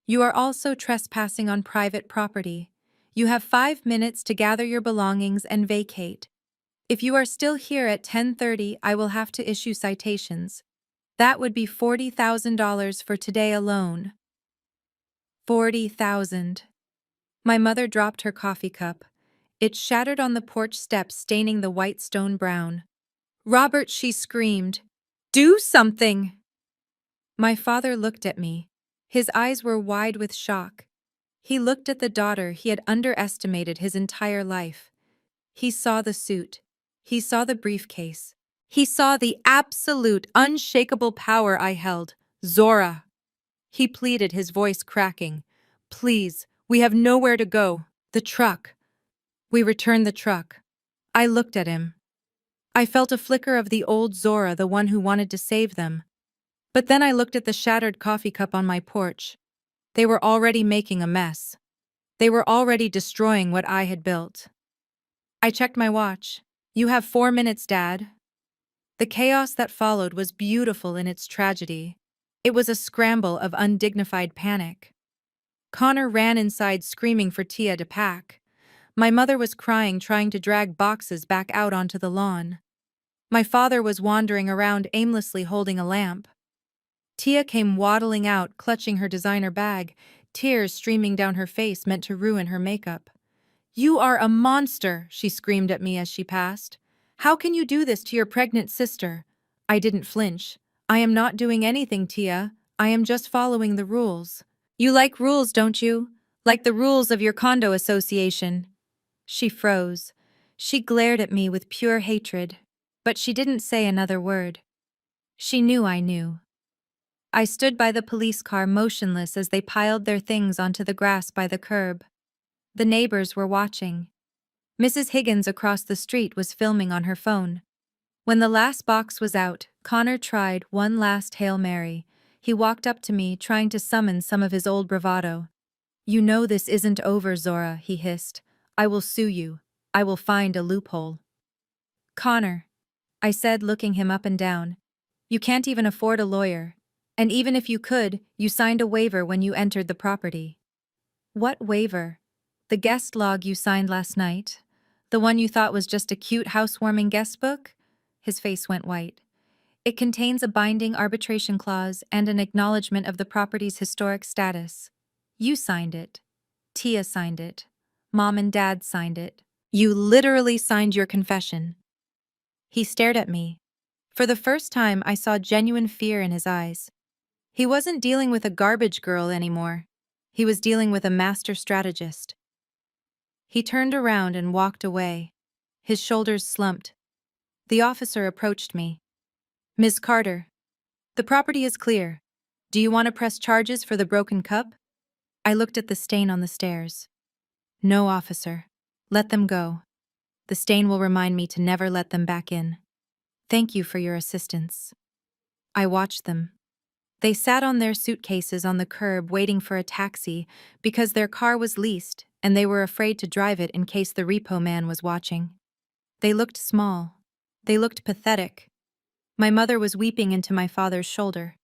You are also trespassing on private property. You have 5 minutes to gather your belongings and vacate. If you are still here at 10:30, I will have to issue citations. That would be $40,000 for today alone. 40,000. My mother dropped her coffee cup. It shattered on the porch steps, staining the white stone brown. Robert, she screamed. Do something! My father looked at me. His eyes were wide with shock. He looked at the daughter he had underestimated his entire life. He saw the suit. He saw the briefcase. He saw the absolute, unshakable power I held. Zora! He pleaded, his voice cracking. Please, we have nowhere to go. The truck. We returned the truck. I looked at him. I felt a flicker of the old Zora, the one who wanted to save them. But then I looked at the shattered coffee cup on my porch. They were already making a mess. They were already destroying what I had built. I checked my watch. You have 4 minutes, Dad. The chaos that followed was beautiful in its tragedy. It was a scramble of undignified panic. Connor ran inside screaming for Tia to pack. My mother was crying, trying to drag boxes back out onto the lawn. My father was wandering around aimlessly holding a lamp. Tia came waddling out, clutching her designer bag, tears streaming down her face meant to ruin her makeup. You are a monster, she screamed at me as she passed. How can you do this to your pregnant sister? I didn't flinch. I am not doing anything, Tia. I am just following the rules. You like rules, don't you? Like the rules of your condo association. She froze. She glared at me with pure hatred. But she didn't say another word. She knew I knew. I stood by the police car motionless as they piled their things onto the grass by the curb. The neighbors were watching. Mrs. Higgins across the street was filming on her phone. When the last box was out, Connor tried one last Hail Mary. He walked up to me, trying to summon some of his old bravado. You know this isn't over, Zora, he hissed. I will sue you. I will find a loophole. Connor, I said, looking him up and down. You can't even afford a lawyer. And even if you could, you signed a waiver when you entered the property. What waiver? The guest log you signed last night? The one you thought was just a cute housewarming guest book? His face went white. It contains a binding arbitration clause and an acknowledgement of the property's historic status. You signed it. Tia signed it. Mom and Dad signed it. You literally signed your confession. He stared at me. For the first time, I saw genuine fear in his eyes. He wasn't dealing with a garbage girl anymore. He was dealing with a master strategist. He turned around and walked away. His shoulders slumped. The officer approached me. "Ms. Carter, the property is clear. Do you want to press charges for the broken cup?" I looked at the stain on the stairs. "No, officer. Let them go. The stain will remind me to never let them back in. Thank you for your assistance." I watched them. They sat on their suitcases on the curb waiting for a taxi because their car was leased and they were afraid to drive it in case the repo man was watching. They looked small. They looked pathetic. My mother was weeping into my father's shoulder.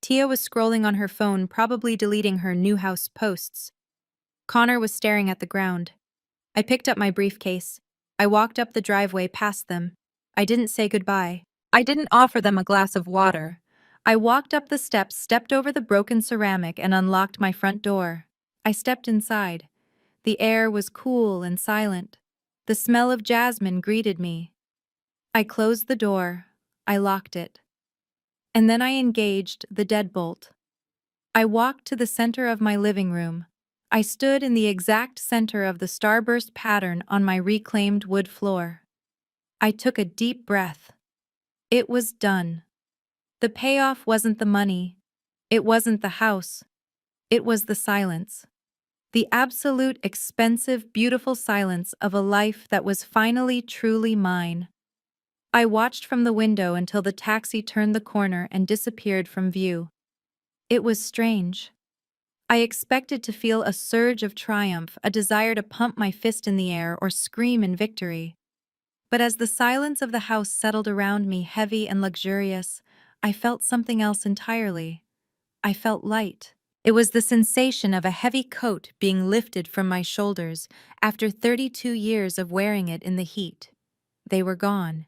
Tia was scrolling on her phone, probably deleting her new house posts. Connor was staring at the ground. I picked up my briefcase. I walked up the driveway past them. I didn't say goodbye. I didn't offer them a glass of water. I walked up the steps, stepped over the broken ceramic, and unlocked my front door. I stepped inside. The air was cool and silent. The smell of jasmine greeted me. I closed the door. I locked it. And then I engaged the deadbolt. I walked to the center of my living room. I stood in the exact center of the starburst pattern on my reclaimed wood floor. I took a deep breath. It was done. The payoff wasn't the money. It wasn't the house. It was the silence. The absolute, expensive, beautiful silence of a life that was finally truly mine. I watched from the window until the taxi turned the corner and disappeared from view. It was strange. I expected to feel a surge of triumph, a desire to pump my fist in the air or scream in victory. But as the silence of the house settled around me, heavy and luxurious, I felt something else entirely. I felt light. It was the sensation of a heavy coat being lifted from my shoulders after 32 years of wearing it in the heat. They were gone.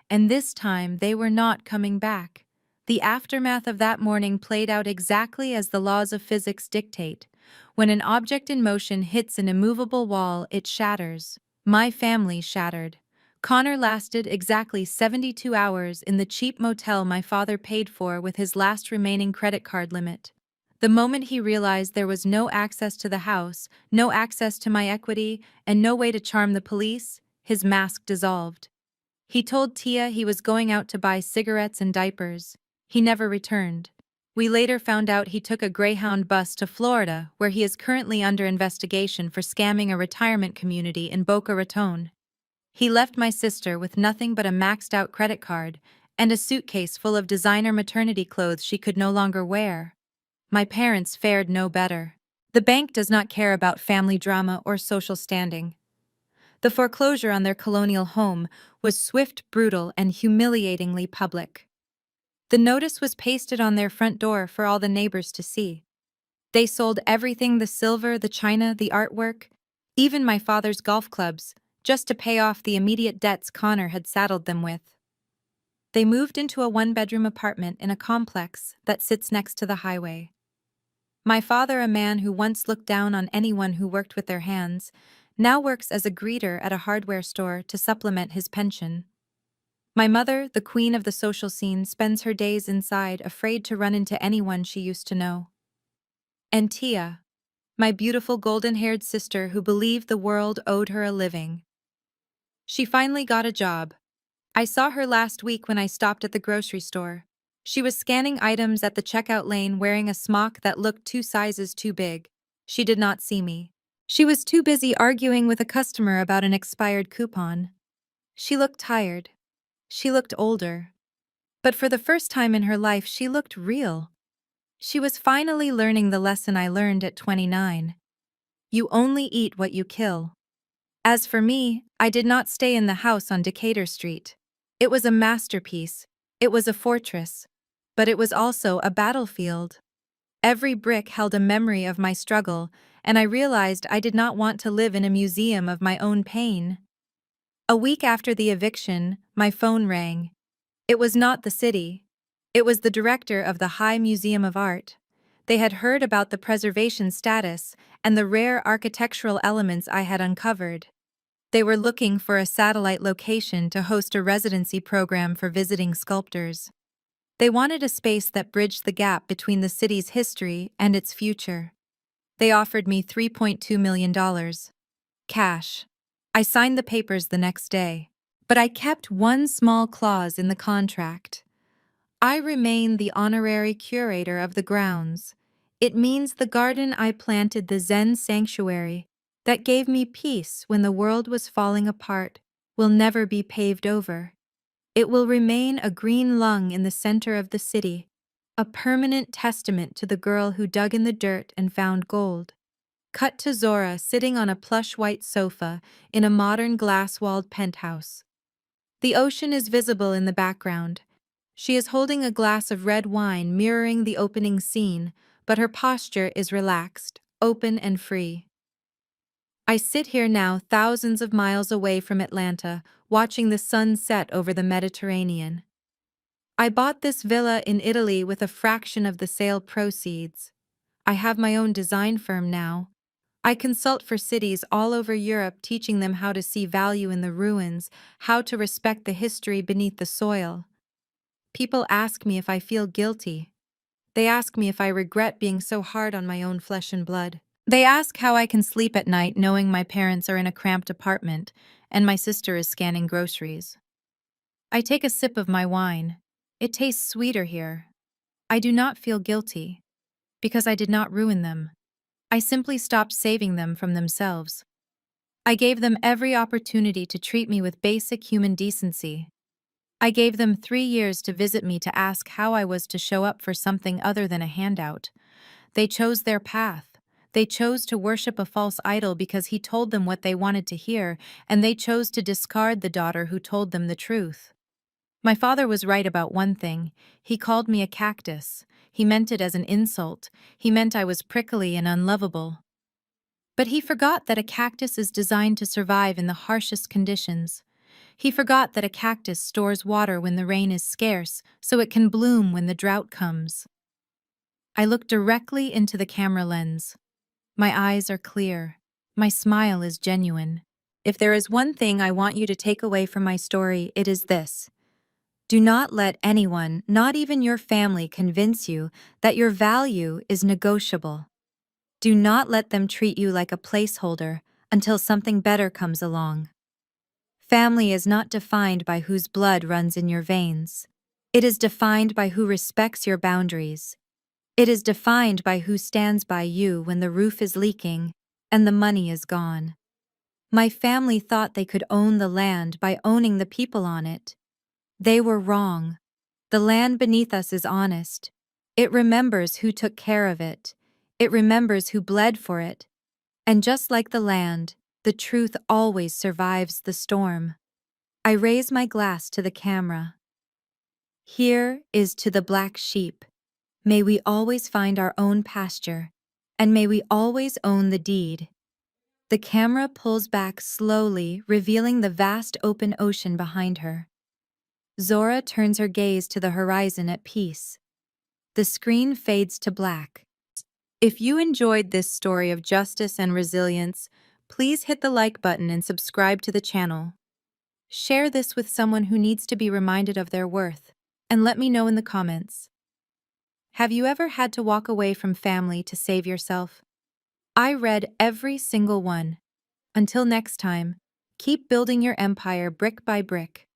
And this time they were not coming back. The aftermath of that morning played out exactly as the laws of physics dictate. When an object in motion hits an immovable wall, it shatters. My family shattered. Connor lasted exactly 72 hours in the cheap motel my father paid for with his last remaining credit card limit. The moment he realized there was no access to the house, no access to my equity, and no way to charm the police, his mask dissolved. He told Tia he was going out to buy cigarettes and diapers. He never returned. We later found out he took a Greyhound bus to Florida, where he is currently under investigation for scamming a retirement community in Boca Raton. He left my sister with nothing but a maxed-out credit card and a suitcase full of designer maternity clothes she could no longer wear. My parents fared no better. The bank does not care about family drama or social standing. The foreclosure on their colonial home was swift, brutal, and humiliatingly public. The notice was pasted on their front door for all the neighbors to see. They sold everything, the silver, the china, the artwork, even my father's golf clubs, just to pay off the immediate debts Connor had saddled them with. They moved into a one-bedroom apartment in a complex that sits next to the highway. My father, a man who once looked down on anyone who worked with their hands, now works as a greeter at a hardware store to supplement his pension. My mother, the queen of the social scene, spends her days inside, afraid to run into anyone she used to know. And Tia, my beautiful golden-haired sister who believed the world owed her a living. She finally got a job. I saw her last week when I stopped at the grocery store. She was scanning items at the checkout lane wearing a smock that looked 2 sizes too big. She did not see me. She was too busy arguing with a customer about an expired coupon. She looked tired. She looked older. But for the first time in her life, she looked real. She was finally learning the lesson I learned at 29. You only eat what you kill. As for me, I did not stay in the house on Decatur Street. It was a masterpiece. It was a fortress. But it was also a battlefield. Every brick held a memory of my struggle, and I realized I did not want to live in a museum of my own pain. A week after the eviction, my phone rang. It was not the city. It was the director of the High Museum of Art. They had heard about the preservation status and the rare architectural elements I had uncovered. They were looking for a satellite location to host a residency program for visiting sculptors. They wanted a space that bridged the gap between the city's history and its future. They offered me $3.2 million. Cash. I signed the papers the next day. But I kept one small clause in the contract. I remain the honorary curator of the grounds. It means the garden I planted, the Zen sanctuary, that gave me peace when the world was falling apart, will never be paved over. It will remain a green lung in the center of the city, a permanent testament to the girl who dug in the dirt and found gold. Cut to Zora sitting on a plush white sofa in a modern glass-walled penthouse. The ocean is visible in the background. She is holding a glass of red wine mirroring the opening scene, but her posture is relaxed, open and free. I sit here now thousands of miles away from Atlanta, watching the sun set over the Mediterranean. I bought this villa in Italy with a fraction of the sale proceeds. I have my own design firm now. I consult for cities all over Europe, teaching them how to see value in the ruins, how to respect the history beneath the soil. People ask me if I feel guilty. They ask me if I regret being so hard on my own flesh and blood. They ask how I can sleep at night knowing my parents are in a cramped apartment and my sister is scanning groceries. I take a sip of my wine. It tastes sweeter here. I do not feel guilty, because I did not ruin them. I simply stopped saving them from themselves. I gave them every opportunity to treat me with basic human decency. I gave them 3 years to visit me to ask how I was to show up for something other than a handout. They chose their path. They chose to worship a false idol because he told them what they wanted to hear, and they chose to discard the daughter who told them the truth. My father was right about one thing. He called me a cactus. He meant it as an insult. He meant I was prickly and unlovable. But he forgot that a cactus is designed to survive in the harshest conditions. He forgot that a cactus stores water when the rain is scarce, so it can bloom when the drought comes. I look directly into the camera lens. My eyes are clear. My smile is genuine. If there is one thing I want you to take away from my story, it is this. Do not let anyone, not even your family, convince you that your value is negotiable. Do not let them treat you like a placeholder until something better comes along. Family is not defined by whose blood runs in your veins. It is defined by who respects your boundaries. It is defined by who stands by you when the roof is leaking and the money is gone. My family thought they could own the land by owning the people on it. They were wrong. The land beneath us is honest. It remembers who took care of it. It remembers who bled for it. And just like the land, the truth always survives the storm. I raise my glass to the camera. Here is to the black sheep. May we always find our own pasture, and may we always own the deed. The camera pulls back slowly, revealing the vast open ocean behind her. Zora turns her gaze to the horizon at peace. The screen fades to black. If you enjoyed this story of justice and resilience, please hit the like button and subscribe to the channel. Share this with someone who needs to be reminded of their worth, and let me know in the comments. Have you ever had to walk away from family to save yourself? I read every single one. Until next time, keep building your empire brick by brick.